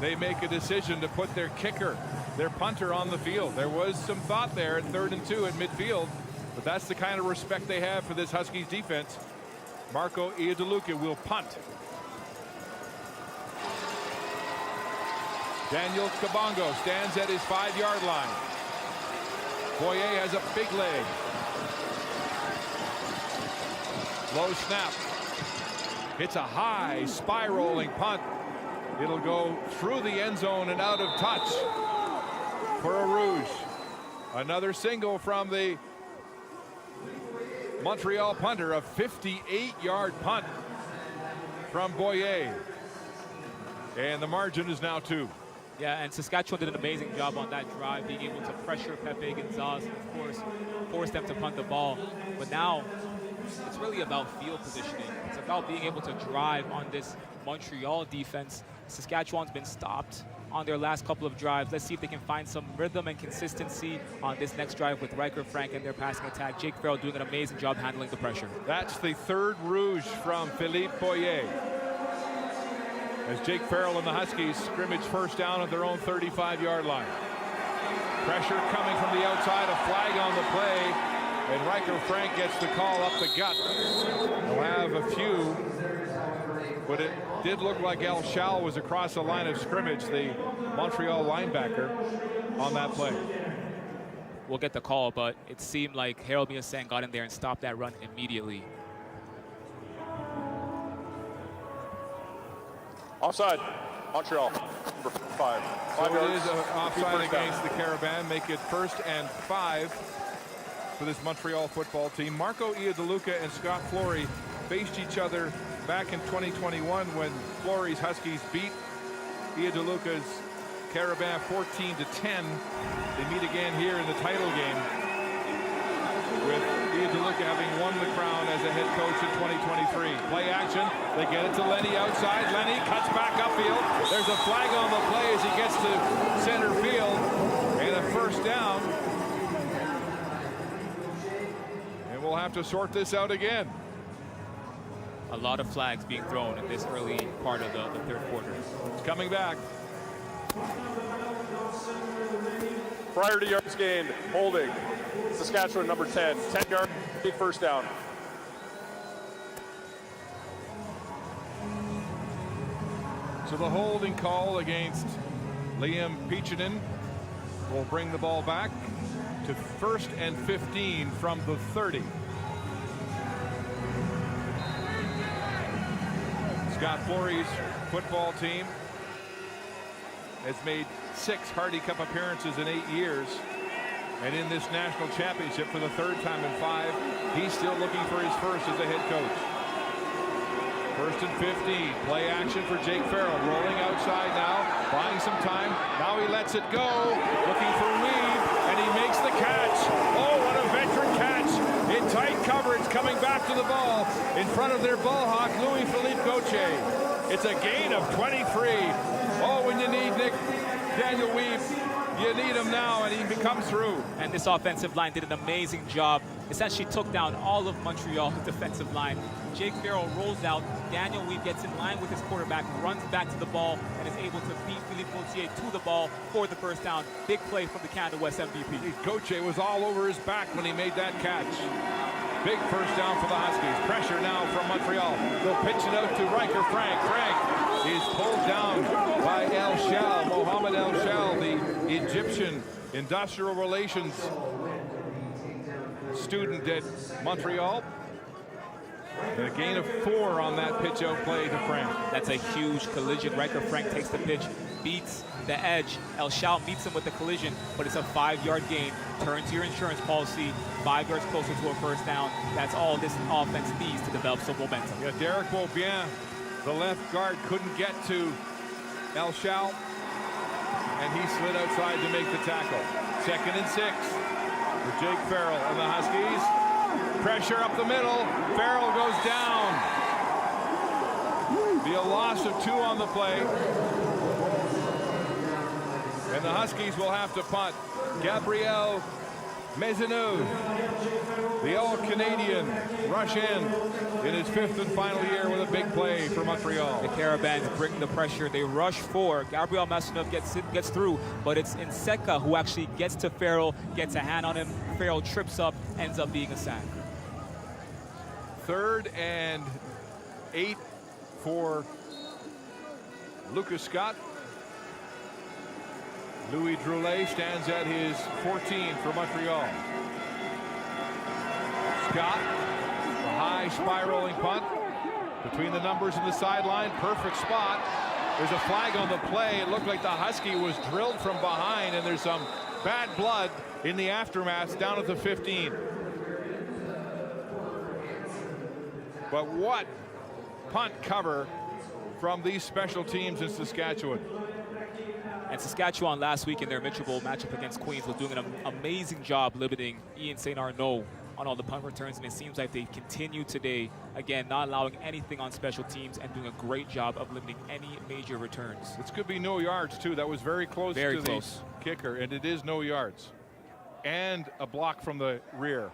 they make a decision to put their kicker, their punter, on the field. There was some thought there at 3rd and 2 at midfield, but that's the kind of respect they have for this Huskies defense. Marco Iadeluca will punt. Daniel Kabongo stands at his 5-yard line. Boyer has a big leg. Low snap. It's a high spiraling punt. It'll go through the end zone and out of touch for a Rouge. Another single from the Montreal punter, a 58-yard punt from Boyer. And the margin is now 2. Yeah, and Saskatchewan did an amazing job on that drive, being able to pressure Pepe Gonzalez and, of course, force them to punt the ball. But now it's really about field positioning. It's about being able to drive on this Montreal defense. Saskatchewan's been stopped on their last couple of drives. Let's see if they can find some rhythm and consistency on this next drive with Riker Frank and their passing attack. Jake Farrell doing an amazing job handling the pressure. That's the 3rd Rouge from Philippe Boyer, as Jake Farrell and the Huskies scrimmage first down at their own 35-yard line. Pressure coming from the outside, a flag on the play, and Riker Frank gets the call up the gut. They'll have a few, but it did look like El Shal was across the line of scrimmage, the Montreal linebacker, on that play. We'll get the call, but it seemed like Harold Miasang got in there and stopped that run immediately. Offside, Montreal, number 5. So 5 it yards, is offside first down. against the Carabins, make it 1st and 5 for this Montreal football team. Marco Iadeluca and Scott Flory faced each other back in 2021 when Flory's Huskies beat Iadeluca's Carabins 14-10. They meet again here in the title game, with Iadeluca having won the crown as a head coach in 2023. Play action, they get it to Lenny outside. Lenny cuts back upfield. There's a flag on the play as he gets to center field, and a first down. And we'll have to sort this out again. A lot of flags being thrown in this early part of the third quarter. It's coming back. Prior to yards gained, holding, Saskatchewan, number 10. 10 yard, first down. So the holding call against Liam Pichinen will bring the ball back to 1st and 15 from the 30. Scott Flory's football team has made 6 Hardy Cup appearances in 8 years. And in this national championship for the 3rd time in 5, he's still looking for his first as a head coach. 1st and 15. Play action for Jake Farrell. Rolling outside now, buying some time. Now he lets it go. Looking for Weave, and he makes the catch. Oh, what a veteran catch. In tight coverage, coming back to the ball. In front of their ball hawk, Louis-Philippe Gauthier. It's a gain of 23. Oh, when you need Daniel Weave, you need him now, and he comes through. And this offensive line did an amazing job. Essentially took down all of Montreal's defensive line. Jake Farrell rolls out. Daniel Weave gets in line with his quarterback, runs back to the ball, and is able to beat Philippe Gauthier to the ball for the first down. Big play from the Canada West MVP. Gauthier was all over his back when he made that catch. Big first down for the Huskies. Pressure now from Montreal. They'll pitch it out to Riker Frank. Frank is pulled down by El Shell, Mohamed El Shell, the Egyptian industrial relations student at Montreal. And a gain of 4 on that pitch out play to Frank. That's a huge collision. Riker Frank takes the pitch, beats the edge. El Shell meets him with the collision, but it's a 5-yard gain. Turn to your insurance policy. 5 yards closer to a first down. That's all this offense needs to develop some momentum. Yeah, Derek Beaubien, the left guard, couldn't get to El Shell, and he slid outside to make the tackle. 2nd and 6 for Jake Farrell and the Huskies. Pressure up the middle. Farrell goes down. Be a loss of 2 on the play. And the Huskies will have to punt. Gabriel Maisonneuve, the All-Canadian rush in his 5th and final year with a big play for Montreal. The Carabins bring the pressure. They rush 4. Gabriel Maisonneuve gets through, but it's Nseka who actually gets to Farrell, gets a hand on him. Farrell trips up, ends up being a sack. 3rd and 8 for Lucas Scott. Louis Droulet stands at his 14 for Montreal. Scott, a high spiraling punt between the numbers and the sideline. Perfect spot. There's a flag on the play. It looked like the Husky was drilled from behind, and there's some bad blood in the aftermath down at the 15. But what punt cover from these special teams in Saskatchewan. And Saskatchewan last week in their Mitchell Bowl matchup against Queens was doing an amazing job limiting Ian St. Arnaud on all the punt returns, and it seems like they continue today, again, not allowing anything on special teams and doing a great job of limiting any major returns. This could be no yards, too. That was very close to the kicker, and it is no yards. And a block from the rear.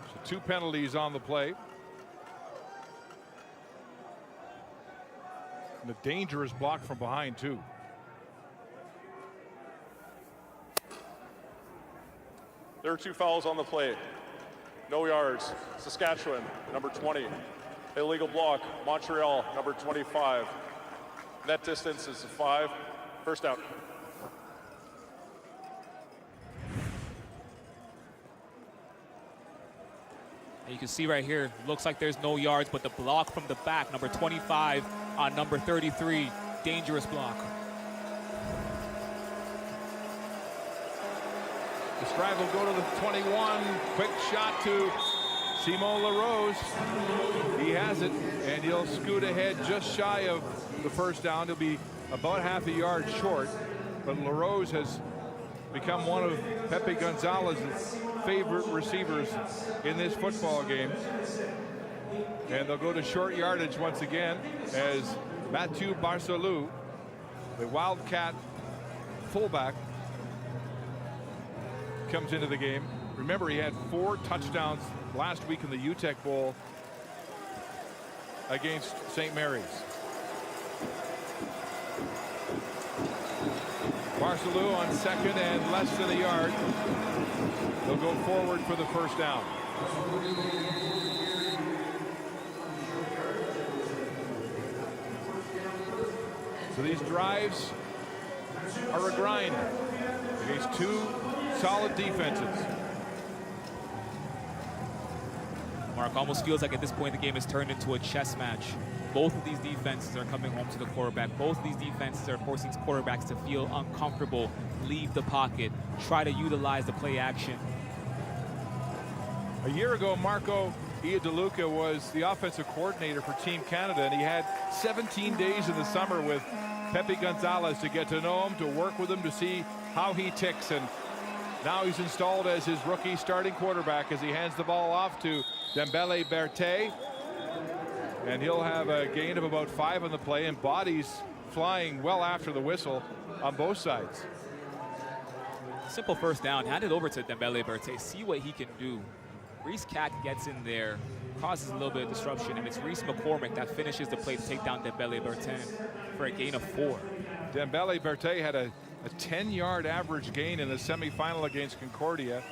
So 2 penalties on the play. And a dangerous block from behind, too. There are 2 fouls on the play. No yards. Saskatchewan, number 20. Illegal block. Montreal, number 25. Net distance is 5. First down. And you can see right here, looks like there's no yards, but the block from the back, number 25 on number 33, dangerous block. The stride will go to the 21. Quick shot to Simon LaRose. He has it, and he'll scoot ahead just shy of the first down. He'll be about half a yard short, but LaRose has become one of Pepe Gonzalez's favorite receivers in this football game. And they'll go to short yardage once again as Mathieu Barcelou, the Wildcat fullback, comes into the game. Remember, he had 4 touchdowns last week in the UTEC Bowl against St. Mary's. Barcelou on second and less than a yard. They'll go forward for the first down. So these drives are a grind against 2 solid defenses. Mark, almost feels like at this point the game has turned into a chess match. Both of these defenses are coming home to the quarterback. Both of these defenses are forcing quarterbacks to feel uncomfortable, leave the pocket, try to utilize the play action. A year ago, Marco Iadeluca was the offensive coordinator for Team Canada, and he had 17 days in the summer with Pepe Gonzalez to get to know him, to work with him, to see how he ticks. And now he's installed as his rookie starting quarterback as he hands the ball off to Dembele Berté. And he'll have a gain of about 5 on the play, and bodies flying well after the whistle on both sides. Simple first down, hand it over to Dembele Berté, see what he can do. Reese Cack gets in there, causes a little bit of disruption, and it's Reese McCormick that finishes the play to take down Dembele Berté for a gain of 4. Dembele Berté had a 10-yard average gain in the semifinal against Concordia,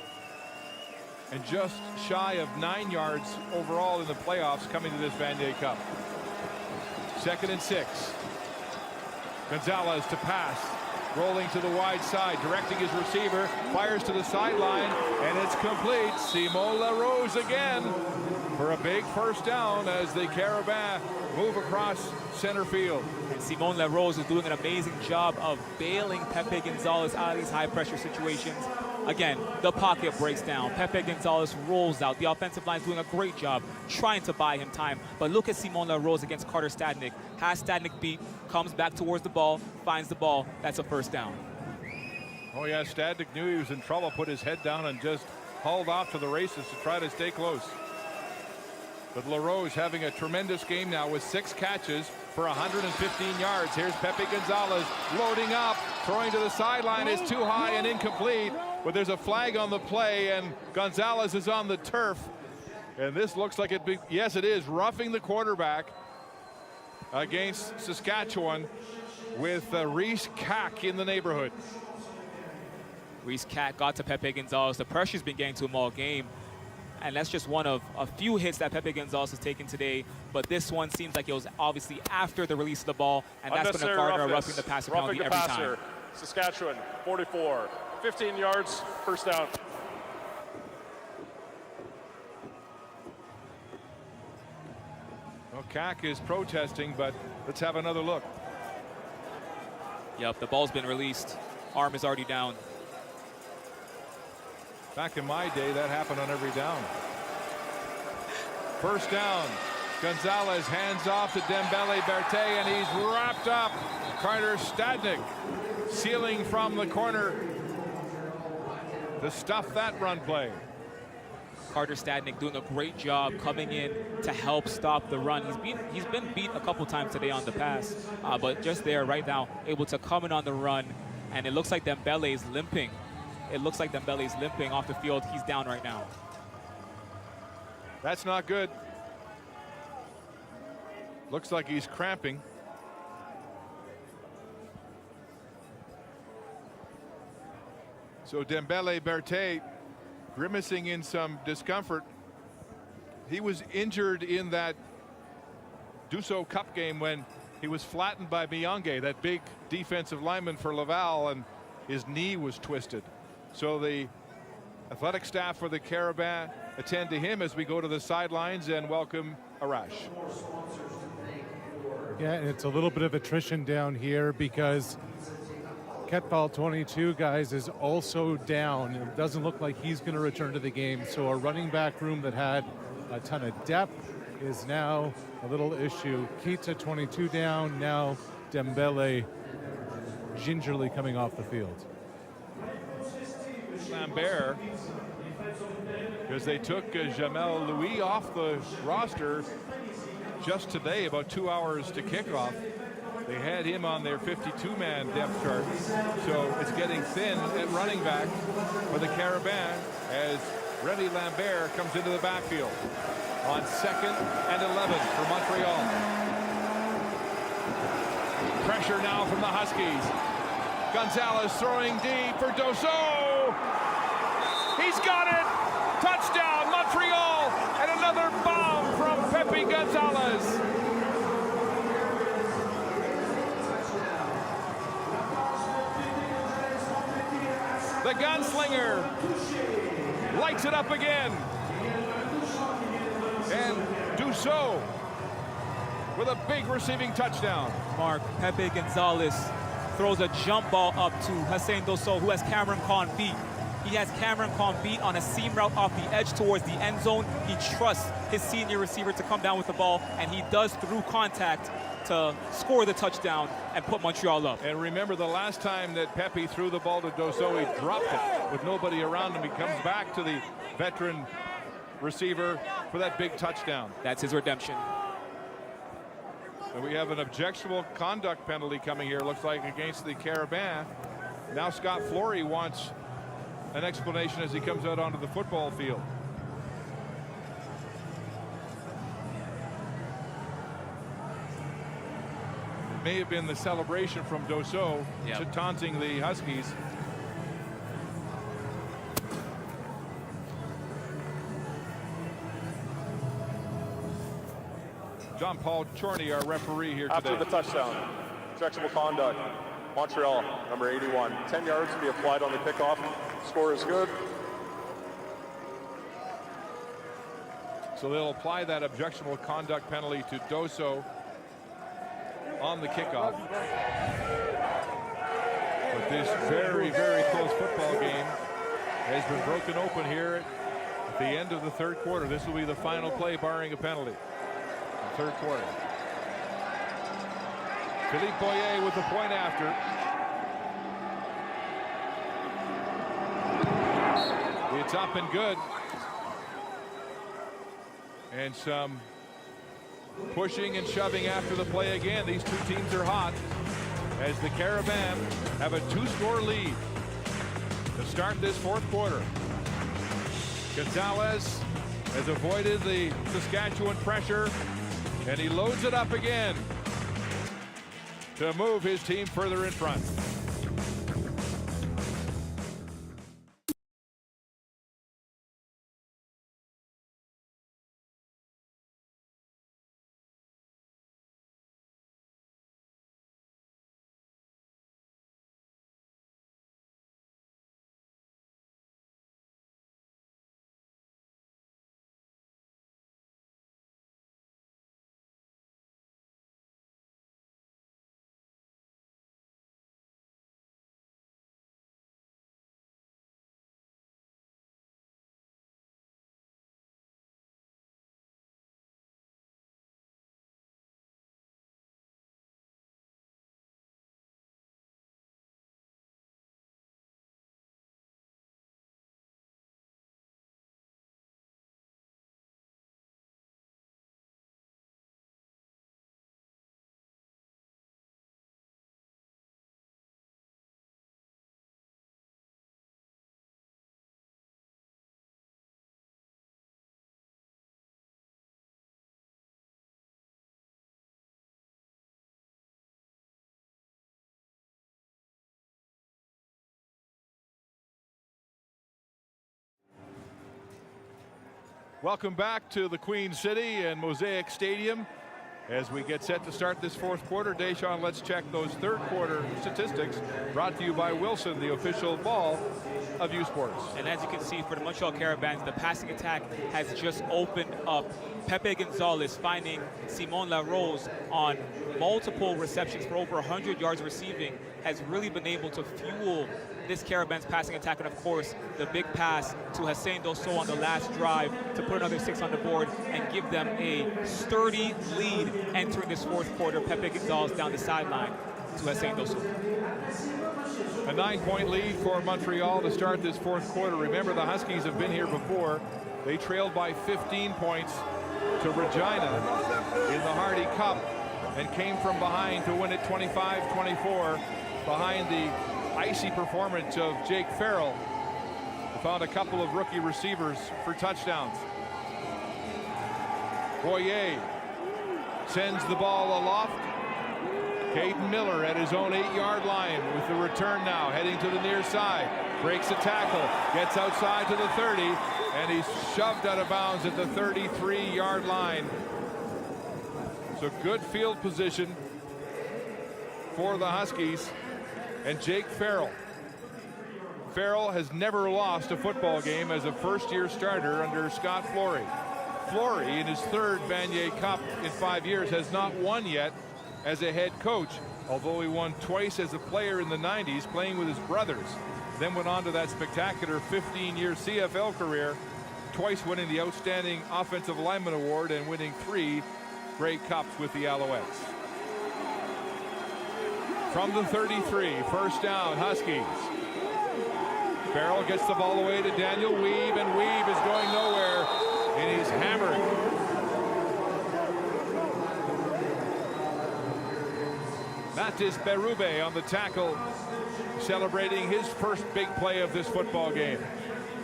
and just shy of 9 yards overall in the playoffs coming to this Vanier Cup. 2nd and 6. Gonzalez to pass, rolling to the wide side, directing his receiver, fires to the sideline, and it's complete. Simon LaRose again for a big first down as the Carabins move across center field. And Simon LaRose is doing an amazing job of bailing Pepe Gonzalez out of these high-pressure situations. Again, the pocket breaks down. Pepe Gonzalez rolls out. The offensive line is doing a great job trying to buy him time. But look at Simon LaRose against Carter Stadnick. Has Stadnick beat, comes back towards the ball, finds the ball. That's a first down. Oh yeah, Stadnick knew he was in trouble, put his head down and just hauled off to the races to try to stay close. But LaRose having a tremendous game now with 6 catches for 115 yards. Here's Pepe Gonzalez loading up, throwing to the sideline is too high and incomplete. But there's a flag on the play, and Gonzalez is on the turf. And this looks like yes, it is roughing the quarterback against Saskatchewan with Reese Cack in the neighborhood. Reese Cack got to Pepe Gonzalez. The pressure's been getting to him all game. And that's just one of a few hits that Pepe Gonzalez has taken today. But this one seems like it was obviously after the release of the ball, and that's going to garner a roughing the passer penalty every time. Saskatchewan, 44, 15 yards, first down. Well, Cack is protesting, but let's have another look. Yep, the ball's been released. Arm is already down. Back in my day, that happened on every down. First down. Gonzalez hands off to Dembele Berté, and he's wrapped up. Carter Stadnick sealing from the corner to stuff that run play. Carter Stadnick doing a great job coming in to help stop the run. He's been beat a couple times today on the pass, but just there right now, able to come in on the run, and it looks like Dembele is limping. It looks like Dembele is limping off the field. He's down right now. That's not good. Looks like he's cramping. So Dembele Berté grimacing in some discomfort. He was injured in that Duso Cup game when he was flattened by Mionge, that big defensive lineman for Laval, and his knee was twisted. So the athletic staff for the Carabins attend to him as we go to the sidelines and welcome Arash. Yeah, and it's a little bit of attrition down here because Ketpal 22, guys, is also down. It doesn't look like he's going to return to the game. So our running back room that had a ton of depth is now a little issue. Kita 22 down, now Dembele gingerly coming off the field. Lambert, because they took Jamel Louis off the roster just today, about 2 hours to kickoff. They had him on their 52-man depth chart, so it's getting thin at running back for the Carabins as René Lambert comes into the backfield on 2nd and 11 for Montreal. Pressure now from the Huskies. Gonzalez throwing deep for Dosso. He's got it. Touchdown, Montreal, and another bomb from Pepe Gonzalez. The gunslinger lights it up again. And Dosso with a big receiving touchdown. Mark, Pepe Gonzalez throws a jump ball up to Hussein Dosso, who has Cameron Kahn beat. He has Cameron Kahn beat on a seam route off the edge towards the end zone. He trusts his senior receiver to come down with the ball, and he does through contact to score the touchdown and put Montreal up. And remember, the last time that Pepe threw the ball to Dosso, he dropped it with nobody around him. He comes back to the veteran receiver for that big touchdown. That's his redemption. And we have an objectionable conduct penalty coming here, looks like, against the Carabins. Now Scott Flory wants an explanation as he comes out onto the football field. It may have been the celebration from Dosso taunting the Huskies. John-Paul Chorney, our referee here After today. the touchdown, objectionable conduct. Montreal, number 81. 10 yards to be applied on the kickoff. Score is good. So they'll apply that objectionable conduct penalty to Dosso on the kickoff. But this very, very close football game has been broken open here at the end of the third quarter. This will be the final play barring a penalty. Third quarter. Philippe Boyer with the point after. It's up and good. And some pushing and shoving after the play again. These two teams are hot as the Carabins have a 2-score lead to start this fourth quarter. Gonzalez has avoided the Saskatchewan pressure, and he loads it up again to move his team further in front. Welcome back to the Queen City and Mosaic Stadium As we get set to start this fourth quarter, Deshaun, let's check those third quarter statistics brought to you by Wilson, the official ball of U Sports. And as you can see, for the Montreal Carabins, the passing attack has just opened up. Pepe Gonzalez finding Simon Larose on multiple receptions for over 100 yards receiving has really been able to fuel this Carabins passing attack. And of course, the big pass to Hussein Dosso on the last drive to put another 6 on the board and give them a sturdy lead entering this fourth quarter. Pepe Gonzalez down the sideline to Hussein Dosso. A 9-point lead for Montreal to start this fourth quarter. Remember, the Huskies have been here before. They trailed by 15 points to Regina in the Hardy Cup and came from behind to win it 25-24 behind the icy performance of Jake Farrell, who found a couple of rookie receivers for touchdowns. Boyer sends the ball aloft. Caden Miller at his own 8-yard line with the return now, heading to the near side. Breaks a tackle, gets outside to the 30, and he's shoved out of bounds at the 33-yard line. So good field position for the Huskies. And Jake Farrell. Farrell has never lost a football game as a first-year starter under Scott Flory. Flory, in his third Vanier Cup in 5 years, has not won yet as a head coach, although he won twice as a player in the 90s playing with his brothers. Then went on to that spectacular 15-year CFL career, twice winning the Outstanding Offensive Lineman Award and winning 3 Grey Cups with the Alouettes. From the 33, first down, Huskies. Farrell gets the ball away to Daniel Weave, and Weave is going nowhere, and he's hammered. Matis Berube on the tackle, celebrating his first big play of this football game.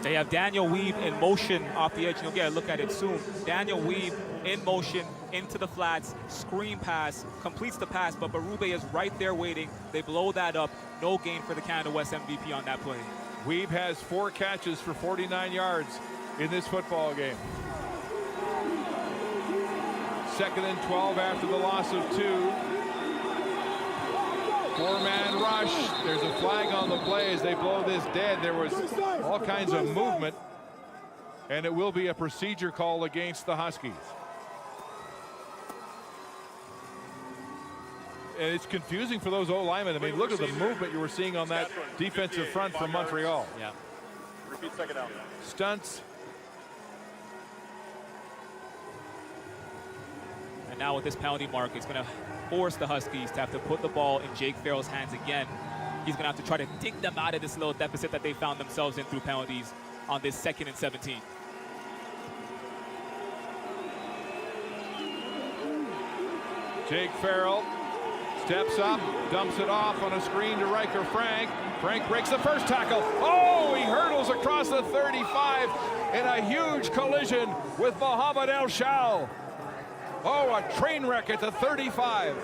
They have Daniel Weave in motion off the edge. You'll get a look at it soon. Daniel Weave in motion into the flats, screen pass, completes the pass, but Berube is right there waiting. They blow that up. No gain for the Canada West MVP on that play. Weave has 4 catches for 49 yards in this football game. 2nd and 12 after the loss of 2. 4-man rush. There's a flag on the play as they blow this dead. There was all kinds of movement, and it will be a procedure call against the Huskies. And it's confusing for those O-linemen. I mean, look at the movement you were seeing on that defensive front from Montreal. Yeah. Repeat second down. Stunts. And now with this penalty mark, it's going to force the Huskies to have to put the ball in Jake Farrell's hands again. He's going to have to try to dig them out of this little deficit that they found themselves in through penalties on this 2nd and 17. Jake Farrell steps up, dumps it off on a screen to Riker Frank. Frank breaks the first tackle. Oh, he hurdles across the 35 in a huge collision with Mohamed El Shal. Oh, a train wreck at the 35.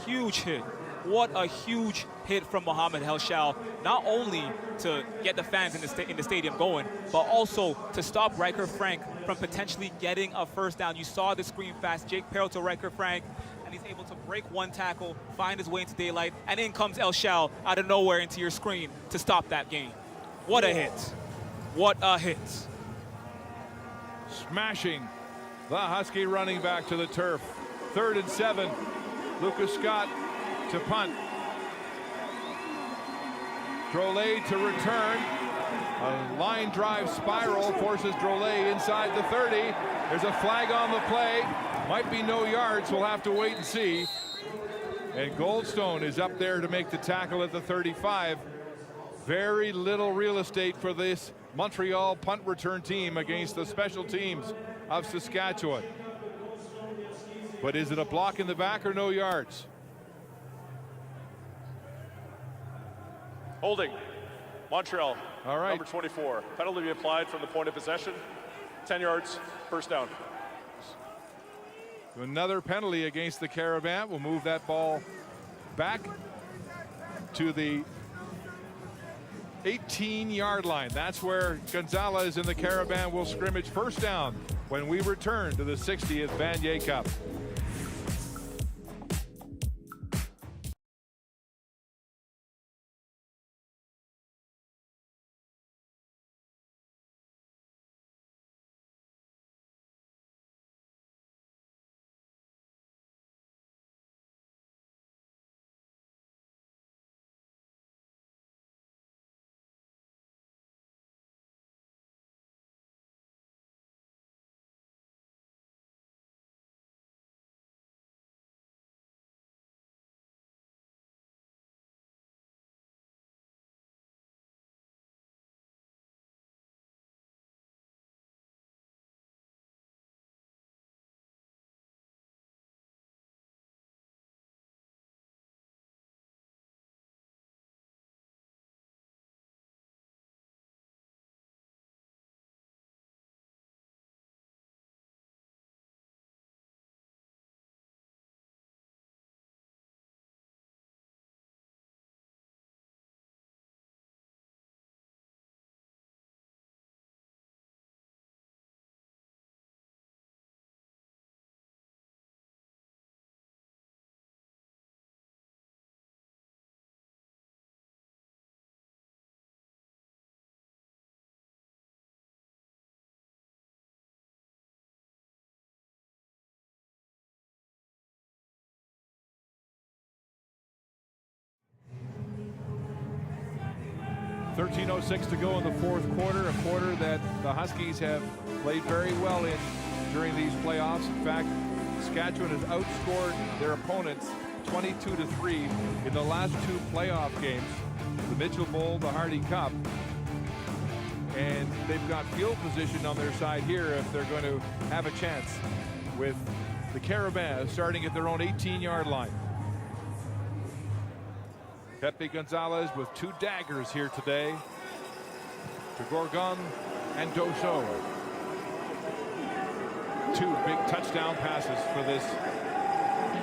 Huge hit. What a huge hit from Mohamed El Shal, not only to get the fans in the stadium going, but also to stop Riker Frank from potentially getting a first down. You saw the screen fast, Jake Farrell to Riker Frank, and he's able to break one tackle, find his way into daylight, and in comes El Shal out of nowhere into your screen to stop that game. What a hit. What a hit. Smashing the Husky running back to the turf. 3rd and 7. Lucas Scott to punt. Drolet to return. A line drive spiral forces Drolet inside the 30. There's a flag on the play. Might be no yards. We'll have to wait and see. And Goldstone is up there to make the tackle at the 35. Very little real estate for this Montreal punt return team against the special teams of Saskatchewan. But is it a block in the back or no yards? Holding. Montreal. All right. Number 24. Penalty to be applied from the point of possession. 10 yards, first down. Another penalty against the Carabins. We'll move that ball back to the 18-yard line. That's where Gonzalez and the Carabins will scrimmage. First down when we return to the 60th Vanier Cup. 13:06 to go in the fourth quarter, a quarter that the Huskies have played very well in during these playoffs. In fact, Saskatchewan has outscored their opponents 22-3 in the last two playoff games, the Mitchell Bowl, the Hardy Cup. And they've got field position on their side here if they're going to have a chance, with the Carabins starting at their own 18-yard line. Pepe Gonzalez with two daggers here today to Gorgon and Doso. Two big touchdown passes for this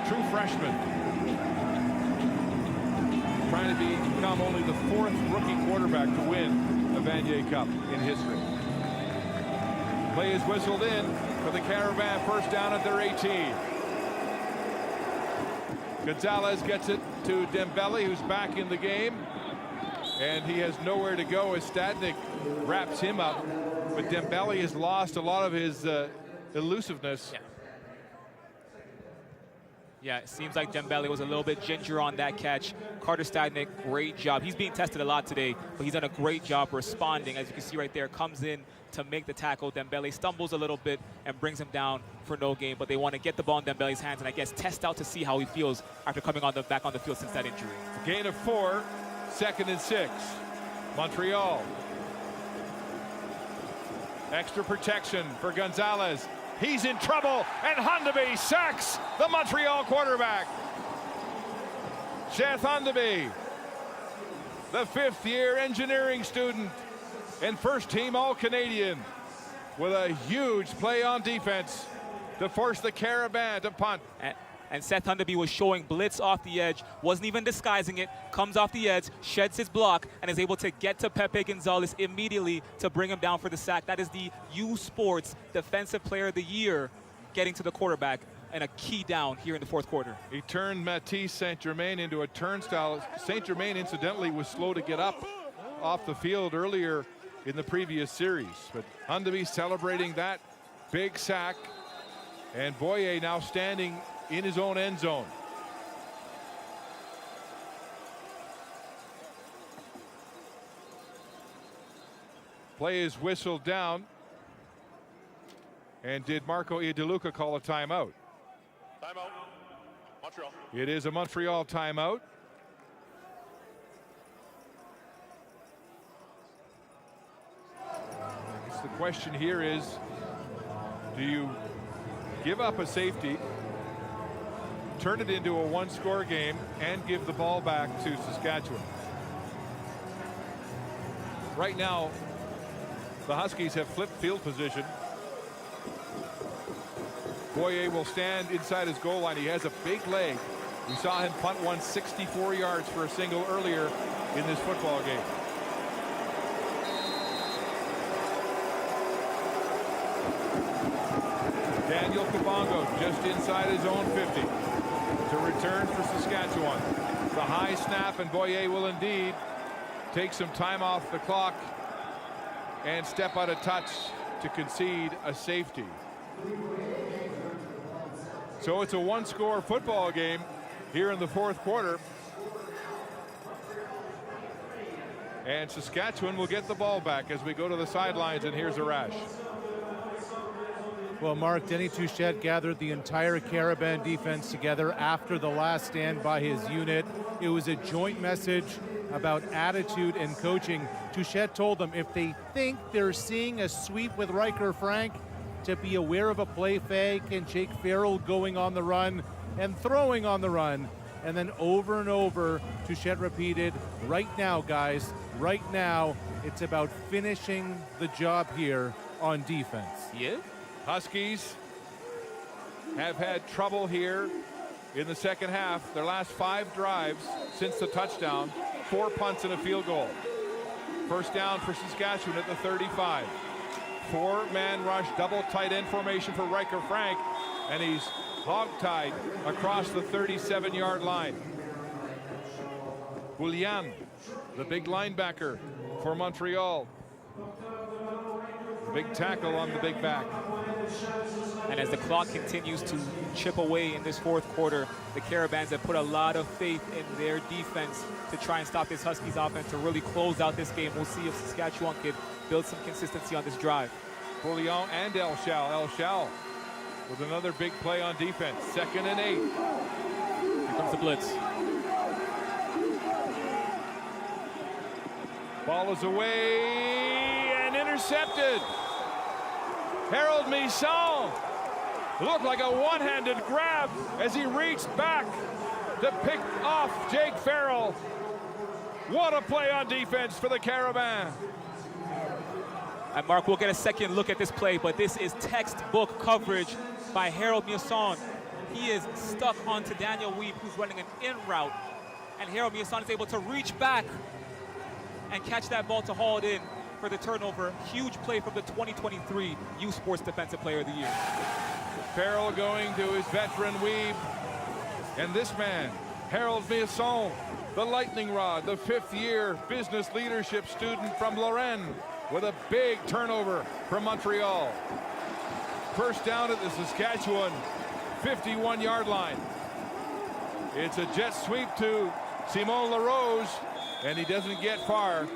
true freshman, trying to become only the fourth rookie quarterback to win a Vanier Cup in history. Play is whistled in for the Carabins, first down at their 18. Gonzalez gets it to Dembele, who's back in the game, and he has nowhere to go as Stadnik wraps him up. But Dembele has lost a lot of his elusiveness. Yeah, it seems like Dembele was a little bit ginger on that catch. Carter Stadnik, great job. He's being tested a lot today, but he's done a great job responding. As you can see right there, comes in to make the tackle. Dembele stumbles a little bit and brings him down for no gain, but they want to get the ball in Dembele's hands and I guess test out to see how he feels after coming back on the field since that injury. Gain of 4, 2nd and 6. Montreal. Extra protection for Gonzalez. He's in trouble, and Hundeby sacks the Montreal quarterback. Seth Hundeby, the fifth-year engineering student and first-team All-Canadian, with a huge play on defense to force the Carabins to punt. And Seth Hundeby was showing blitz off the edge, wasn't even disguising it, comes off the edge, sheds his block, and is able to get to Pepe Gonzalez immediately to bring him down for the sack. That is the U Sports Defensive Player of the Year, getting to the quarterback, and a key down here in the fourth quarter. He turned Matisse Saint-Germain into a turnstile. Saint-Germain, incidentally, was slow to get up off the field earlier in the previous series. But Hundeby celebrating that big sack, and Boyer now standing in his own end zone. Play is whistled down. And did Marco Iadeluca call a timeout? Timeout. Montreal. It is a Montreal timeout. I guess the question here is, do you give up a safety, turn it into a one-score game, and give the ball back to Saskatchewan? Right now, the Huskies have flipped field position. Boyer will stand inside his goal line. He has a big leg. We saw him punt one 64 yards for a single earlier in this football game. Daniel Kabongo just inside his own 50 to return for Saskatchewan. The high snap, and Boyer will indeed take some time off the clock and step out of touch to concede a safety. So it's a one-score football game here in the fourth quarter. And Saskatchewan will get the ball back as we go to the sidelines, and here's Arash. Well, Mark, Denny Touchette gathered the entire Carabin defense together after the last stand by his unit. It was a joint message about attitude and coaching. Touchette told them if they think they're seeing a sweep with Riker Frank, to be aware of a play fake and Jake Farrell going on the run and throwing on the run. And then over and over, Touchette repeated, right now, guys, right now, it's about finishing the job here on defense. Yeah. Huskies have had trouble here in the second half. Their last 5 drives since the touchdown, 4 punts and a field goal. First down for Saskatchewan at the 35. 4-man rush, double tight end formation for Riker Frank, and he's hog-tied across the 37-yard line. Willian, the big linebacker for Montreal. Big tackle on the big back. And as the clock continues to chip away in this fourth quarter, the Carabins have put a lot of faith in their defense to try and stop this Huskies offense to really close out this game. We'll see if Saskatchewan can build some consistency on this drive. Bouillon and El Shao with another big play on defense. 2nd and 8. Here comes the blitz. Ball is away and intercepted. Harold Misson looked like a one-handed grab as he reached back to pick off Jake Farrell. What a play on defense for the Carabins. And Mark, we'll get a second look at this play, but this is textbook coverage by Harold Misson. He is stuck onto Daniel Weeb, who's running an in route. And Harold Misson is able to reach back and catch that ball to haul it in for the turnover. Huge play from the 2023 U Sports Defensive Player of the Year. Farrell going to his veteran Weeb. And this man, Harold Misson, the lightning rod, the 5th-year business leadership student from Lorraine, with a big turnover from Montreal. First down at the Saskatchewan 51-yard line. It's a jet sweep to Simon LaRose, and he doesn't get far.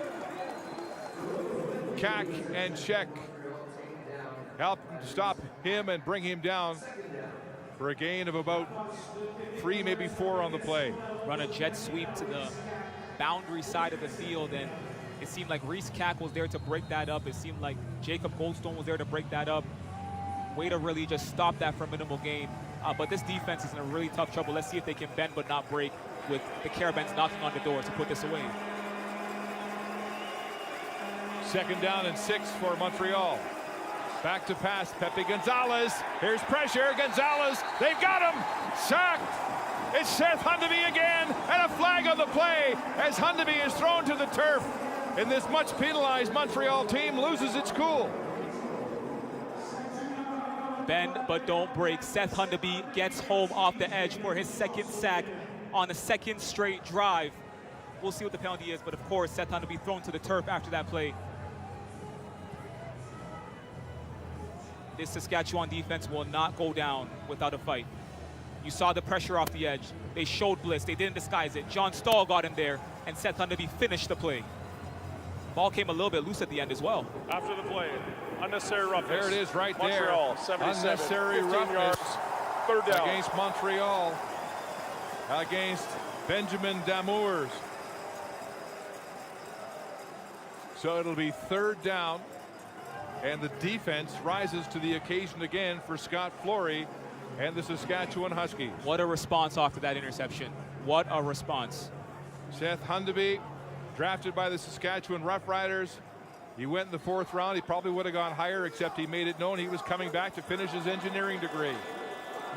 Cack and Check help stop him and bring him down for a gain of about 3, maybe 4 on the play. Run a jet sweep to the boundary side of the field, and it seemed like Reese Cack was there to break that up. It seemed like Jacob Goldstone was there to break that up. Way to really just stop that for minimal gain. But this defense is in a really tough trouble. Let's see if they can bend but not break, with the Carabins knocking on the door to put this away. 2nd down and 6 for Montreal. Back to pass, Pepe Gonzalez. Here's pressure, Gonzalez, they've got him, sacked. It's Seth Hundeby again, and a flag on the play as Hundeby is thrown to the turf. And this much penalized Montreal team loses its cool. Bend but don't break. Seth Hundeby gets home off the edge for his 2nd sack on a 2nd straight drive. We'll see what the penalty is, but of course, Seth Hundeby thrown to the turf after that play. This Saskatchewan defense will not go down without a fight. You saw the pressure off the edge. They showed blitz. They didn't disguise it. John Stahl got in there, and Seth Hundeby finished the play. Ball came a little bit loose at the end as well. After the play, unnecessary roughness. There it is right Montreal, there. 77, Unnecessary 15 roughness yards, 3rd down. against Montreal, against Benjamin Damours. So it'll be 3rd down, and the defense rises to the occasion again for Scott Flory and the Saskatchewan Huskies. What a response after that interception. What a response. Seth Hundeby, drafted by the Saskatchewan Roughriders. He went in the 4th round. He probably would have gone higher, except he made it known he was coming back to finish his engineering degree.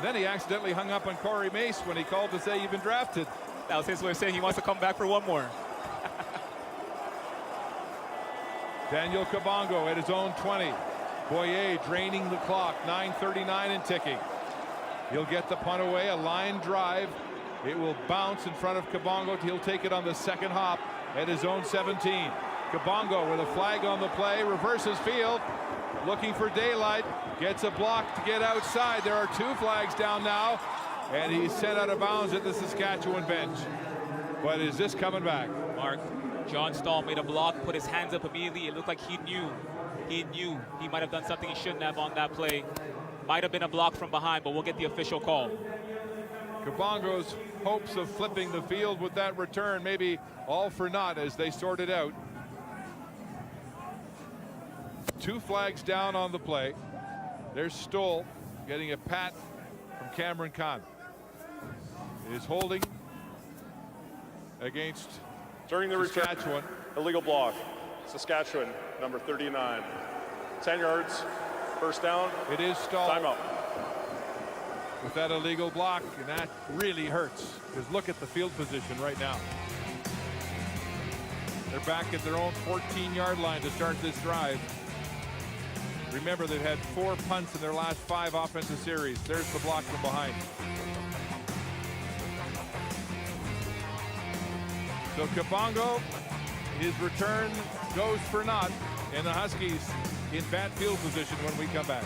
Then he accidentally hung up on Corey Mace when he called to say he'd been drafted. That was his way of saying he wants to come back for one more. Daniel Kabongo at his own 20. Boyer draining the clock, 9:39 and ticking. He'll get the punt away, a line drive. It will bounce in front of Kabongo. He'll take it on the 2nd hop at his own 17. Kabongo with a flag on the play, reverses field, looking for daylight, gets a block to get outside. There are 2 flags down now, and he's sent out of bounds at the Saskatchewan bench. But is this coming back? Mark, John Stahl made a block, put his hands up immediately. It looked like he knew he might have done something he shouldn't have on that play. Might have been a block from behind, but we'll get the official call. Kabongo's hopes of flipping the field with that return maybe all for naught as they sort it out. 2 flags down on the play. There's Stoll getting a pat from Cameron Kahn. It is holding against During the Saskatchewan. return, illegal block. Saskatchewan, number 39. 10 yards, 1st down. It is Stoll. Timeout. With that illegal block, and that really hurts, because look at the field position right now. They're back at their own 14-yard line to start this drive. Remember, they've had 4 punts in their last 5 offensive series. There's the block from behind. So Kabongo, his return goes for naught, and the Huskies in bad field position when we come back.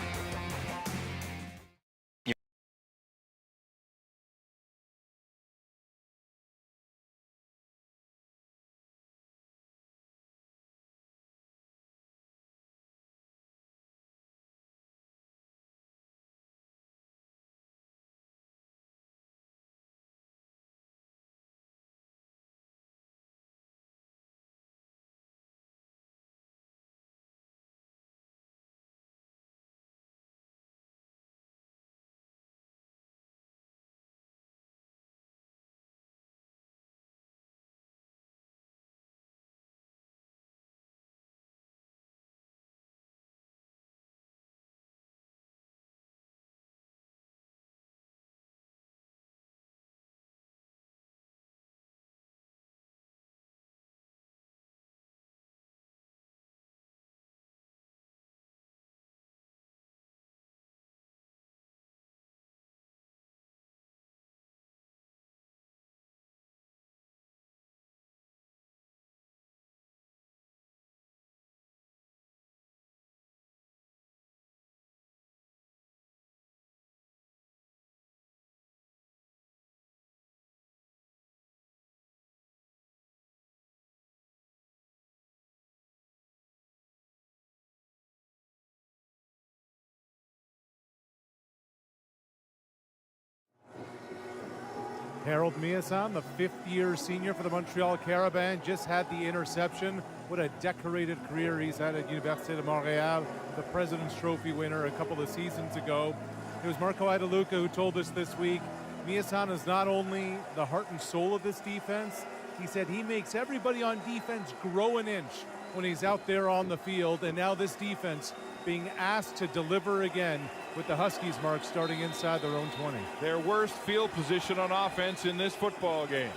Harold Miasan, the fifth-year senior for the Montreal Carabins, just had the interception. What a decorated career he's had at Université de Montréal, the President's Trophy winner a couple of seasons ago. It was Marco Idaluca who told us this week, Miasan is not only the heart and soul of this defense, he said he makes everybody on defense grow an inch when he's out there on the field, and now this defense being asked to deliver again with the Huskies, Mark, starting inside their own 20. Their worst field position on offense in this football game.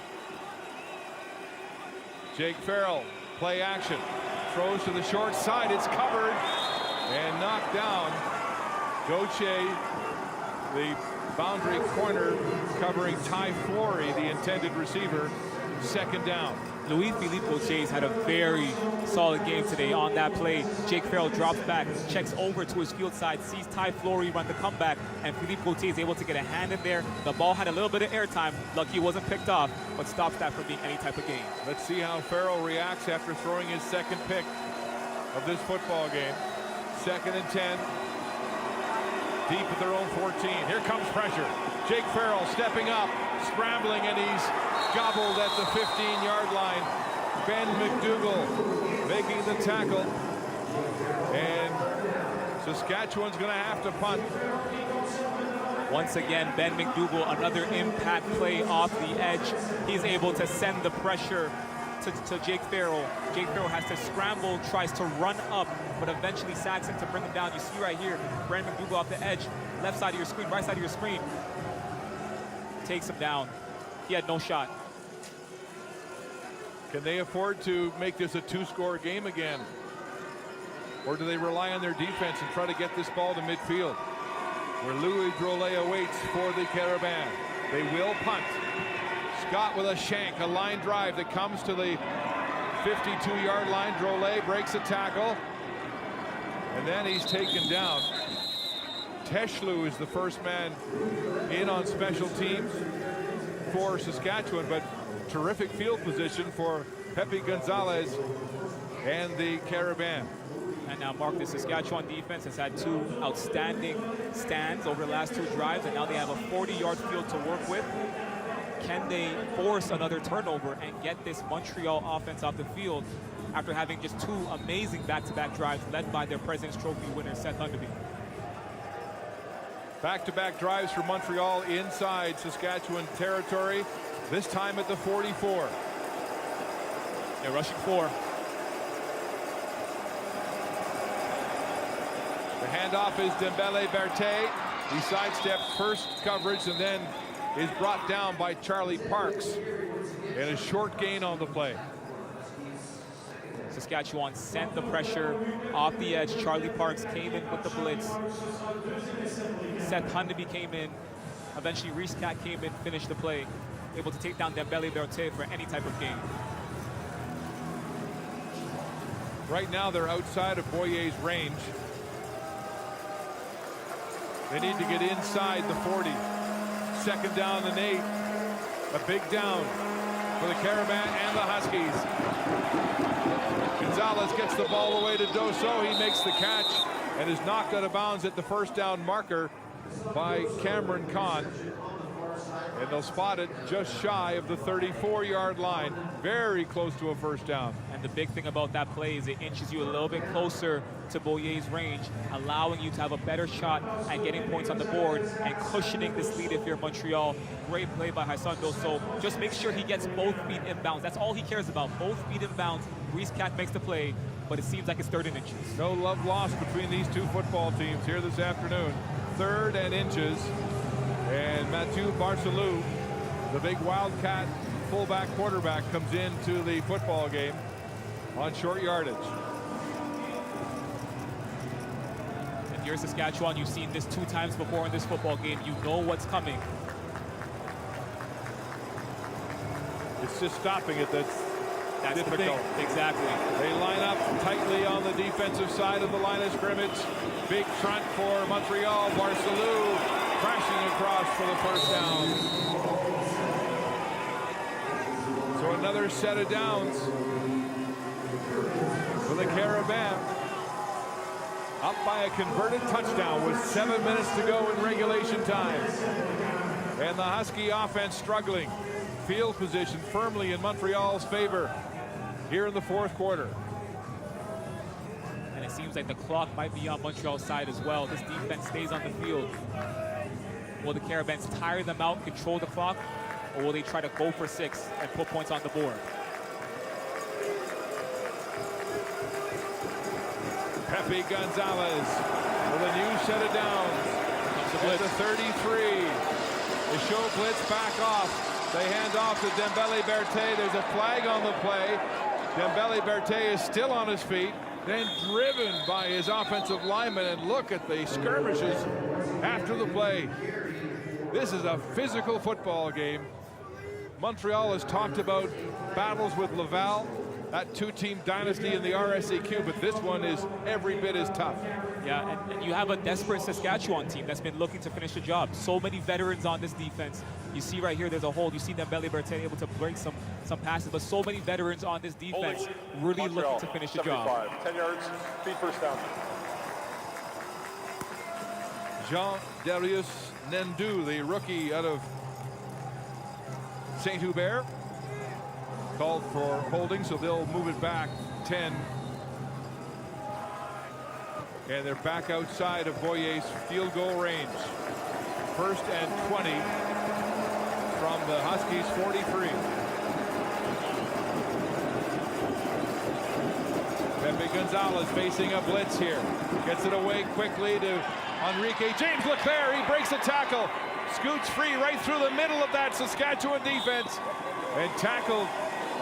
Jake Farrell, play action, throws to the short side, it's covered and knocked down. Gauthier, the boundary corner, covering Ty Flory, the intended receiver, second down. Louis-Philippe Gauthier had a very solid game today on that play. Jake Farrell drops back, checks over to his field side, sees Ty Flory run the comeback, and Philippe Gauthier is able to get a hand in there. The ball had a little bit of airtime. Lucky it wasn't picked off, but stops that from being any type of game. Let's see how Farrell reacts after throwing his second pick of this football game. 2nd and 10. Deep at their own 14. Here comes pressure. Jake Farrell stepping up, scrambling, and he's gobbled at the 15-yard line. Ben McDougall making the tackle. And Saskatchewan's going to have to punt. Once again, Ben McDougall, another impact play off the edge. He's able to send the pressure to Jake Farrell. Jake Farrell has to scramble, tries to run up, but eventually sags him to bring him down. You see right here, Brandon McDougall off the edge, left side of your screen, right side of your screen. Takes him down. He had no shot. Can they afford to make this a 2-score game again? Or do they rely on their defense and try to get this ball to midfield, where Louis Drolet awaits for the Carabins? They will punt. Scott with a shank, a line drive that comes to the 52-yard line. Drolet breaks a tackle, and then he's taken down. Teschlu is the first man in on special teams for Saskatchewan, but terrific field position for Pepe Gonzalez and the Carabins. And now, Mark, the Saskatchewan defense has had 2 outstanding stands over the last 2 drives, and now they have a 40-yard field to work with. Can they force another turnover and get this Montreal offense off the field after having just 2 amazing back-to-back drives led by their President's Trophy winner, Seth Hundeby? Back-to-back drives for Montreal inside Saskatchewan territory, this time at the 44. They're rushing 4. The handoff is Dembele Berthet. He sidesteps first coverage and then is brought down by Charlie Parks. And a short gain on the play. Saskatchewan sent the pressure off the edge. Charlie Parks came in with the blitz. Seth Hundeby came in. Eventually, Reese Cat came in, finished the play. Able to take down Dembele Berthet for any type of game. Right now, they're outside of Boyer's range. They need to get inside the 40. 2nd down and 8. A big down for the Carabins and the Huskies. Gonzalez gets the ball away to Dosso. He makes the catch and is knocked out of bounds at the first down marker by Cameron Kahn. And they'll spot it just shy of the 34-yard line. Very close to a first down. And the big thing about that play is it inches you a little bit closer to Boyer's range, allowing you to have a better shot at getting points on the board and cushioning this lead if you're Montreal. Great play by Hassan Dosso. Just make sure he gets both feet inbounds. That's all he cares about, both feet inbounds. Reese Cat makes the play, but it seems like it's 3rd and inches. No love lost between these 2 football teams here this afternoon. 3rd and inches. And Mathieu Barcelou, the big Wildcat fullback quarterback, comes into the football game on short yardage. If you're Saskatchewan, you've seen this 2 times before in this football game. You know what's coming. It's just stopping it that's difficult. Exactly. They line up tightly on the defensive side of the line of scrimmage. Big front for Montreal. Barcelou crashing across for the first down. So another set of downs for the Carabins. Up by a converted touchdown with 7 minutes to go in regulation time. And the Husky offense struggling. Field position firmly in Montreal's favor here in the fourth quarter. And it seems like the clock might be on Montreal's side as well. This defense stays on the field. Will the Carabins tire them out, control the clock, or will they try to go for 6 and put points on the board? Pepe Gonzalez with a new set of downs. At the 33. They show blitz back off. They hand off to Dembele Berté. There's a flag on the play. Dembele Berté is still on his feet, then driven by his offensive lineman. And look at the skirmishes after the play. This is a physical football game. Montreal has talked about battles with Laval, that two-team dynasty in the RSEQ, but this one is every bit as tough. Yeah, and you have a desperate Saskatchewan team that's been looking to finish the job. So many veterans on this defense. You see right here, there's a hold. You see Dembele Berté able to break some passes, but so many veterans on this defense really looking to finish the job. 10 yards, feet first down. Jean-Darius Nendu, the rookie out of Saint-Hubert, called for holding, so they'll move it back 10. And they're back outside of Boyer's field goal range. 1st and 20 from the Huskies 43. Pepe Gonzalez facing a blitz here. Gets it away quickly to Enrique James Leclerc. He breaks the tackle. Scoots free right through the middle of that Saskatchewan defense. And tackled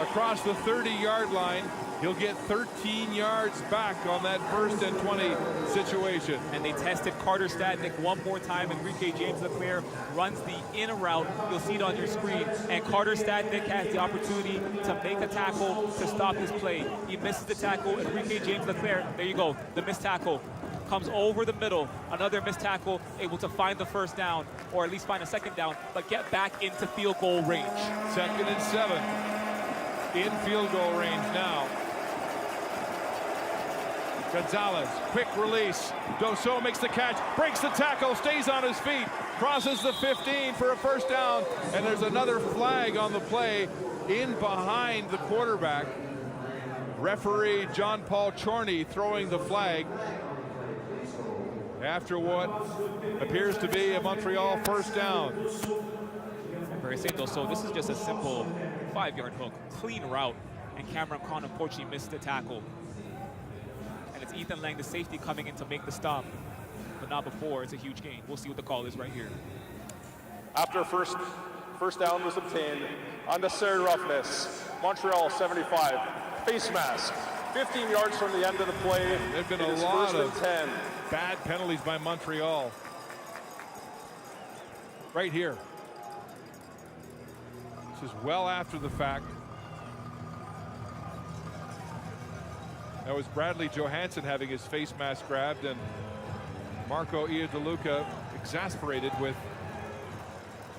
across the 30-yard line. He'll get 13 yards back on that 1st and 20 situation. And they tested Carter Stadnick one more time. Enrique James Leclerc runs the in route. You'll see it on your screen. And Carter Stadnick has the opportunity to make a tackle to stop this play. He misses the tackle. Enrique James Leclerc, there you go, the missed tackle. Comes over the middle, another missed tackle, able to find the first down, or at least find a second down, but get back into field goal range. 2nd and 7. In field goal range now. Gonzalez, quick release. Dosso makes the catch, breaks the tackle, stays on his feet, crosses the 15 for a first down, and there's another flag on the play in behind the quarterback. Referee John Paul Chorney throwing the flag after what appears to be a Montreal first down. Very simple. So this is just a simple 5-yard hook, clean route, and Cameron Conn unfortunately missed the tackle. And it's Ethan Lang, the safety, coming in to make the stop, but not before. It's a huge gain. We'll see what the call is right here. After first down was obtained, unnecessary roughness. Montreal 75, face mask. 15 yards from the end of the play. There's been a lot of bad penalties by Montreal. Right here. This is well after the fact. That was Bradley Johansson having his face mask grabbed, and Marco Iadeluca exasperated with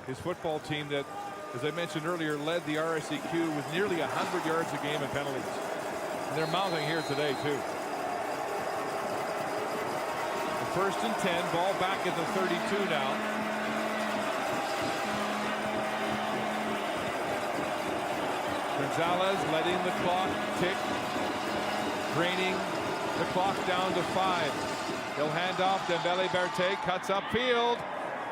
his football team that, as I mentioned earlier, led the RSEQ with nearly 100 yards a game in penalties. And they're mounting here today, too. The 1st and 10, ball back at the 32 now. Gonzalez letting the clock tick, draining the clock down to 5. He'll hand off. Dembele Berté cuts upfield.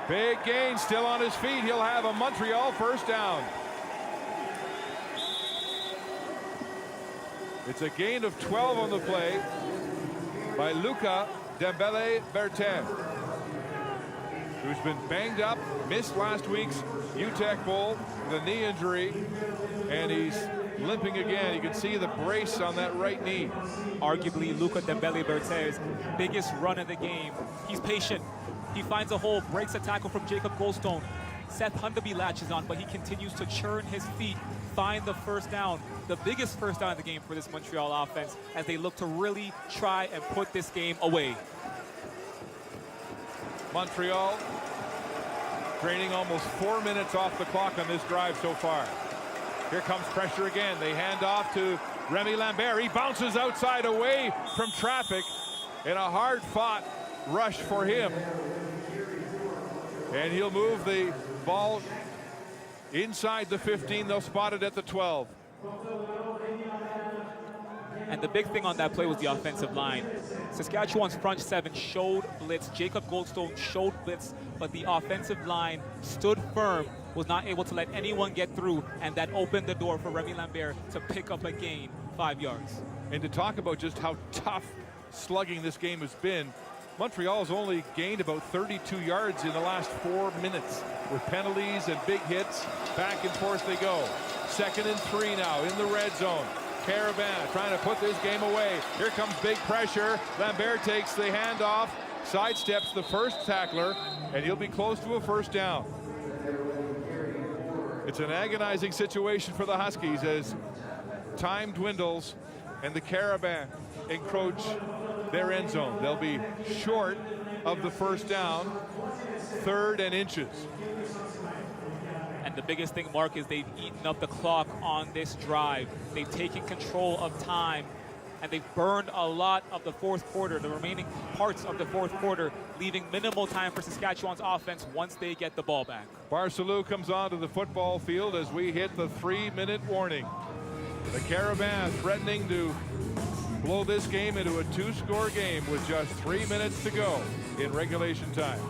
Big gain, still on his feet. He'll have a Montreal first down. It's a gain of 12 on the play by Luca Dembele Berté, who's been banged up, missed last week's UTEC Bowl with a knee injury, and he's limping again. You can see the brace on that right knee. Arguably Luca Dembele Berté's biggest run of the game. He's patient. He finds a hole, breaks a tackle from Jacob Goldstone. Seth Hundaby latches on, but he continues to churn his feet, find the first down. The biggest first down of the game for this Montreal offense as they look to really try and put this game away. Montreal draining almost 4 minutes off the clock on this drive so far. Here comes pressure again. They hand off to Remy Lambert. He bounces outside away from traffic in a hard-fought rush for him. And he'll move the ball inside the 15. They'll spot it at the 12. And the big thing on that play was the offensive line. Saskatchewan's front seven showed blitz. Jacob Goldstone showed blitz, but the offensive line stood firm, was not able to let anyone get through, and that opened the door for Remy Lambert to pick up a gain 5 yards. And to talk about just how tough slugging this game has been, Montreal's only gained about 32 yards in the last 4 minutes with penalties and big hits. Back and forth they go. 2nd and 3 now in the red zone. Carabins trying to put this game away. Here comes big pressure. Lambert takes the handoff, sidesteps the first tackler, and he'll be close to a first down. It's an agonizing situation for the Huskies as time dwindles and the Carabins encroach their end zone. They'll be short of the first down, 3rd and inches. And the biggest thing, Mark, is they've eaten up the clock on this drive. They've taken control of time, and they've burned a lot of the fourth quarter, the remaining parts of the fourth quarter, leaving minimal time for Saskatchewan's offense once they get the ball back. Barcelou comes onto the football field as we hit the 3-minute warning. The Carabins threatening to blow this game into a 2-score game with just 3 minutes to go in regulation time.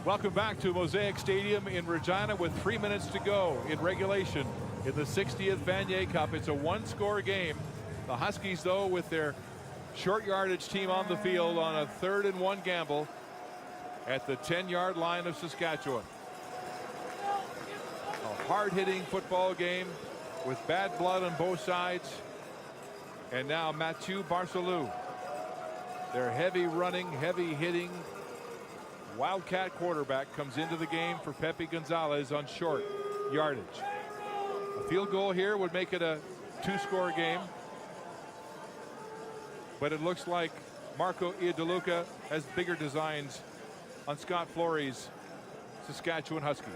Welcome back to Mosaic Stadium in Regina with 3 minutes to go in regulation in the 60th Vanier Cup. It's a 1-score game. The Huskies, though, with their short yardage team on the field on a 3rd and 1 gamble at the 10-yard line of Saskatchewan. A hard-hitting football game with bad blood on both sides. And now Mathieu Barcelou, their heavy running, heavy hitting Wildcat quarterback, comes into the game for Pepe Gonzalez on short yardage. A field goal here would make it a 2-score game, but it looks like Marco Iadeluca has bigger designs on Scott Fleury's Saskatchewan Huskies.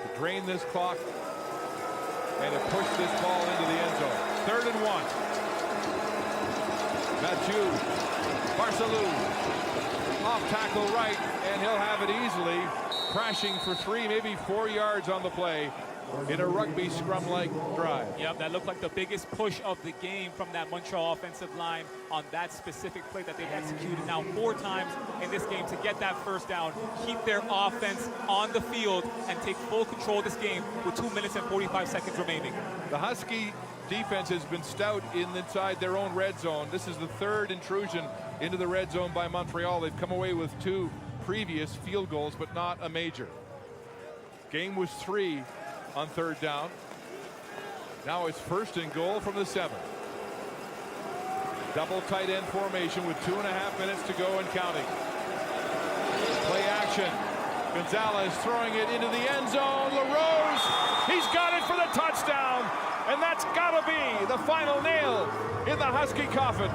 To drain this clock and to push this ball into the end zone. 3rd and 1. Mathieu Barcelou off tackle right, and he'll have it easily, crashing for 3, maybe 4 yards on the play in a rugby scrum-like drive. Yep, that looked like the biggest push of the game from that Montreal offensive line on that specific play that they've executed now 4 times in this game to get that first down, keep their offense on the field, and take full control of this game with 2 minutes and 45 seconds remaining. The Husky defense has been stout inside their own red zone. This is the 3rd intrusion into the red zone by Montreal. They've come away with 2 previous field goals, but not a major. Game was 3 on 3rd down. Now it's 1st and goal from the 7. Double tight end formation with 2.5 minutes to go and counting. Play action. Gonzalez throwing it into the end zone. LaRose, he's got it for the touchdown. And that's gotta be the final nail in the Husky coffin.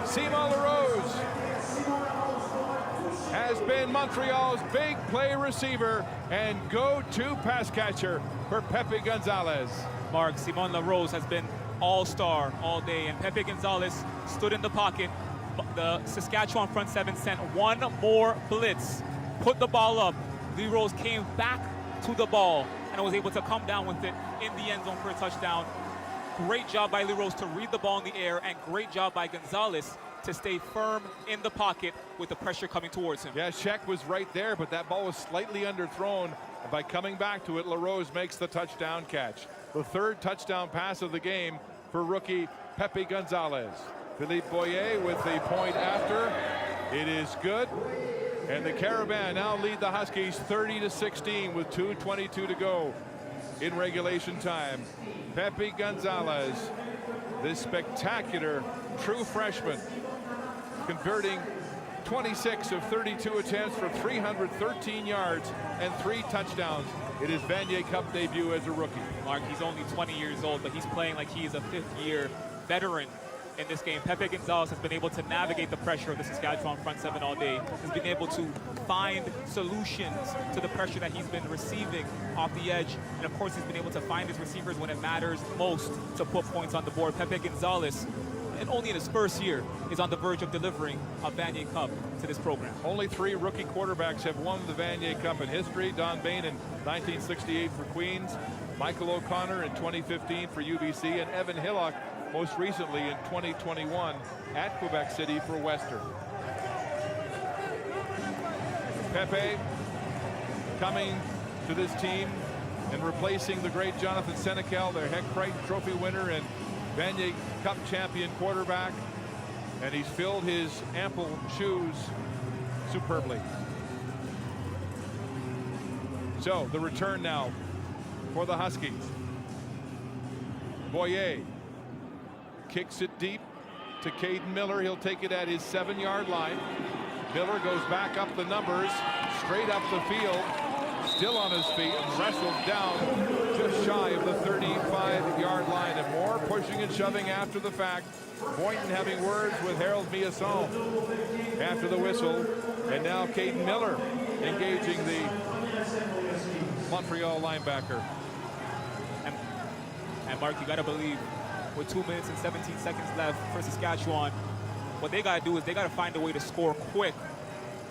Simon LaRose has been Montreal's big play receiver and go-to pass catcher for Pepe Gonzalez. Mark, Simon LaRose has been all-star all day, and Pepe Gonzalez stood in the pocket. The Saskatchewan front seven sent one more blitz, put the ball up. LaRose came back to the ball and was able to come down with it in the end zone for a touchdown. Great job by LaRose to read the ball in the air, and great job by Gonzalez to stay firm in the pocket with the pressure coming towards him. Yeah, Sheck was right there, but that ball was slightly underthrown. And by coming back to it, LaRose makes the touchdown catch. The third touchdown pass of the game for rookie Pepe Gonzalez. Philippe Boyer with the point after. It is good. And the Carabins now lead the Huskies 30-16 with 2:22 to go in regulation time. Pepe Gonzalez, this spectacular true freshman, converting 26 of 32 attempts for 313 yards and 3 touchdowns in his Vanier Cup debut as a rookie. Mark, he's only 20 years old, but he's playing like he is a fifth-year veteran in this game. Pepe Gonzalez has been able to navigate the pressure of the Saskatchewan front seven all day. Has been able to find solutions to the pressure that he's been receiving off the edge. And of course, he's been able to find his receivers when it matters most to put points on the board. Pepe Gonzalez, and only in his first year, is on the verge of delivering a Vanier Cup to this program. Only 3 rookie quarterbacks have won the Vanier Cup in history. Don Bain in 1968 for Queens, Michael O'Connor in 2015 for UBC, and Evan Hillock most recently in 2021 at Quebec City for Western. Pepe coming to this team and replacing the great Jonathan Senecal, their Heck Crichton Trophy winner and Vanier Cup champion quarterback, and he's filled his ample shoes superbly. So the return now for the Huskies. Boyer kicks it deep to Caden Miller. He'll take it at his 7-yard line. Miller goes back up the numbers, straight up the field, still on his feet, and wrestled down just shy of the 35-yard line. And more pushing and shoving after the fact. Boynton having words with Harold Miasson after the whistle. And now Caden Miller engaging the Montreal linebacker. And Mark, you got to believe, with 2 minutes and 17 seconds left for Saskatchewan, what they got to do is they got to find a way to score quick.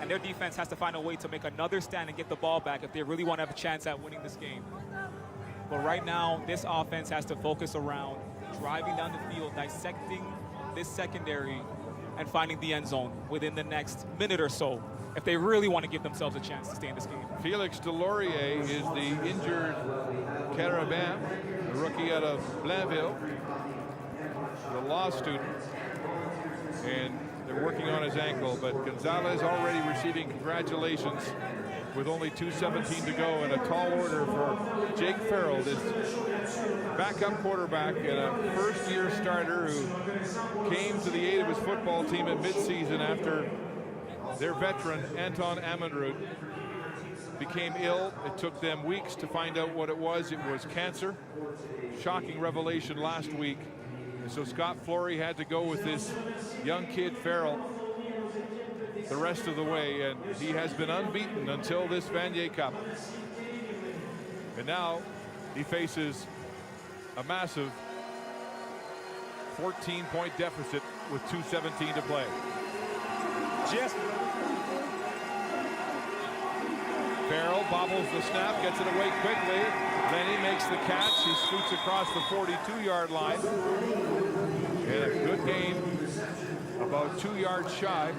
And their defense has to find a way to make another stand and get the ball back if they really want to have a chance at winning this game. But right now, this offense has to focus around driving down the field, dissecting this secondary, and finding the end zone within the next minute or so if they really want to give themselves a chance to stay in this game. Felix Delorier is the injured Carabin, the rookie out of Blainville, the law student, and they're working on his ankle, but Gonzalez already receiving congratulations with only 2:17 to go, and a tall order for Jake Farrell, this backup quarterback and a first-year starter who came to the aid of his football team at midseason after their veteran Anton Amundrud became ill. It took them weeks to find out what it was. It was cancer. Shocking revelation last week. And so Scott Flory had to go with this young kid Farrell the rest of the way, and he has been unbeaten until this Vanier Cup. And now he faces a massive 14-point deficit with 2:17 to play. Just Farrell bobbles the snap, gets it away quickly. Then he makes the catch. He scoots across the 42-yard line. And a good game, about 2 yards shy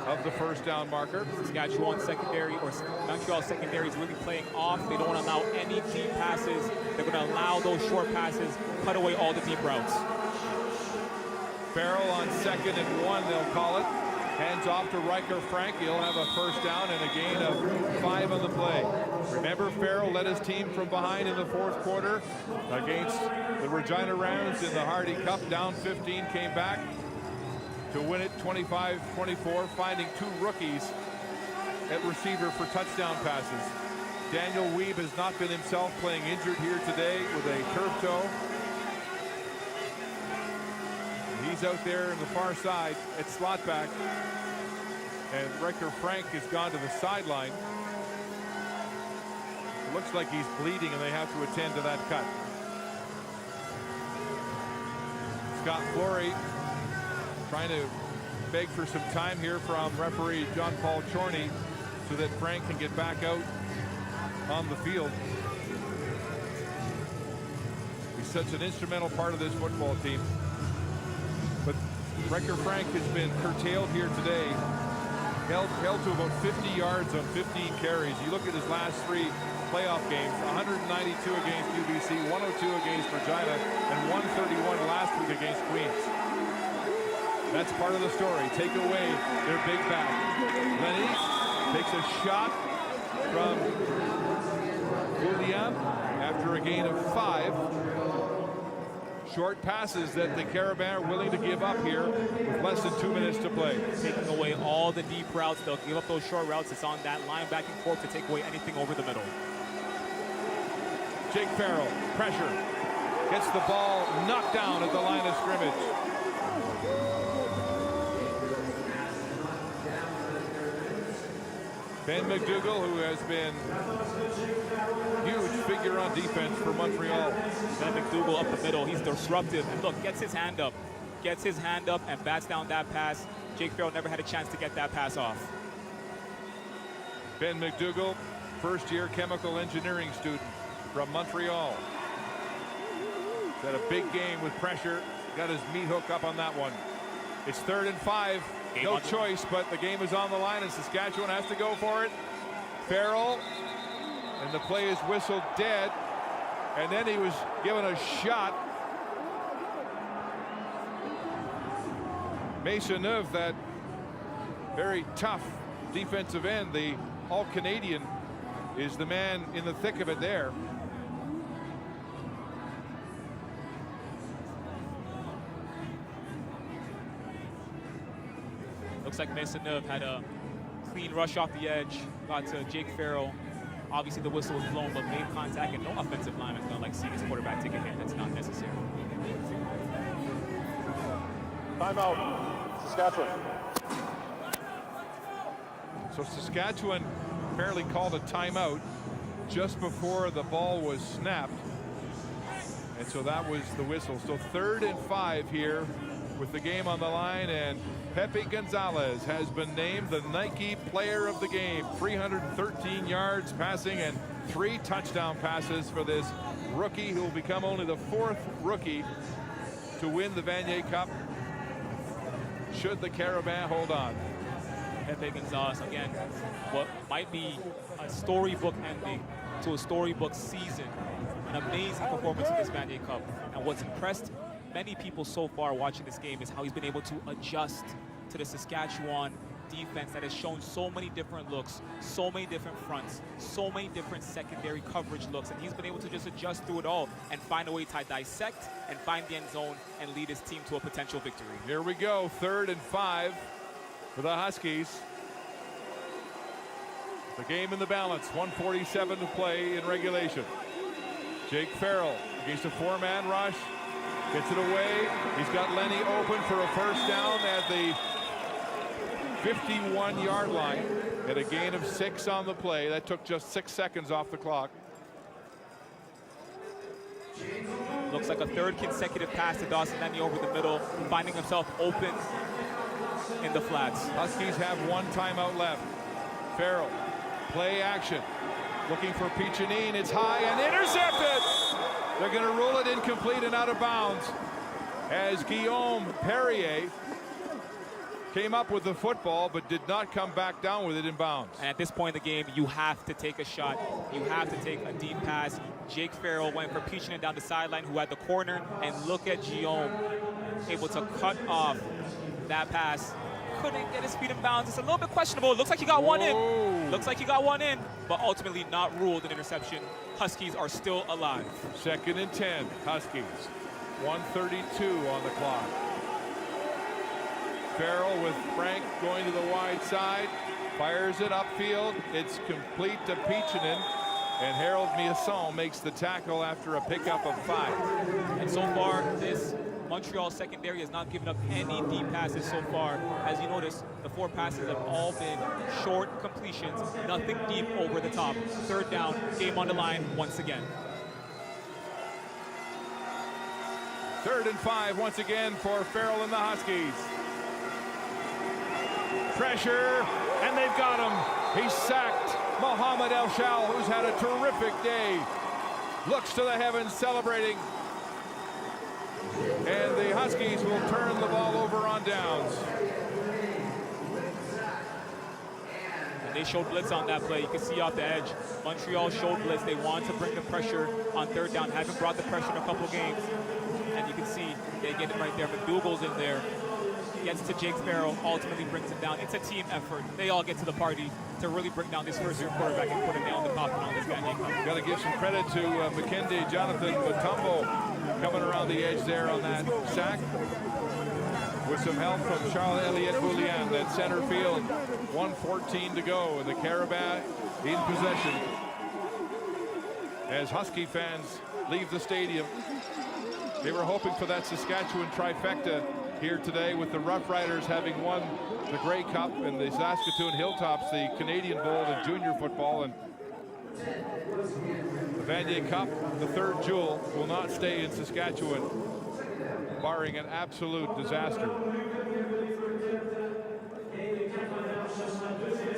of the first down marker. Saskatchewan secondary, or Montreal secondary, is really playing off. They don't allow any deep passes. They're going to allow those short passes, cut away all the deep routes. Farrell on 2nd and 1, they'll call it. Hands off to Riker Frank. He'll have a first down and a gain of 5 on the play. Remember, Farrell led his team from behind in the 4th quarter against the Regina Rounds in the Hardy Cup. Down 15, came back to win it 25-24, finding 2 rookies at receiver for touchdown passes. Daniel Weeb has not been himself, playing injured here today with a turf toe. He's out there on the far side at slot back. And Riker Frank has gone to the sideline. It looks like he's bleeding and they have to attend to that cut. Scott Flory trying to beg for some time here from referee John Paul Chorney so that Frank can get back out on the field. He's such an instrumental part of this football team. But Riker Frank has been curtailed here today. Held to about 50 yards on 15 carries. You look at his last 3 playoff games, 192 against UBC, 102 against Regina, and 131 last week against Queens. That's part of the story. Take away their big back. Lenny takes a shot from Julian after a gain of 5. Short passes that the Carabins are willing to give up here with less than 2 minutes to play. Taking away all the deep routes. They'll give up those short routes. It's on that linebacking corps to take away anything over the middle. Jake Farrell, pressure, gets the ball knocked down at the line of scrimmage. Ben McDougall, who has been huge figure on defense for Montreal. Ben McDougall up the middle. He's disruptive. And look, gets his hand up. Gets his hand up and bats down that pass. Jake Farrell never had a chance to get that pass off. Ben McDougall, first-year chemical engineering student from Montreal. He's had a big game with pressure. Got his meat hook up on that one. It's 3rd and 5. No choice, but the game is on the line and Saskatchewan has to go for it. Farrell, and the play is whistled dead. And then he was given a shot. Maisonneuve, that very tough defensive end, the All-Canadian, is the man in the thick of it there. Looks like Maisonneuve had a clean rush off the edge, got to Jake Farrell. Obviously the whistle was blown, but made contact, and no offensive lineman is gonna like see his quarterback take a hit. That's not necessary. Timeout, Saskatchewan. So Saskatchewan apparently called a timeout just before the ball was snapped. And so that was the whistle. So 3rd and 5 here with the game on the line, and Pepe Gonzalez has been named the Nike Player of the Game. 313 yards passing and 3 touchdown passes for this rookie, who will become only the 4th rookie to win the Vanier Cup, should the Carabins hold on. Pepe Gonzalez, again, what might be a storybook ending to a storybook season. An amazing performance in this Vanier Cup. And what's impressed many people so far watching this game is how he's been able to adjust to the Saskatchewan defense that has shown so many different looks, so many different fronts, so many different secondary coverage looks, and he's been able to just adjust through it all and find a way to dissect and find the end zone and lead his team to a potential victory. Here we go, 3rd and 5 for the Huskies. The game in the balance, 1:47 to play in regulation. Jake Farrell against a 4-man rush. Gets it away. He's got Lenny open for a first down at the 51-yard line. At a gain of 6 on the play. That took just 6 seconds off the clock. Looks like a 3rd consecutive pass to Dawson Lenny over the middle, finding himself open in the flats. Huskies have 1 timeout left. Farrell, play action. Looking for Pichanin. It's high and intercepted. They're going to rule it incomplete and out of bounds as Guillaume Perrier came up with the football but did not come back down with it in bounds. And at this point in the game, you have to take a shot. You have to take a deep pass. Jake Farrell went for Pichanin down the sideline, who had the corner, and look at Guillaume able to cut off that pass. Couldn't get his feet in bounds. It's a little bit questionable. It looks like he got one in. Looks like he got one in, but ultimately not ruled an interception. Huskies are still alive. 2nd and 10, Huskies. 1:32 on the clock. Farrell with Frank going to the wide side. Fires it upfield. It's complete to Pichanin. And Harold Miasson makes the tackle after a pickup of 5. And so far, this Montreal secondary has not given up any deep passes so far. As you notice, the 4 passes have all been short completions, nothing deep over the top. Third down, game on the line once again. 3rd and 5 once again for Farrell and the Huskies. Pressure, and they've got him. He's sacked. Mohamed El Shal, who's had a terrific day, looks to the heavens celebrating. And the Huskies will turn the ball over on downs. And they showed blitz on that play. You can see off the edge. Montreal showed blitz. They wanted to bring the pressure on 3rd down. Haven't brought the pressure in a couple games. And you can see they get it right there. McDougall's in there. Gets to Jake Farrell, ultimately brings it down. It's a team effort. They all get to the party to really bring down this first-year quarterback and put a nail in the coffin on this Vanier Cup. Got to give some credit to McKendy, Jonathan Mutombo coming around the edge there on that sack with some help from Charles-Éliott Boulian at center field. 1:14 to go, and the Carabins in possession as Husky fans leave the stadium. They were hoping for that Saskatchewan trifecta here today, with the Rough Riders having won the Grey Cup and the Saskatoon Hilltops, the Canadian Bowl in junior football, and the Vanier Cup, the 3rd jewel, will not stay in Saskatchewan, barring an absolute disaster.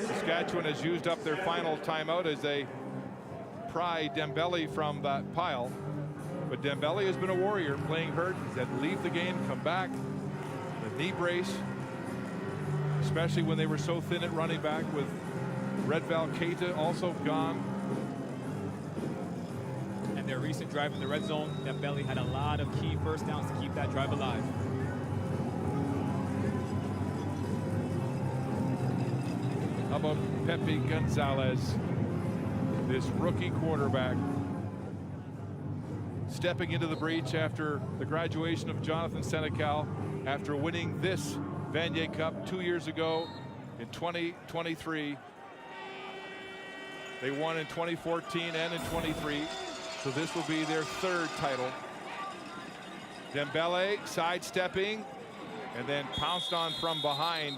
Saskatchewan has used up their final timeout as they pry Dembele from that pile. But Dembele has been a warrior, playing hurt. He's had to leave the game, come back. The knee brace, especially when they were so thin at running back, with Redval Keita also gone. And their recent drive in the red zone, Dembele had a lot of key first downs to keep that drive alive. How about Pepe Gonzalez, this rookie quarterback, stepping into the breach after the graduation of Jonathan Senecal, after winning this Vanier Cup 2 years ago in 2023. They won in 2014 and in 23, so this will be their 3rd title. Dembele sidestepping and then pounced on from behind.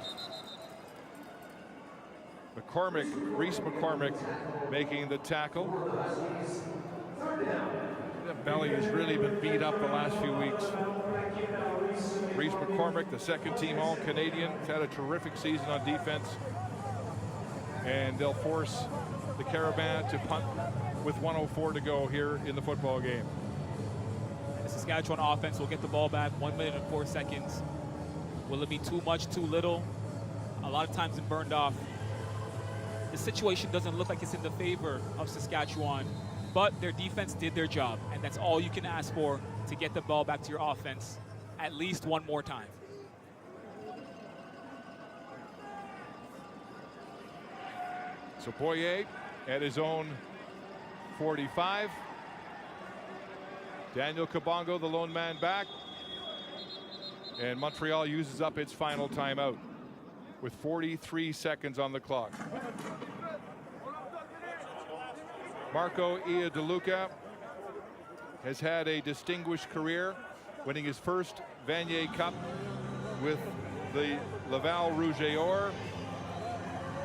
Reese McCormick making the tackle. Dembele has really been beat up the last few weeks. Reese McCormick, the 2nd team All-Canadian, has had a terrific season on defense. And they'll force the Carabins to punt with 1:04 to go here in the football game. And the Saskatchewan offense will get the ball back, 1 minute and 4 seconds. Will it be too much, too little? A lot of times it burned off. The situation doesn't look like it's in the favor of Saskatchewan, but their defense did their job, and that's all you can ask for, to get the ball back to your offense at least one more time. So Boyer at his own 45. Daniel Kabongo, the lone man, back. And Montreal uses up its final timeout with 43 seconds on the clock. Marco Iadeluca has had a distinguished career, winning his first Vanier Cup with the Laval Rouge et Or,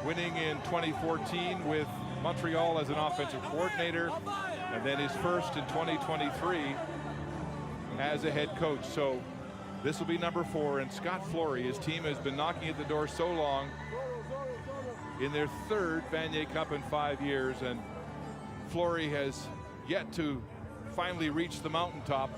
winning in 2014 with Montreal as an offensive coordinator, and then his first in 2023 as a head coach. So this will be number 4, and Scott Flory, his team has been knocking at the door so long, in their 3rd Vanier Cup in 5 years, and Flory has yet to finally reach the mountaintop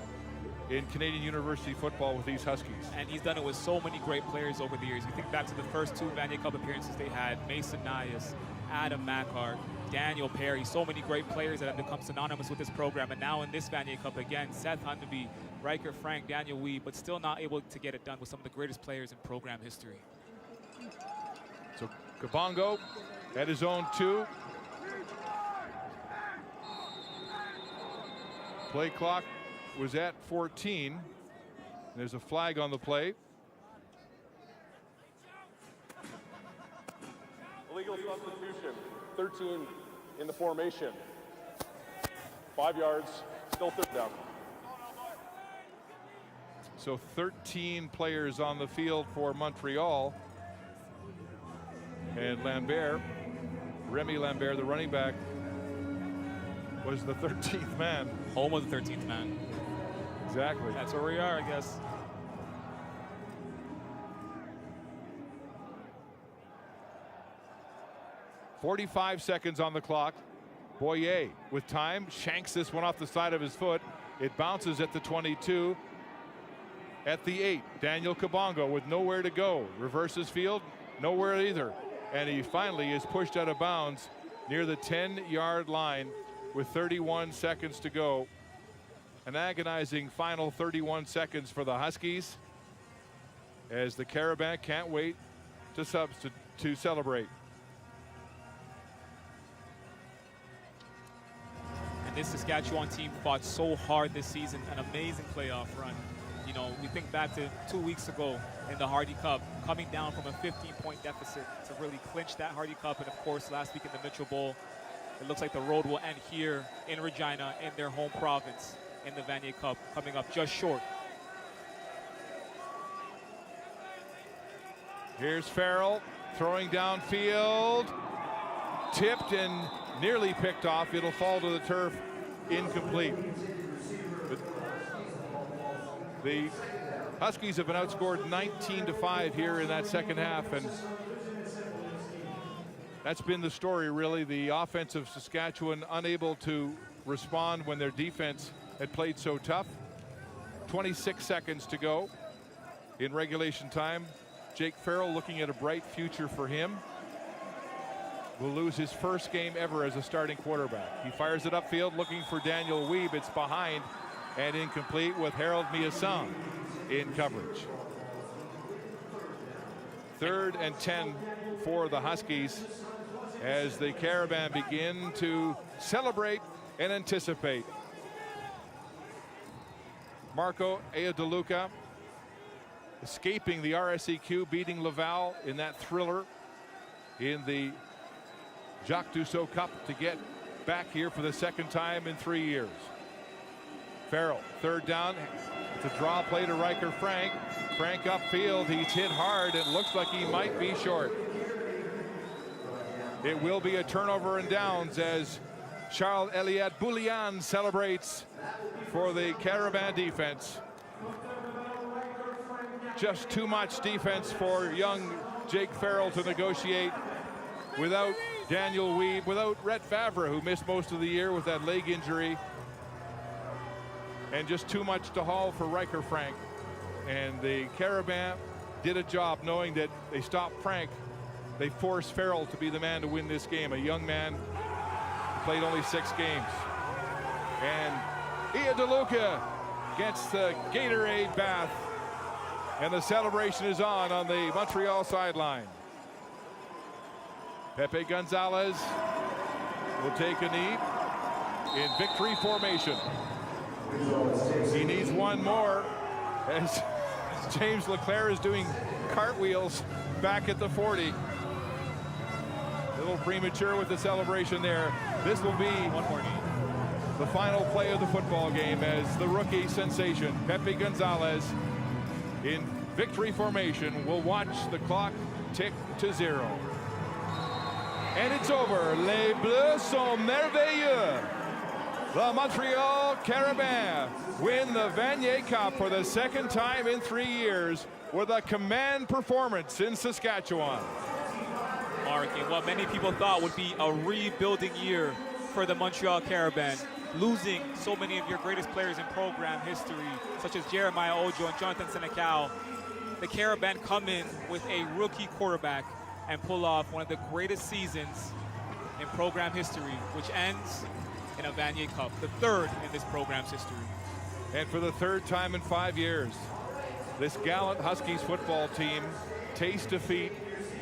in Canadian University football with these Huskies. And he's done it with so many great players over the years. You think back to the first 2 Vanier Cup appearances they had: Mason Nias, Adam Macart, Daniel Perry, so many great players that have become synonymous with this program. And now in this Vanier Cup again, Seth Hundeby, Riker Frank, Daniel Wee, but still not able to get it done with some of the greatest players in program history. So Kabongo at his own 2. Play clock was at 14. There's a flag on the play. Illegal substitution, 13 in the formation. 5 yards, still 3rd down. So 13 players on the field for Montreal. And Lambert, Remy Lambert, the running back, was the 13th man. Home of the 13th man. Exactly. That's where we are, I guess. .45 seconds on the clock. Boyer with time, shanks this one off the side of his foot. It bounces at the 22. At the 8, Daniel Kabongo with nowhere to go. Reverses field, nowhere either. And he finally is pushed out of bounds near the 10-yard line with 31 seconds to go. An agonizing final 31 seconds for the Huskies, as the Carabins can't wait to celebrate. And this Saskatchewan team fought so hard this season, an amazing playoff run. You know, we think back to 2 weeks ago in the Hardy Cup, coming down from a 15-point deficit to really clinch that Hardy Cup, and of course last week in the Mitchell Bowl. It looks like the road will end here in Regina, in their home province, in the Vanier Cup, coming up just short. Here's Farrell throwing downfield, tipped and nearly picked off. It'll fall to the turf, incomplete. The Huskies have been outscored 19-5 here in that second half, and that's been the story, really. The offense of Saskatchewan unable to respond when their defense had played so tough. 26 seconds to go in regulation time. Jake Farrell looking at a bright future for him. Will lose his first game ever as a starting quarterback. He fires it upfield looking for Daniel Wiebe. It's behind and incomplete with Harold Miasson in coverage. 3rd and 10 for the Huskies as the Carabins begin to celebrate and anticipate. Marco Ayadeluca escaping the RSEQ, beating Laval in that thriller in the Jacques Dussault Cup to get back here for the second time in 3 years. Farrell, 3rd down. It's a draw play to Riker Frank. Frank upfield, he's hit hard. It looks like he might be short. It will be a turnover and downs as Charles Eliot Boulian celebrates for the Carabin defense. Just too much defense for young Jake Farrell to negotiate without Daniel Wiebe, without Rhett Favre, who missed most of the year with that leg injury. And just too much to haul for Riker Frank. And the Carabins did a job knowing that they stopped Frank. They forced Farrell to be the man to win this game. A young man who played only 6 games. And Ayadeluca gets the Gatorade bath. And the celebration is on the Montreal sideline. Pepe Gonzalez will take a knee in victory formation. He needs one more as James Leclerc is doing cartwheels back at the 40. A little premature with the celebration there. This will be one more knee. The final play of the football game as the rookie sensation, Pepe Gonzalez, in victory formation, will watch the clock tick to 0. And it's over. Les Bleus sont merveilleux. The Montreal Carabins win the Vanier Cup for the 2nd time in 3 years with a command performance in Saskatchewan. Mark, in what many people thought would be a rebuilding year for the Montreal Carabins, losing so many of your greatest players in program history, such as Jeremiah Ojo and Jonathan Senecal, the Carabins come in with a rookie quarterback and pull off one of the greatest seasons in program history, which ends in a Vanier Cup, the 3rd in this program's history. And for the 3rd time in 5 years, this gallant Huskies football team tastes defeat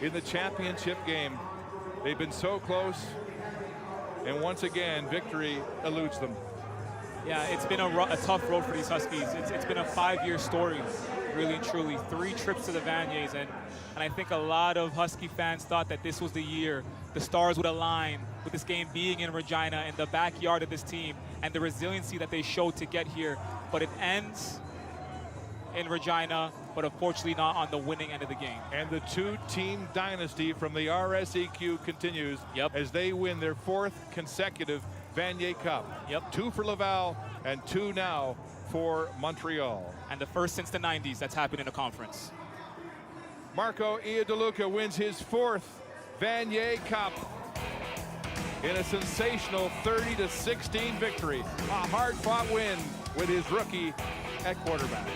in the championship game. They've been so close, and once again, victory eludes them. Yeah, it's been a tough road for these Huskies. It's been a 5-year story, really and truly. 3 trips to the Vaniers, and I think a lot of Husky fans thought that this was the year the stars would align with this game being in Regina, in the backyard of this team, and the resiliency that they showed to get here. But it ends in Regina, but unfortunately not on the winning end of the game. And the two-team dynasty from the RSEQ continues as they win their 4th consecutive Vanier Cup. 2 for Laval and 2 now for Montreal. And the first since the 90s that's happened in a conference. Marco Iadeluca wins his 4th Vanier Cup in a sensational 30-16 victory. A hard-fought win with his rookie at quarterback.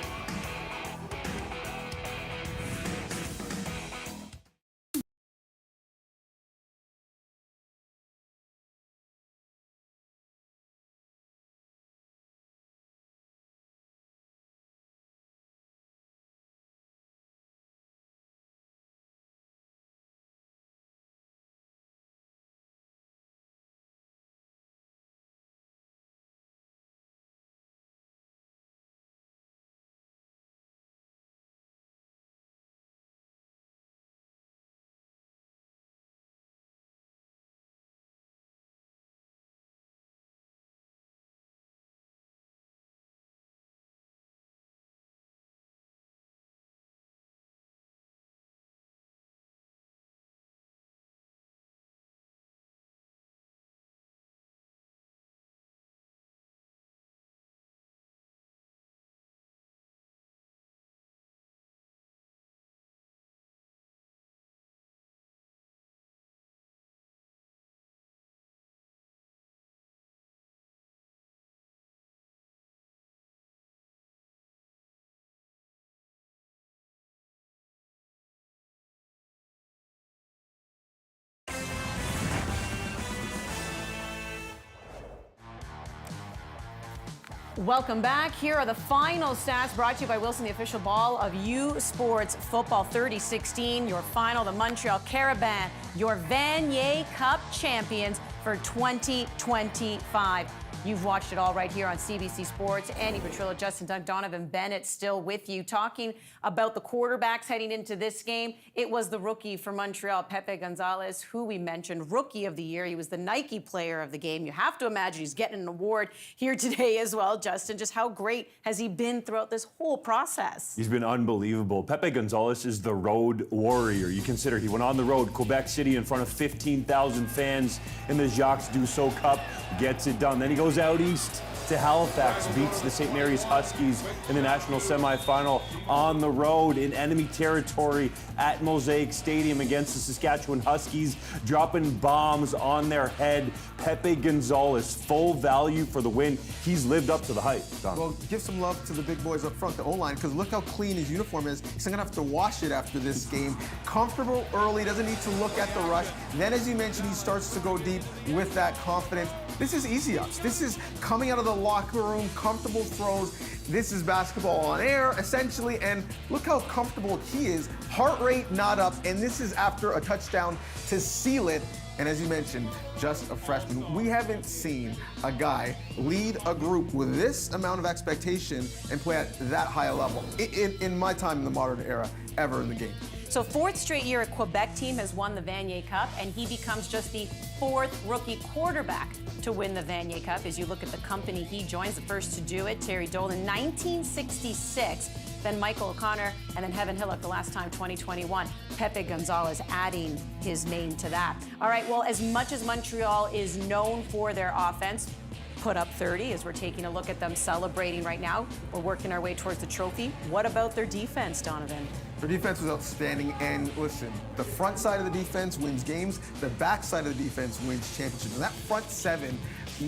Welcome back. Here are the final stats brought to you by Wilson, the official ball of U Sports Football 30-16. Your final, the Montreal Carabins, your Vanier Cup champions for 2025. You've watched it all right here on CBC Sports. Andy Petrillo, Justin Dunk, Donovan Bennett still with you. Talking about the quarterbacks heading into this game, it was the rookie for Montreal, Pepe Gonzalez, who we mentioned, Rookie of the Year. He was the Nike Player of the Game. You have to imagine he's getting an award here today as well, Justin. Just how great has he been throughout this whole process? He's been unbelievable. Pepe Gonzalez is the road warrior. You consider he went on the road, Quebec City, in front of 15,000 fans in the Jacques Dussault Cup, gets it done. Then he goes out east to Halifax, beats the St. Mary's Huskies in the national semifinal on the road in enemy territory at Mosaic Stadium against the Saskatchewan Huskies, dropping bombs on their head. Pepe Gonzalez, full value for the win. He's lived up to the hype. Don. Well, give some love to the big boys up front, the O-line, because look how clean his uniform is. He's not going to have to wash it after this game. Comfortable early, doesn't need to look at the rush. Then, as you mentioned, he starts to go deep with that confidence. This is easy ups. This is coming out of the locker room, comfortable throws. This is basketball on air, essentially, and look how comfortable he is. Heart rate not up, and this is after a touchdown to seal it. And as you mentioned, just a freshman. We haven't seen a guy lead a group with this amount of expectation and play at that high a level in my time in the modern era ever in the game. So 4th straight year a Quebec team has won the Vanier Cup, and he becomes just the 4th rookie quarterback to win the Vanier Cup. As you look at the company he joins, the first to do it, Terry Dolan, 1966. Then Michael O'Connor, and then Heaven Hillock the last time, 2021. Pepe Gonzalez adding his name to that. All right, well, as much as Montreal is known for their offense, put up 30 as we're taking a look at them celebrating right now. We're working our way towards the trophy. What about their defense, Donovan? Their defense was outstanding, and listen, the front side of the defense wins games, the back side of the defense wins championships. And that front seven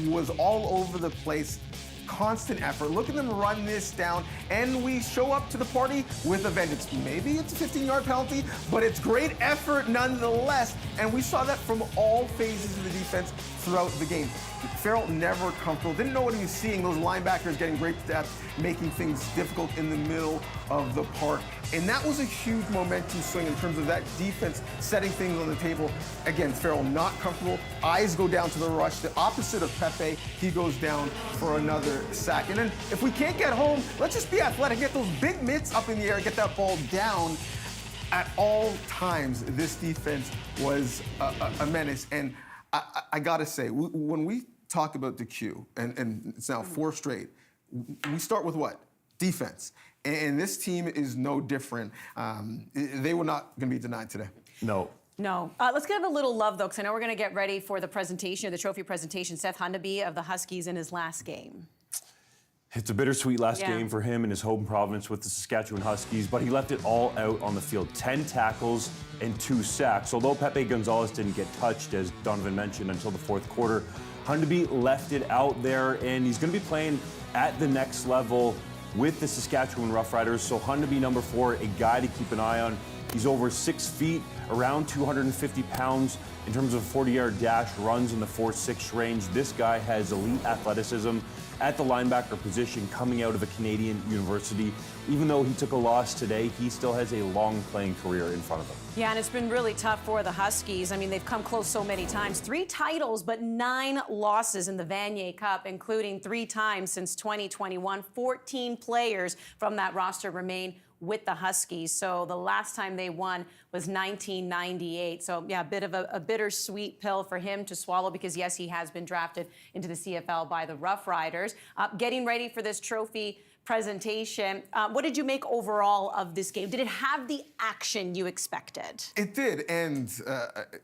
was all over the place. Constant effort. Look at them run this down, and we show up to the party with a vengeance. Maybe it's a 15-yard penalty, but it's great effort nonetheless, and we saw that from all phases of the defense throughout the game. Farrell never comfortable, didn't know what he was seeing. Those linebackers getting great depth, making things difficult in the middle of the park. And that was a huge momentum swing in terms of that defense setting things on the table. Again, Farrell not comfortable. Eyes go down to the rush. The opposite of Pepe, he goes down for another sack. And then if we can't get home, let's just be athletic. Get those big mitts up in the air, get that ball down. At all times, this defense was a menace. And I gotta say, when we talk about the Q, and it's now 4 straight, we start with what? defense. And this team is no different. They were not going to be denied today. No. No. Let's give a little love, though, because I know we're going to get ready for the presentation, the trophy presentation. Seth Hundaby of the Huskies in his last game. It's a bittersweet last game for him in his home province with the Saskatchewan Huskies, but he left it all out on the field. 10 tackles and 2 sacks. Although Pepe Gonzalez didn't get touched, as Donovan mentioned, until the fourth quarter, Hundaby left it out there, and he's going to be playing at the next level with the Saskatchewan Roughriders. So Hundaby, number 4, a guy to keep an eye on. He's over 6 feet, around 250 pounds. In terms of 40-yard dash, runs in the 4.6 range. This guy has elite athleticism at the linebacker position coming out of a Canadian university. Even though he took a loss today, he still has a long playing career in front of him. Yeah, and it's been really tough for the Huskies. I mean, they've come close so many times. 3 titles, but 9 losses in the Vanier Cup, including 3 times since 2021. 14 players from that roster remain with the Huskies. So the last time they won was 1998. So yeah, a bit of a bittersweet pill for him to swallow because yes, he has been drafted into the CFL by the Rough Riders. Getting ready for this trophy presentation. What did you make overall of this game? Did it have the action you expected? It did, and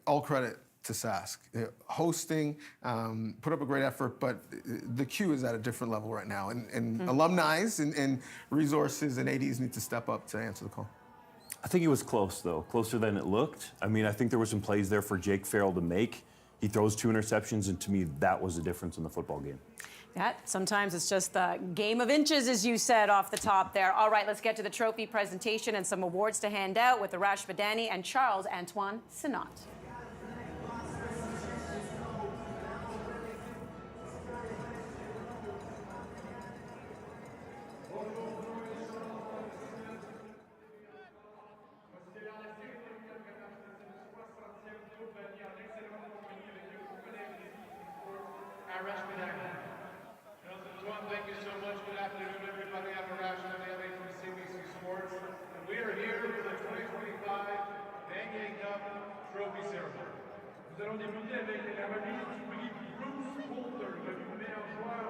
all credit to Sask. Hosting, put up a great effort, but the Q is at a different level right now. And alumni and resources and ADs need to step up to answer the call. I think it was close, though, closer than it looked. I mean, I think there were some plays there for Jake Farrell to make. He throws 2 interceptions, and to me, that was the difference in the football game. Sometimes it's just a game of inches, as you said off the top there. All right, let's get to the trophy presentation and some awards to hand out with Arash Madani and Charles-Antoine Sinat. Thank you so much. Good afternoon, everybody. I'm Arash Madani from CBC Sports, and we are here for the 2025 Vanier Cup Trophy Ceremony. Nous allons débuter avec la remise du prix Bruce Coulter, le meilleur joueur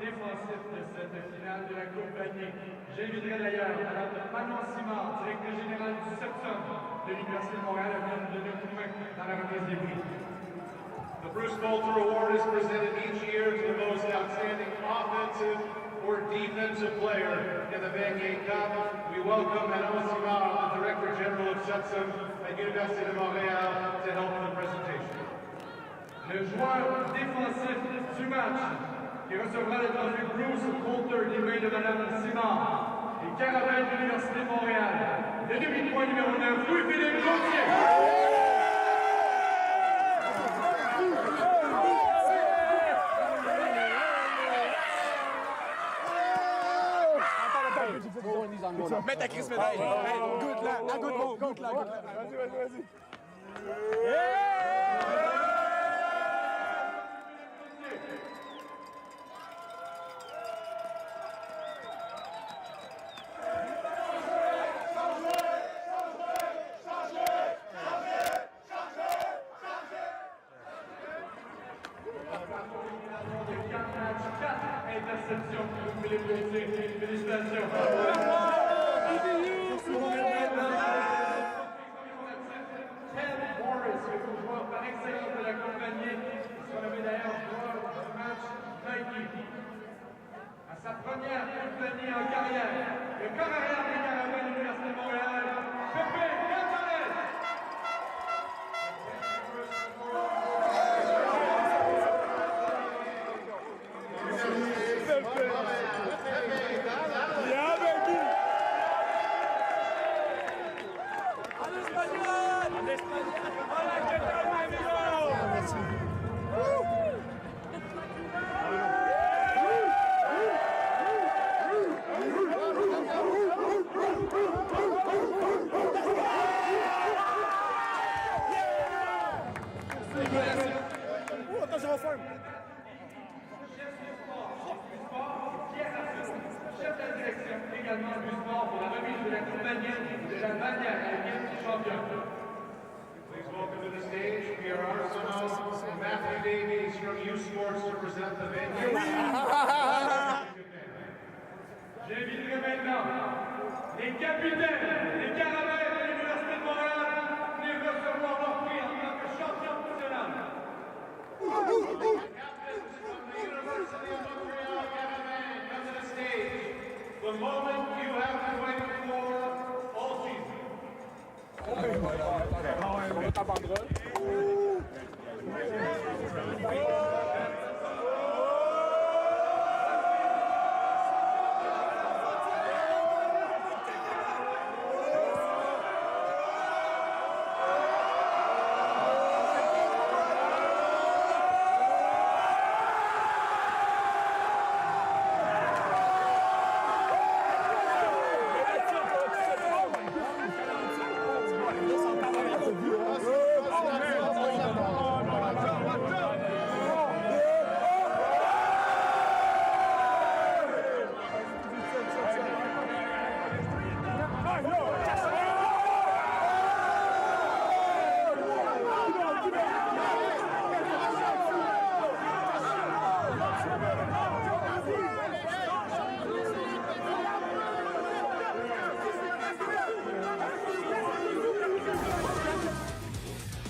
défensif de cette finale de la Coupe Vanier. J'inviterai d'ailleurs Mme Manon Simard, directeur général du SEPSUM de l'Université de Montréal, à venir nous donner un coup de main dans la remise des prix. The Bruce Coulter Award is presented each year to the most outstanding offensive or defensive player in the Vanier Cup. We welcome Manon Simard, the Director General of SEPSUM at Université de Montréal, to help with the presentation. Le joueur défensif du match qui recevra le trophée Bruce Coulter des mains de Mme Simard, les Carabins de l'Université de Montréal. Le demi-point numéro 9, Louis-Philippe Gauthier. Mets ta crise médaille. Good là, à good là, good là. Vas-y. Interception, Philippe Gauthier, félicitations. Joueur par excellence de la compagnie, sur la médaille joueur du match Nike. À sa première compagnie en carrière, le corps arrière des Carabins de l'Université de Montréal, Pepe Gonzalez. Chef de la direction également du sport pour la remise de la compagnie de la Vanier Cup champion. Please welcome to the stage Pierre Arsenault and Matthew Davies from U Sports to present the Vanier. J'inviterai maintenant les capitaines des Carabins de l'Université de Montréal à venir recevoir leur prix en tant que champion national. Captains from the University of Montréal Carabins come to the stage. The moment you have been waiting for all season.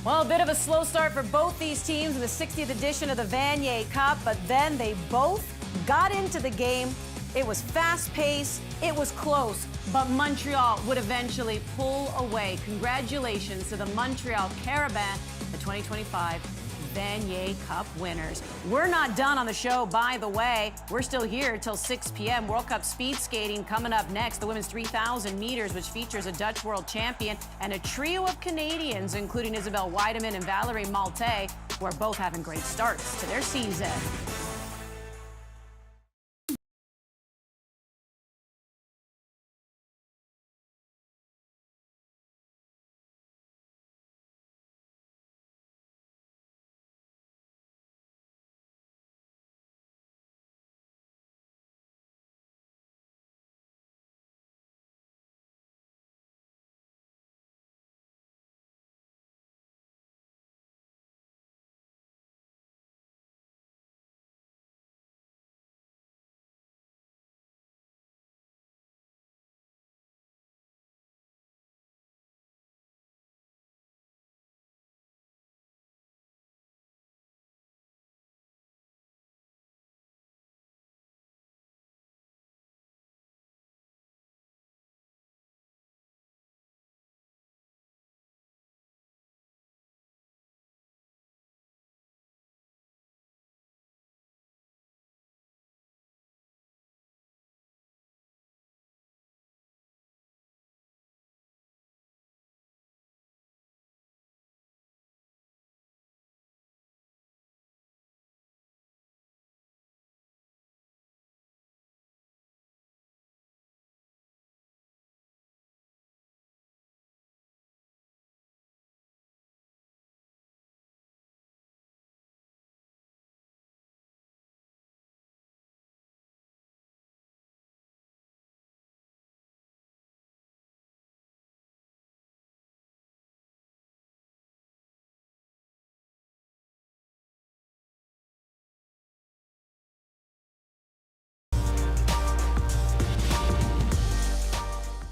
Well, a bit of a slow start for both these teams in the 60th edition of the Vanier Cup, but then they both got into the game. It was fast-paced, it was close, but Montreal would eventually pull away. Congratulations to the Montreal Carabins, the 2025 Vanier Cup winners. We're not done on the show, by the way. We're still here till 6 p.m. World Cup speed skating coming up next. The women's 3,000 meters, which features a Dutch world champion and a trio of Canadians, including Isabelle Weideman and Valerie Malte, who are both having great starts to their season.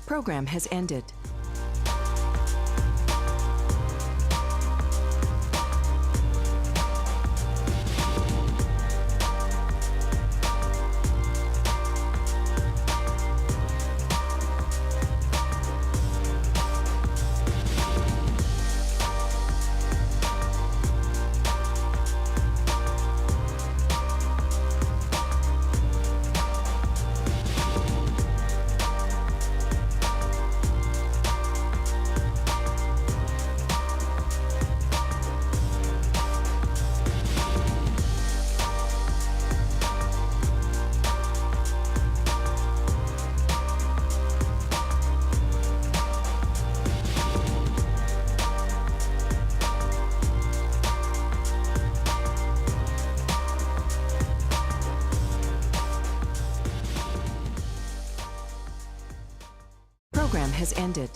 Program has ended. Program has ended.